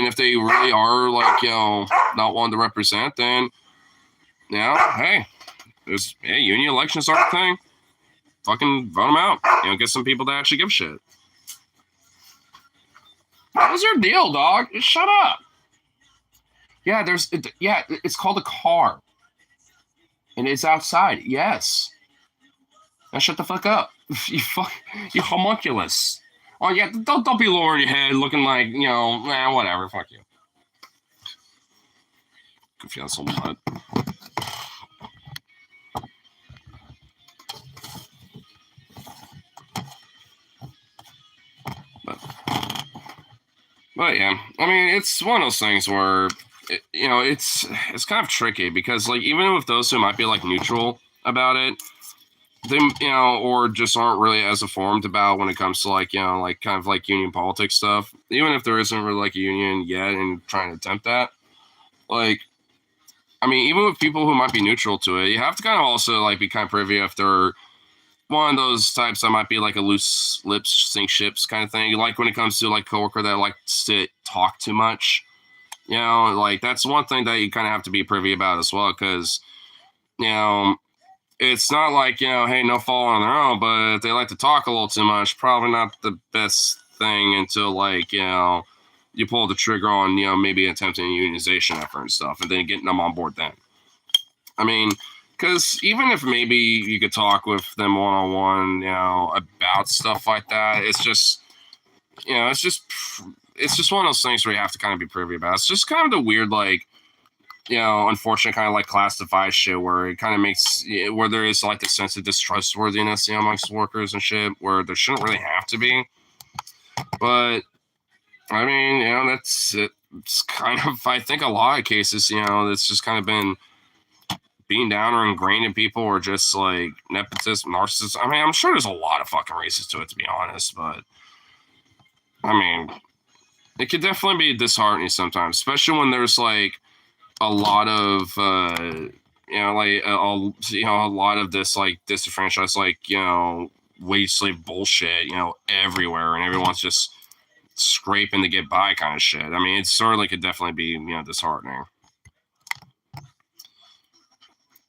[SPEAKER 1] if they really are, like, not wanting to represent, then, hey, union elections are a thing. Fucking vote them out. Get some people that actually give a shit. What's your deal, dog? Just shut up. Yeah, it's called a car. And it's outside. Yes. Now shut the fuck up. You homunculus. Oh yeah, don't be lowering your head, looking like whatever. Fuck you. Could feel so much. But yeah, I mean, it's one of those things where it's kind of tricky because like even with those who might be like neutral about it, they or just aren't really as informed about when it comes to like like kind of like union politics stuff. Even if there isn't really like a union yet and trying to attempt that, like I mean, even with people who might be neutral to it, you have to kind of also like be kind of privy if they're one of those types that might be like a loose lips sink ships kind of thing. Like when it comes to like coworker that likes to talk too much, like that's one thing that you kind of have to be privy about as well, because it's not like hey, no fault on their own, but if they like to talk a little too much, probably not the best thing until like you pull the trigger on maybe attempting a unionization effort and stuff, and then getting them on board then. I mean, because even if maybe you could talk with them one on one, about stuff like that, it's just, it's just one of those things where you have to kind of be privy about. It's just kind of the weird, like, unfortunate kind of like classified shit where it kind of makes where there is like a sense of distrustworthiness, amongst workers and shit, where there shouldn't really have to be. But I mean, that's it. It's kind of, I think, a lot of cases, it's just kind of been being down or ingrained in people, or just like nepotism, narcissists. I mean, I'm sure there's a lot of fucking races to it, to be honest, but I mean, it could definitely be disheartening sometimes, especially when there's like a lot of, like a lot of this like disenfranchised, like wage slave bullshit, everywhere, and everyone's just scraping to get by kind of shit. I mean, it certainly could definitely be disheartening.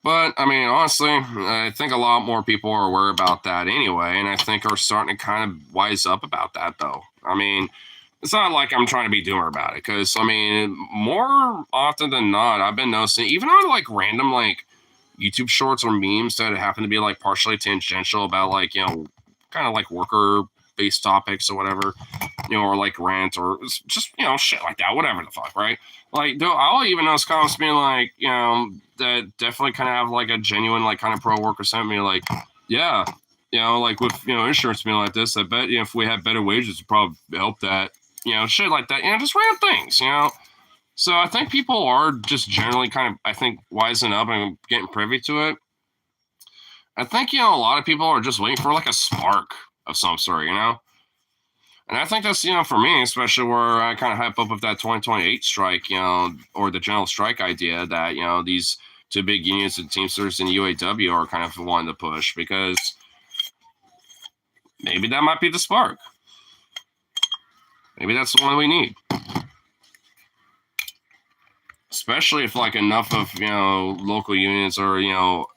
[SPEAKER 1] But I mean, honestly, I think a lot more people are aware about that anyway, and I think are starting to kind of wise up about that, though. I mean, it's not like I'm trying to be doomer about it, because I mean, more often than not, I've been noticing, even on like random like YouTube shorts or memes that happen to be like partially tangential about like kind of like worker based topics or whatever, or like rant or just shit like that, whatever the fuck, right? Like, though, I'll even notice comments being like, that definitely kind of have like a genuine like kind of pro worker sentiment, like, yeah, like with insurance being like this, I bet if we had better wages, it'd probably help that, shit like that, just random things, So I think people are just generally kind of, I think, wising up and getting privy to it. I think a lot of people are just waiting for like a spark of some sort, And I think that's, for me, especially where I kind of hype up with that 2028 strike, or the general strike idea that, these two big unions, the Teamsters and UAW, are kind of wanting to push, because maybe that might be the spark. Maybe that's the one we need. Especially if like enough of, local unions or,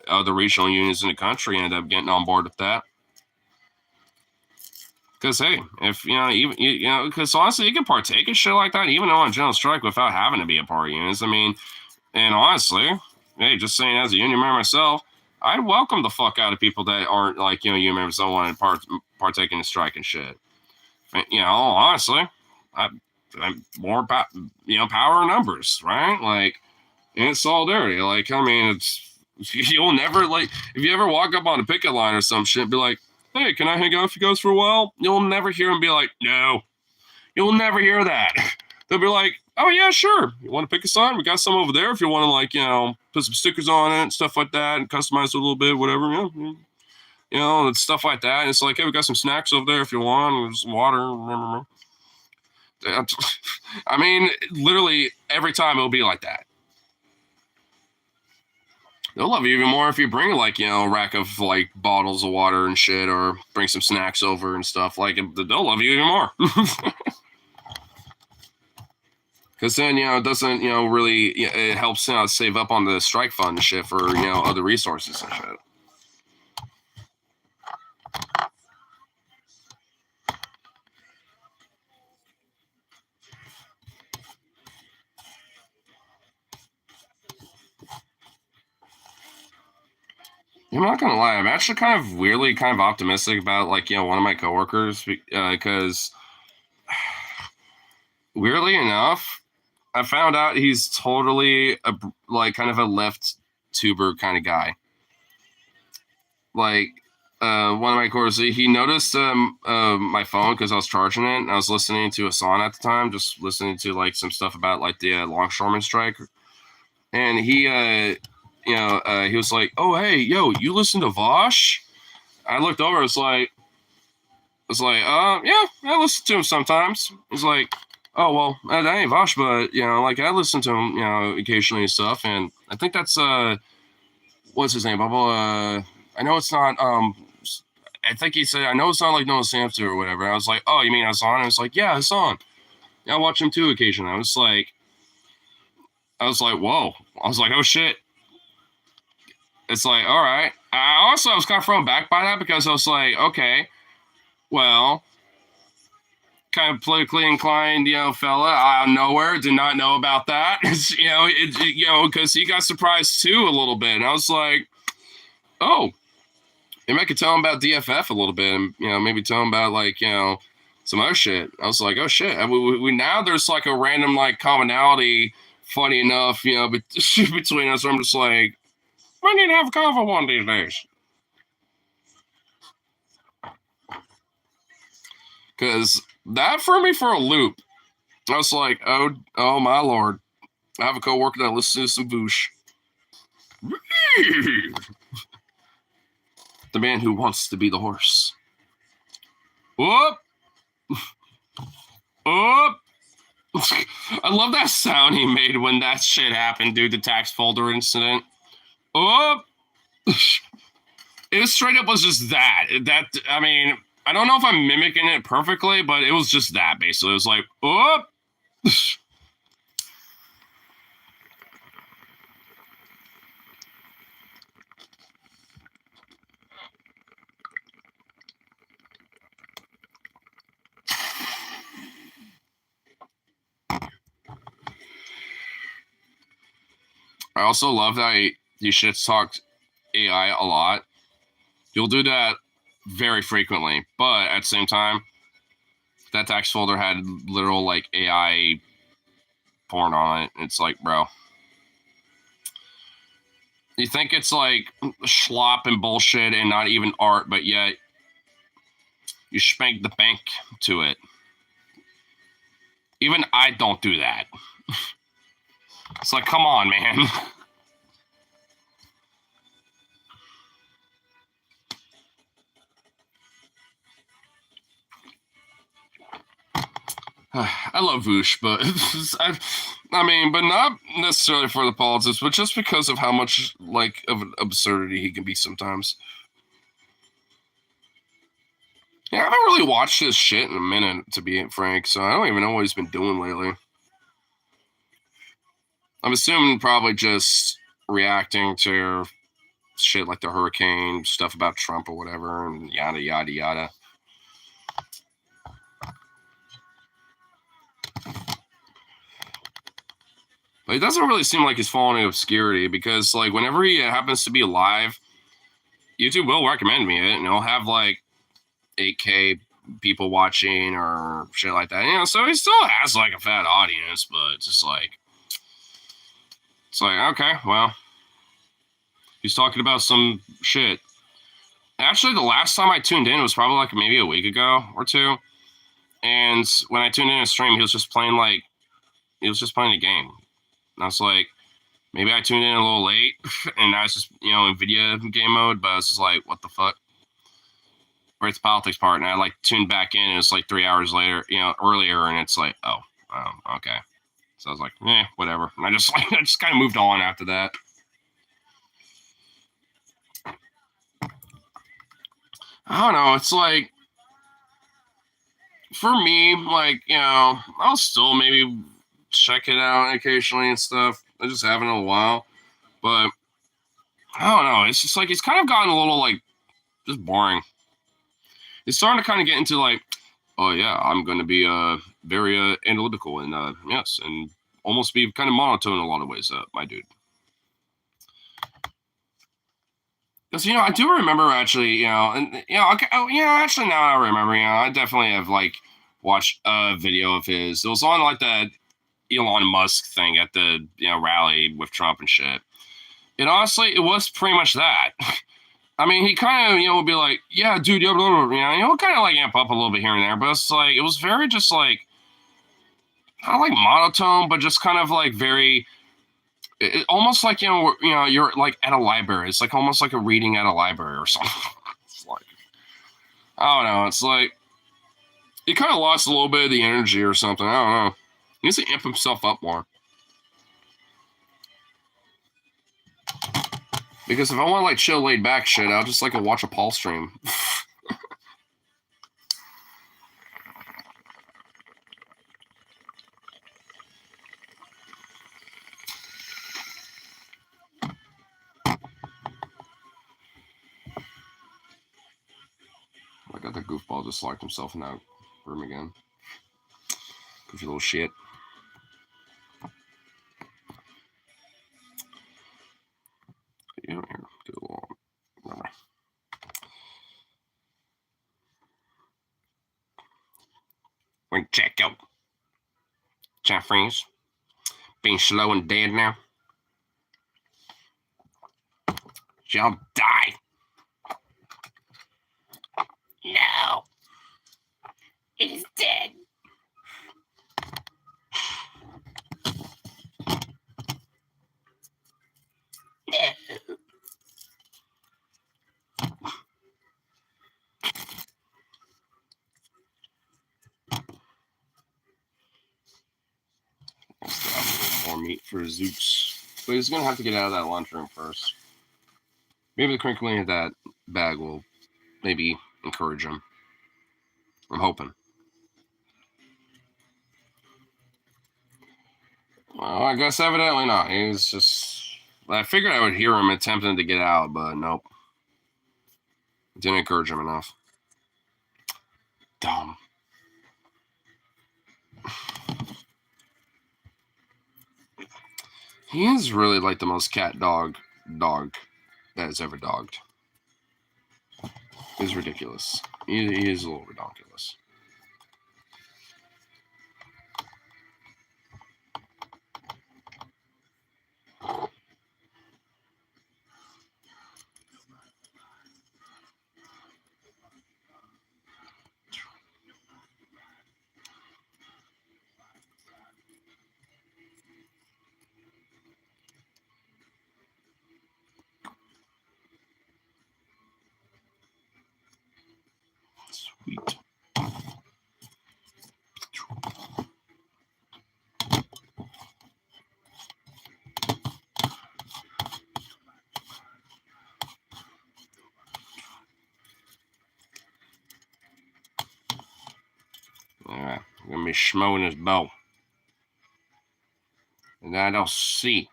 [SPEAKER 1] other regional unions in the country end up getting on board with that. Because hey, if even because honestly, you can partake in shit like that even on a general strike without having to be a part of unions. I mean, and honestly, hey, just saying as a union member myself, I'd welcome the fuck out of people that aren't like union members that want to partake in the strike and shit. Honestly, I'm more power in numbers, right? Like, and solidarity. Like, I mean, it's you'll never like if you ever walk up on a picket line or some shit, be like, hey, can I hang out with you guys for a while? You'll never hear them be like, no. You'll never hear that. They'll be like, oh, yeah, sure. You want to pick a sign? We got some over there if you want to, like, put some stickers on it and stuff like that and customize it a little bit, whatever. And stuff like that. And it's like, hey, we got some snacks over there if you want. There's some water. I mean, literally every time it'll be like that. They'll love you even more if you bring like a rack of like bottles of water and shit, or bring some snacks over and stuff. Like, they'll love you even more. Because then it doesn't really it helps save up on the strike fund and shit for other resources and shit. I'm not gonna lie. I'm actually kind of weirdly kind of optimistic about like one of my coworkers because weirdly enough, I found out he's totally like kind of a left tuber kind of guy. Like one of my coworkers, he noticed my phone because I was charging it and I was listening to a song at the time, just listening to like some stuff about like the longshoreman strike, and he was like, "Oh hey, yo, you listen to Vosh?" I looked over. Yeah, I listen to him sometimes. He's like, "Oh well, that ain't Vosh, but like I listen to him, occasionally and stuff." And I think that's what's his name, Bubba? I know it's not. I think he said, "I know it's not like Noah Samster or whatever." I was like, "Oh, you mean Hassan?" I was like, "Yeah, Hassan. Yeah, I watch him too occasionally." I was like, "Whoa!" I was like, "Oh shit!" It's like, all right. I was kind of thrown back by that because I was like, okay, well, kind of politically inclined, fella out of nowhere, did not know about that, because he got surprised too a little bit, and I was like, oh, maybe I could tell him about DFF a little bit, and maybe tell him about like some other shit. I was like, oh shit, we now there's like a random like commonality, funny enough, between us. I'm just like, we need to have a convo one of these days. Because that threw me for a loop. I was like, oh my lord. I have a coworker that listens to some Voosh. The man who wants to be the horse. Whoop! Whoop! I love that sound he made when that shit happened, dude, the tax folder incident. Whoop! It straight up was just that. I mean, I don't know if I'm mimicking it perfectly, but it was just that, basically. It was like, whoop! I also love that he shits talked AI a lot. You'll do that very frequently, but at the same time, that tax folder had literal like AI porn on it. It's like, bro, you think it's like schlop and bullshit and not even art, but yet you spank the bank to it. Even I don't do that. It's like, come on, man. I love Voosh, but I mean, but not necessarily for the politics, but just because of how much like of an absurdity he can be sometimes. Yeah, I haven't really watched his shit in a minute, to be frank, so I don't even know what he's been doing lately. I'm assuming probably just reacting to shit like the hurricane, stuff about Trump or whatever, and yada, yada, yada. But it doesn't really seem like he's falling in obscurity because, like, whenever he happens to be live, YouTube will recommend me it, and it'll have like 8K people watching or shit like that. So he still has like a fat audience, but it's just like, it's like, okay, well, he's talking about some shit. Actually, the last time I tuned in was probably like maybe a week ago or two. And when I tuned in a stream, he was just playing a game. And I was like, maybe I tuned in a little late and I was just, in video game mode, but I was just like, what the fuck? Or it's the politics part. And I like tuned back in and it's like 3 hours later, earlier. And it's like, oh, okay. So I was like, whatever. And I just kind of moved on after that. I don't know. It's like, for me, like, I'll still maybe check it out occasionally and stuff. I just haven't in a while. But I don't know. It's just like, it's kind of gotten a little like just boring. It's starting to kind of get into like, oh yeah, I'm going to be very analytical and yes, and almost be kind of monotone in a lot of ways, my dude. Because, I do remember actually, and, okay, actually now I remember, I definitely have, like, watched a video of his. It was on, like, that Elon Musk thing at the, rally with Trump and shit. And honestly, it was pretty much that. I mean, he kind of, would be like, yeah, dude, blah, blah, blah, he'll kind of, like, amp up a little bit here and there, but it's like, it was very just, like, not like monotone, but just kind of, like, very... almost like you're like at a library. It's like almost like a reading at a library or something. It's like, I don't know. It's like he kind of lost a little bit of the energy or something. I don't know. He needs to amp himself up more. Because if I want like chill, laid back shit, I'll just like watch a Paul stream. I got the goofball just locked himself in that room again. Goofy little shit. Here, do a little. Remember. When check out. Jeffries. Being slow and dead now. Shall die. No. It is dead. No. More meat for Zeus. But he's going to have to get out of that lunchroom first. Maybe the crinkling of that bag will maybe encourage him. I'm hoping. Well, I guess evidently not. He's just... I figured I would hear him attempting to get out, but nope. Didn't encourage him enough. Dumb. He is really like the most cat dog that has ever dogged. He's ridiculous. He is a little ridiculous. Sweet. Alright, I'm gonna be schmoing his bow. And I don't see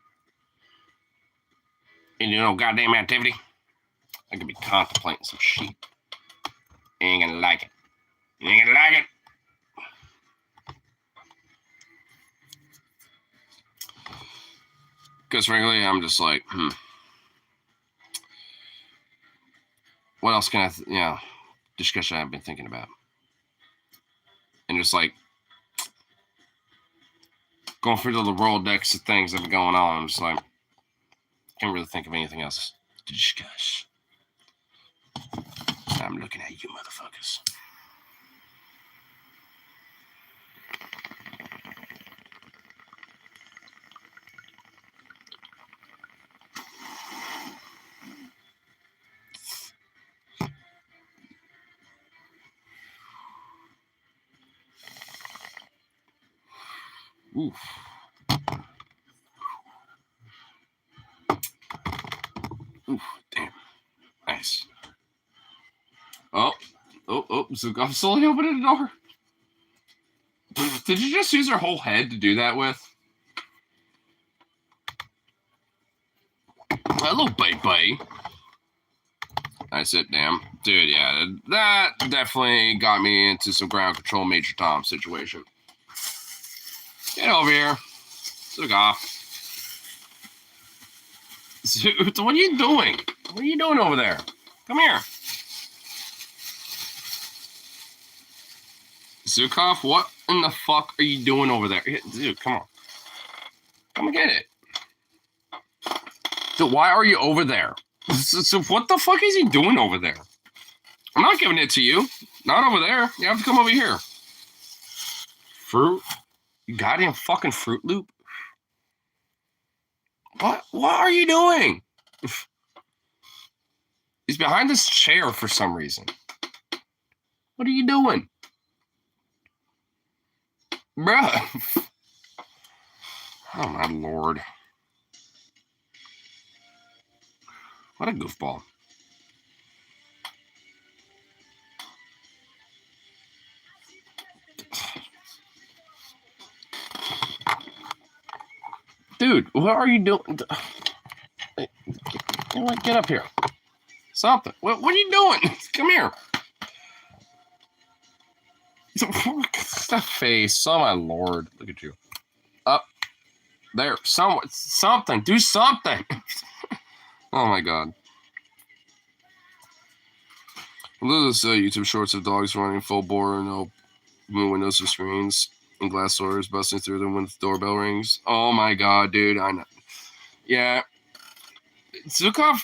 [SPEAKER 1] any goddamn activity. I could be contemplating some shit. Ain't gonna like it. Ain't gonna like it. Because frankly, I'm just like, what else can I, discussion I've been thinking about. And just like, going through the Rolodex of things that have been going on, I'm just like, can't really think of anything else to discuss. I'm looking at you motherfuckers. Oof. Oof, damn. Nice. Oh, so I'm slowly opening the door. Did you just use her whole head to do that with? Hello, bye. I said, damn. Dude, yeah, that definitely got me into some ground control Major Tom situation. Get over here. Took off. Dude, what are you doing? What are you doing over there? Come here. Zukov, what in the fuck are you doing over there? Dude, come on. Come and get it. Dude, why are you over there? So what the fuck is he doing over there? I'm not giving it to you. Not over there. You have to come over here. Fruit? You goddamn fucking Fruit Loop? What are you doing? He's behind this chair for some reason. What are you doing? Bruh. Oh my lord. What a goofball. Dude, what are you doing? Hey, get up here. Something. What are you doing? Come here. That face. Oh my lord. Look at you. Up. There. Something. Do something. Oh my god. Those YouTube shorts of dogs running full bore and no windows or screens and glass doors busting through them when the doorbell rings. Oh my god, dude. I know. Yeah. Zukov,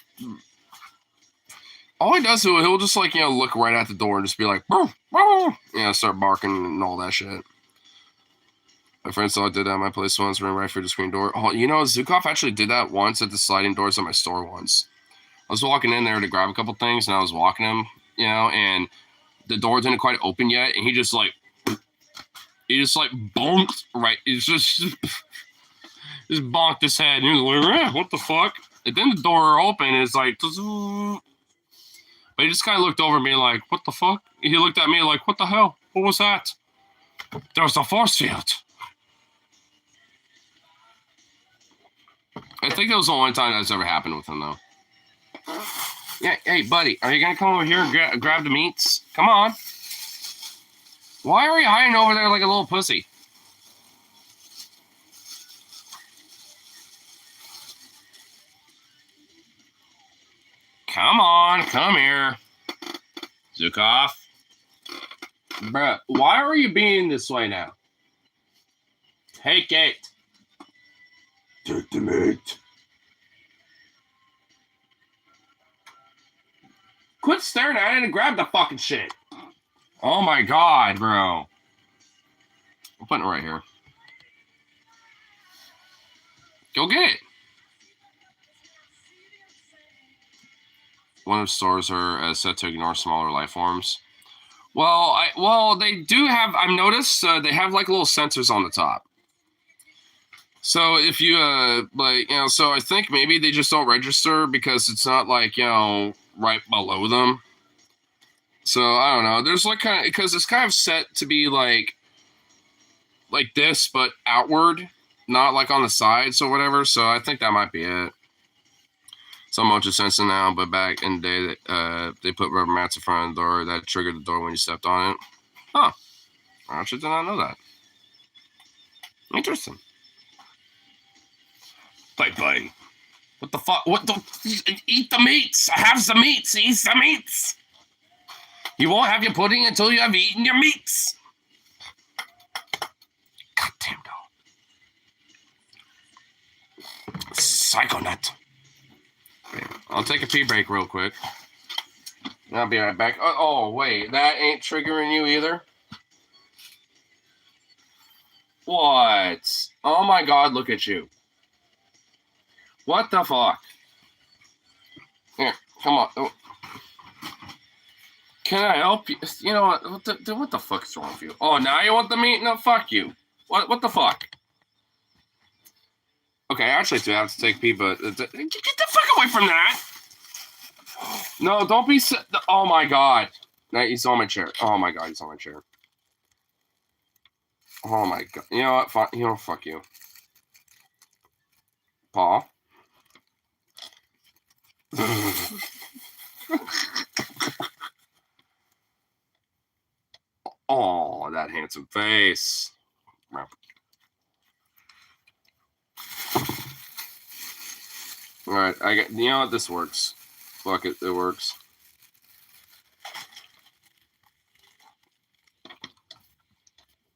[SPEAKER 1] all he does is he'll just like, look right at the door and just be like, boom, boom, start barking and all that shit. My friend saw I did that at my place once, ran right through the screen door. Oh, Zukov actually did that once at the sliding doors at my store once. I was walking in there to grab a couple things and I was walking him, and the door didn't quite open yet, and he just bonked right. He just bonked his head. And he was like, what the fuck? And then the door opened, and it's like, but he just kind of looked over at me like, what the fuck? He looked at me like, what the hell? What was that? There was a force field. I think that was the only time that's ever happened with him, though. Yeah, hey, buddy, are you going to come over here and grab the meats? Come on. Why are you hiding over there like a little pussy? Come on, come here. Zukov. Bruh, why are you being this way now? Take it. Take the meat. Quit staring at it and grab the fucking shit. Oh my god, bro. I'm putting it right here. Go get it. One of the stores are set to ignore smaller life forms. Well, they do have. I've noticed they have like little sensors on the top. So if you so I think maybe they just don't register because it's not like right below them. So I don't know. There's like kind of because it's kind of set to be like this, but outward, not like on the sides or whatever. So I think that might be it. Some motion sensor now, but back in the day, they put rubber mats in front of the door that triggered the door when you stepped on it. Huh. I actually did not know that. Interesting. Bye. What the fuck? Eat the meats. I have some meats. Eat some meats. You won't have your pudding until you have eaten your meats. Goddamn dog. Psychonaut. I'll take a pee break real quick. I'll be right back. Oh, wait. That ain't triggering you either? What? Oh my god, look at you. What the fuck? Here, come on. Oh. Can I help you? You know what? What the fuck is wrong with you? Oh, now you want the meat? No, fuck you. What the fuck? Okay, I actually do have to take a pee, but get the fuck away from that! No, don't be. Oh my god! No, he's on my chair. Oh my god, he's on my chair. Oh my god! You know what? Fuck. Fuck you, Paul. Oh, that handsome face. All right, you know what? This works. Fuck it, it works.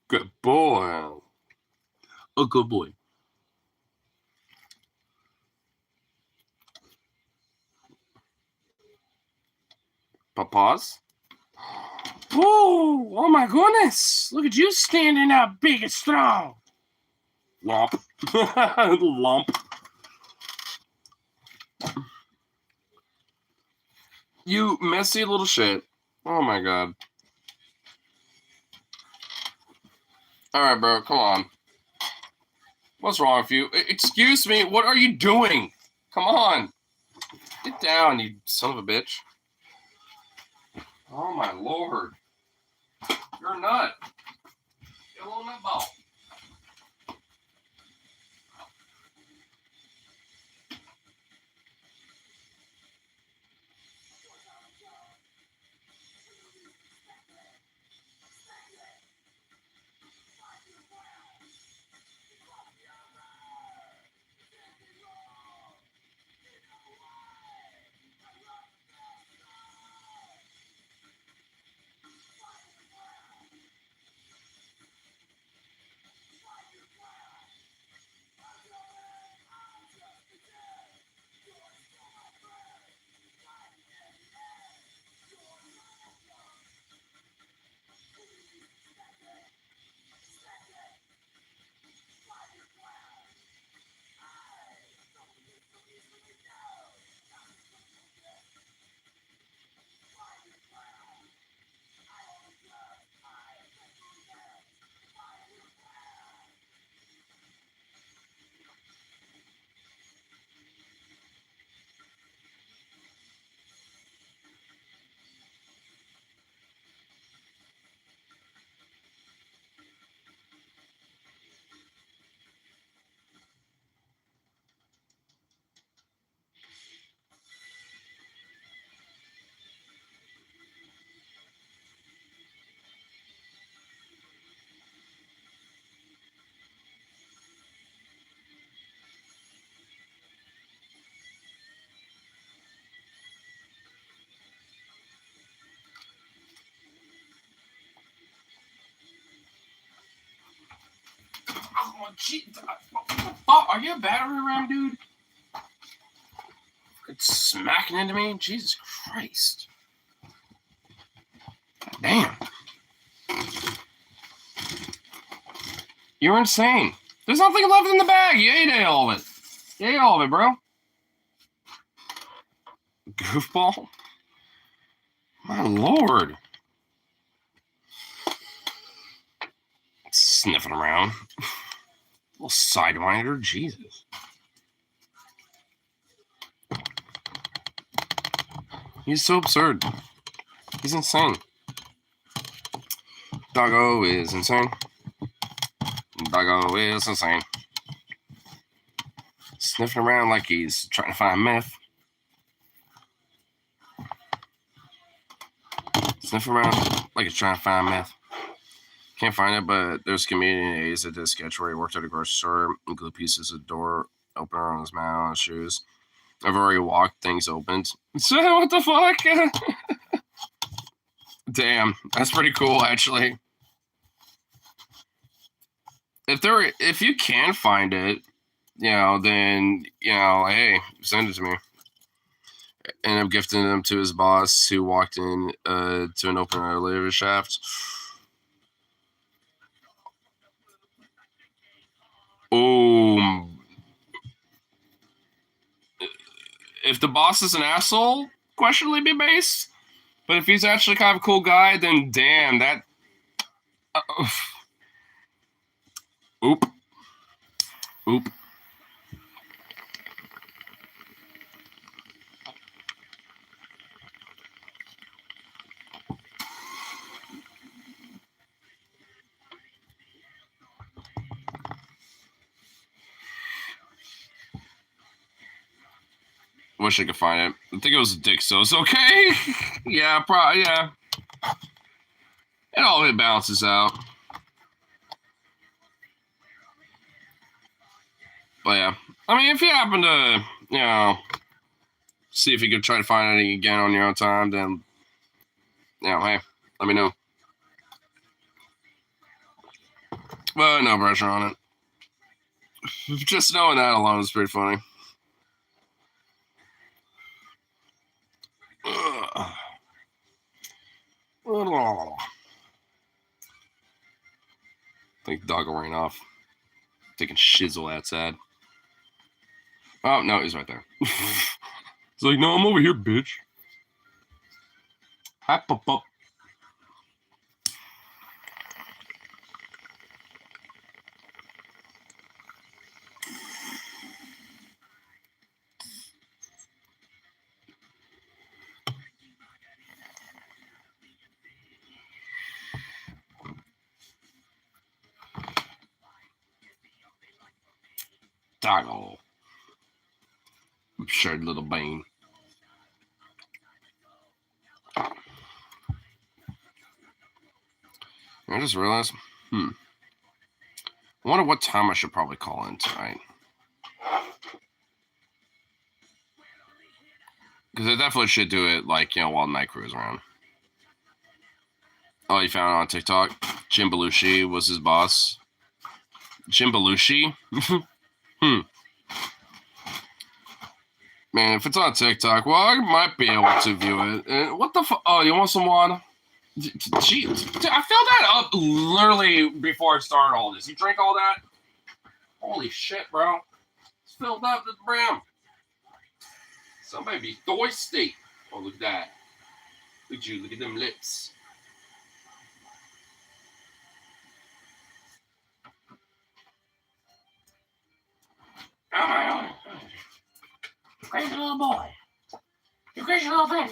[SPEAKER 1] Good boy. A good boy. Papa's? Oh my goodness. Look at you standing up big and strong. Lump. Lump. You messy little shit. Oh my god. Alright, bro, come on. What's wrong with you? Excuse me, what are you doing? Come on. Get down, you son of a bitch. Oh my lord. You're a nut. You're a little nutball. Oh, gee, what the fuck? Are you a battery ram, dude? It's smacking into me? Jesus Christ. Damn. You're insane. There's nothing left in the bag. You ate all of it. You ate all of it, bro. Goofball? My lord. Sniffing around. Little sidewinder. Jesus. He's so absurd. He's insane. Doggo is insane. Doggo is insane. Sniffing around like he's trying to find meth. Sniffing around like he's trying to find meth. Can't find it, but there's comedian A's that did a sketch where he worked at a grocery store and glued pieces of door opener on his mouth on his shoes. Everywhere he walked, things opened. So what the fuck? Damn, that's pretty cool, actually. If you can find it, then hey, send it to me. And I'm gifting them to his boss, who walked in to an open elevator shaft. Oh, if the boss is an asshole, questionably be based. But if he's actually kind of a cool guy, then damn that. Oop. Wish I could find it. I think it was a dick, so it's okay. Yeah, probably. Yeah. It all balances out. But yeah, I mean, if you happen to, see if you could try to find anything again on your own time, then, hey, let me know. But no pressure on it. Just knowing that alone is pretty funny. I think the dog will rain off. Taking shizzle outside. Oh, no, he's right there. He's like, no, I'm over here, bitch. Hi, pop. Doggo. Absurd little bean. I just realized, I wonder what time I should probably call in tonight. Because I definitely should do it, like, while night crew is around. Oh, you found it on TikTok? Jim Belushi was his boss. Jim Belushi? Man, if it's on TikTok, well, I might be able to view it. What the fuck? Oh, you want some water? Jeez. I filled that up literally before I started all this. You drink all that? Holy shit, bro. It's filled up to the brim. Somebody be thirsty. Oh, look at that. Look at you. Look at them lips. Oh, my God. You crazy little boy. You crazy little thing.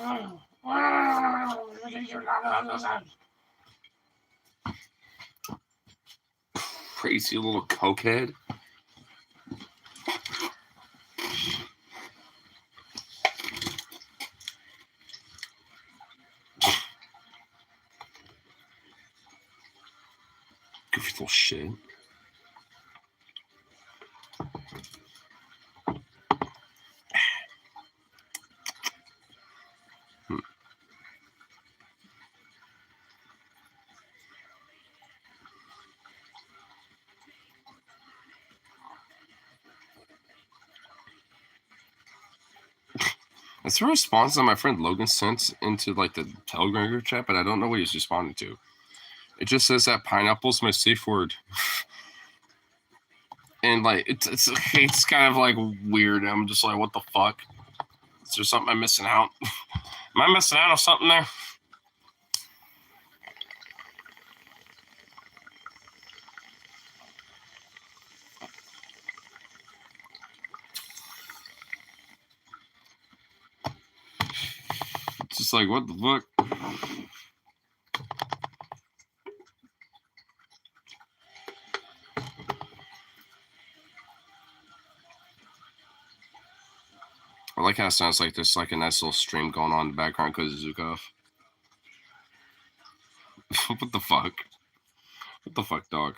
[SPEAKER 1] Crazy little cokehead. Goofy little shit. It's a response that my friend Logan sent into like the Telegram group chat, but I don't know what he's responding to. It just says that pineapple's my safe word. And like it's kind of like weird. I'm just like, what the fuck? Is there something I'm missing out? Am I missing out on something there? It's just like, what the fuck? I like how it sounds like there's like a nice little stream going on in the background because of Zukov. What the fuck? What the fuck, dog?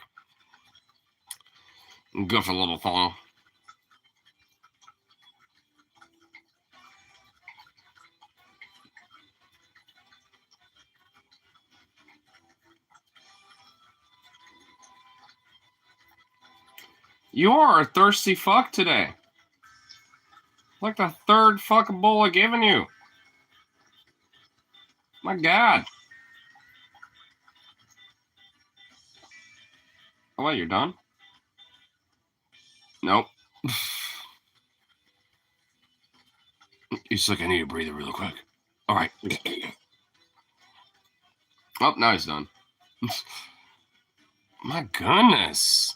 [SPEAKER 1] Good for a little follow. You are a thirsty fuck today. Like the third fucking bowl I've given you. My God. Oh, wait, you're done? Nope. He's like, I need to breathe it really quick. All right. Oh, now he's done. My goodness.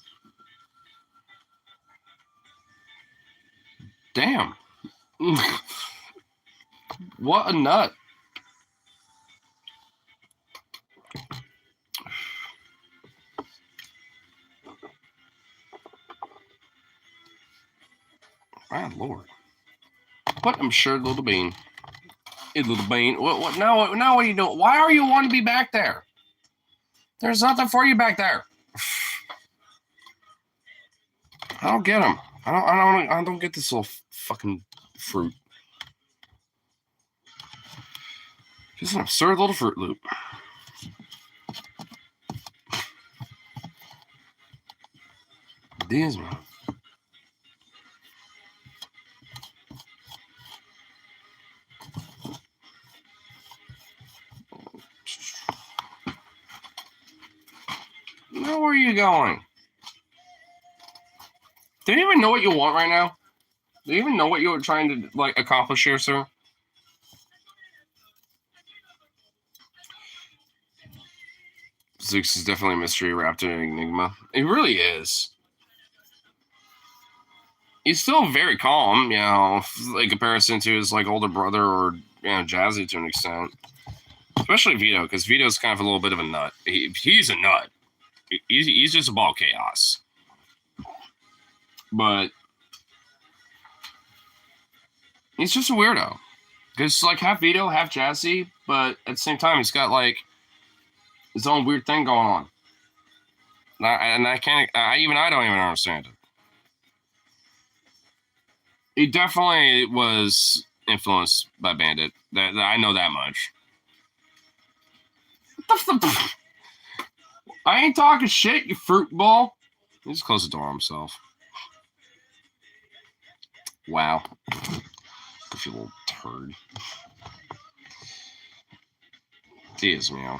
[SPEAKER 1] Damn. What a nut. My Lord. But I'm sure little bean. Hey, little bean. What now what are you doing? Why are you wanting to be back there? There's nothing for you back there. I don't get him. I don't get this little fucking fruit. Just an absurd little Fruit Loop. Dismal. Now where are you going? Do you even know what you want right now? Do you even know what you're trying to like accomplish here, sir? Zeus is definitely a mystery wrapped in an enigma. He really is. He's still very calm, you know, in comparison to his like older brother or Jazzy to an extent. Especially Vito, because Vito's kind of a little bit of a nut. He's a nut. He's just a ball of chaos. But he's just a weirdo. Because like half Vito, half Jazzy, but at the same time he's got like his own weird thing going on. And I can't. I don't even understand it. He definitely was influenced by Bandit. That I know that much. I ain't talking shit, you fruit ball. He just closed the door on himself. Wow. Goofy little turd. Jeez, meow.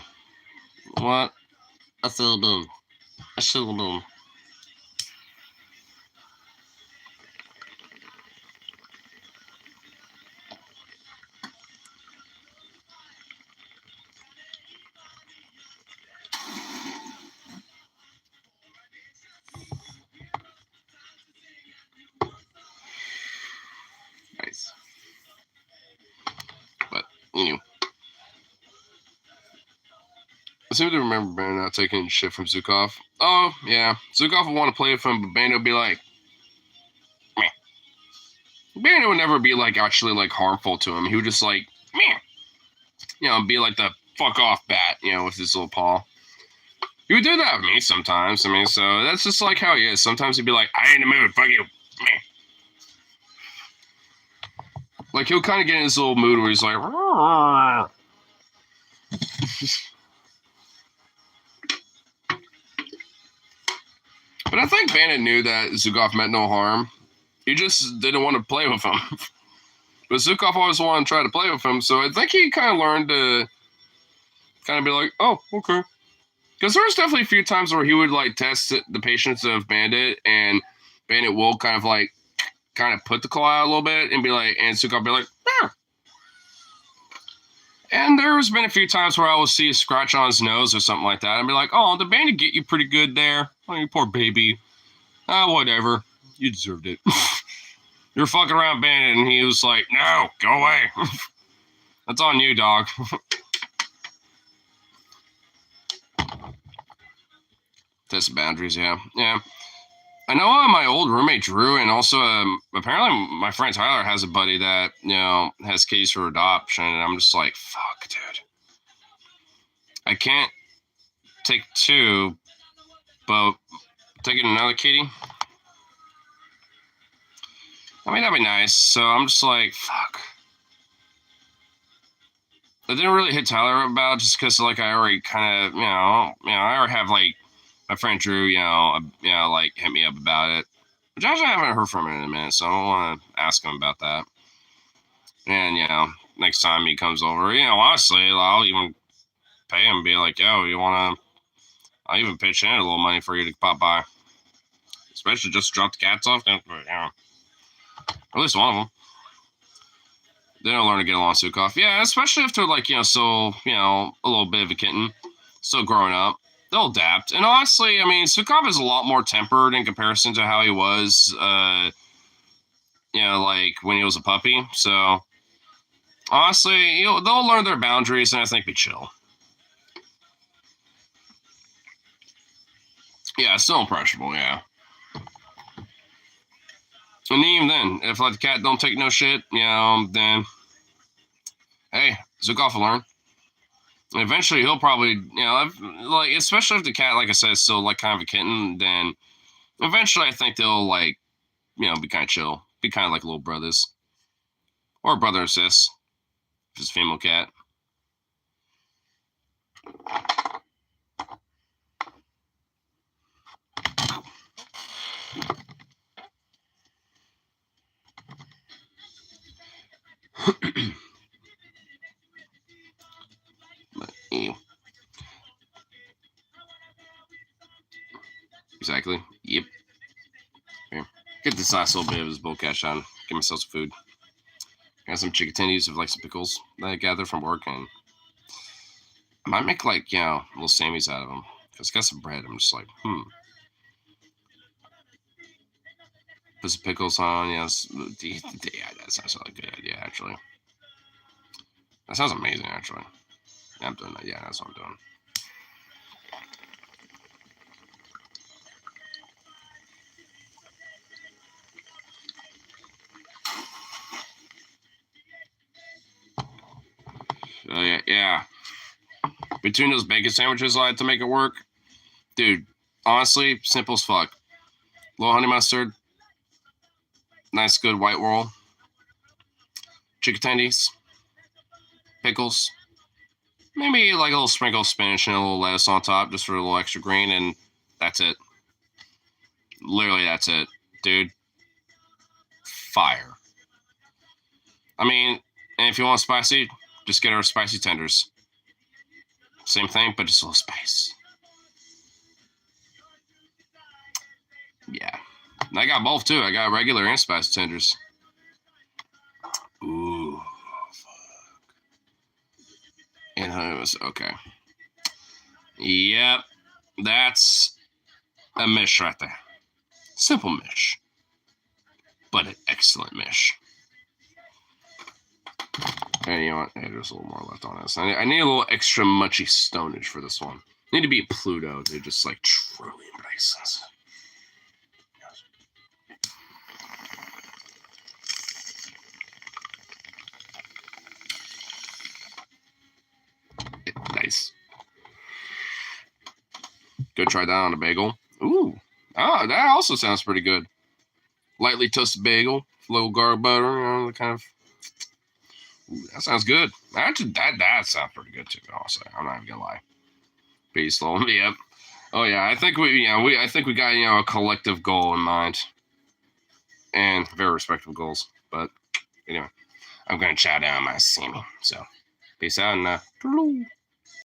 [SPEAKER 1] What? A silver boom. A silver boom. Nice. But, you know. I seem to remember Bandit not taking shit from Zukov. Oh, yeah. Zukov would want to play with him, but Bandit would be like, meh. Bandit would never be, like, actually, like, harmful to him. He would just, like, meh. You know, be like the fuck off bat, you know, with his little paw. He would do that with me sometimes. I mean, so that's just, like, how he is. Sometimes he'd be like, I ain't in the mood, fuck you. Meh. Like, he'll kind of get in this little mood where he's like, but I think Bandit knew that Zukov meant no harm. He just didn't want to play with him. But Zukov always wanted to try to play with him, so I think he kind of learned to kind of be like, oh, okay. Because there was definitely a few times where he would, like, test the patience of Bandit, and Bandit will kind of put the claw out a little bit and be like, and Zukov be like, yeah. And there's been a few times where I will see a scratch on his nose or something like that and be like, oh, did Bandit get you pretty good there? Oh, you poor baby. Whatever. You deserved it. You're fucking around Bandit, and he was like, no, go away. That's on you, dog. Test boundaries, yeah. Yeah. I know my old roommate Drew, and also apparently my friend Tyler has a buddy that, you know, has kitties for adoption, and I'm just like, fuck, dude. I can't take two, but taking another kitty? I mean, that'd be nice. So I'm just like, fuck. I didn't really hit Tyler about just because, like, I already kind of, I already have, like, my friend Drew, like, hit me up about it. Which actually I haven't heard from him in a minute, so I don't want to ask him about that. And, next time he comes over, honestly, I'll even pay him and be like, yo, I'll even pitch in a little money for you to pop by. Especially just drop the cats off, at least one of them. They don't learn to get along with Zukov. Yeah, especially if they're, like, still, a little bit of a kitten, still growing up. They'll adapt. And honestly, I mean, Zukov is a lot more tempered in comparison to how he was, like, when he was a puppy. So, honestly, they'll learn their boundaries and I think be chill. Yeah, still impressionable, yeah. And even then, if, like, the cat don't take no shit, then, hey, Zukov will learn. And eventually he'll probably, like, especially if the cat, like I said, is still, like, kind of a kitten, then eventually I think they'll, like, be kind of chill. Be kind of like little brothers. Or brother and sis. If it's a female cat. But, ew. Exactly. Yep. Here. Get this last little bit of this bowl cash on. Get myself some food. Got some chicken tendies with like some pickles that I gathered from work, and I might make like, you know, little Sammys out of them. Cause it's got some bread. I'm just like, Put some pickles on. Yes. Yeah, that sounds like a good idea, actually. That sounds amazing, actually. Yeah, I'm doing that. Yeah, that's what I'm doing. Yeah. Between those bacon sandwiches I had to make it work, dude, honestly, simple as fuck. Little honey mustard, nice good white roll, chicken tendies, pickles, maybe like a little sprinkle of spinach and a little lettuce on top just for a little extra green, and that's it. Literally, that's it, dude. Fire. I mean, and if you want spicy, just get our spicy tenders. Same thing, but just a little spice. Yeah. And I got both too. I got regular and spicy tenders. Ooh. Fuck. And it was okay. Yep. That's a mish right there. Simple mish. But an excellent mish. And you know what? Hey, there's a little more left on this. I need a little extra munchy stonage for this one. I need to be Pluto to just like truly embrace this. Nice. Go try that on a bagel. Ooh. Oh, that also sounds pretty good. Lightly toasted bagel, a little garlic butter, you know, kind of. Ooh, that sounds good. Actually, that sounds pretty good too. Also, I'm not even gonna lie. Peace, little. Yep. Oh yeah, I think we got a collective goal in mind, and very respectable goals. But anyway, I'm gonna chow down my Sammy. So, peace out and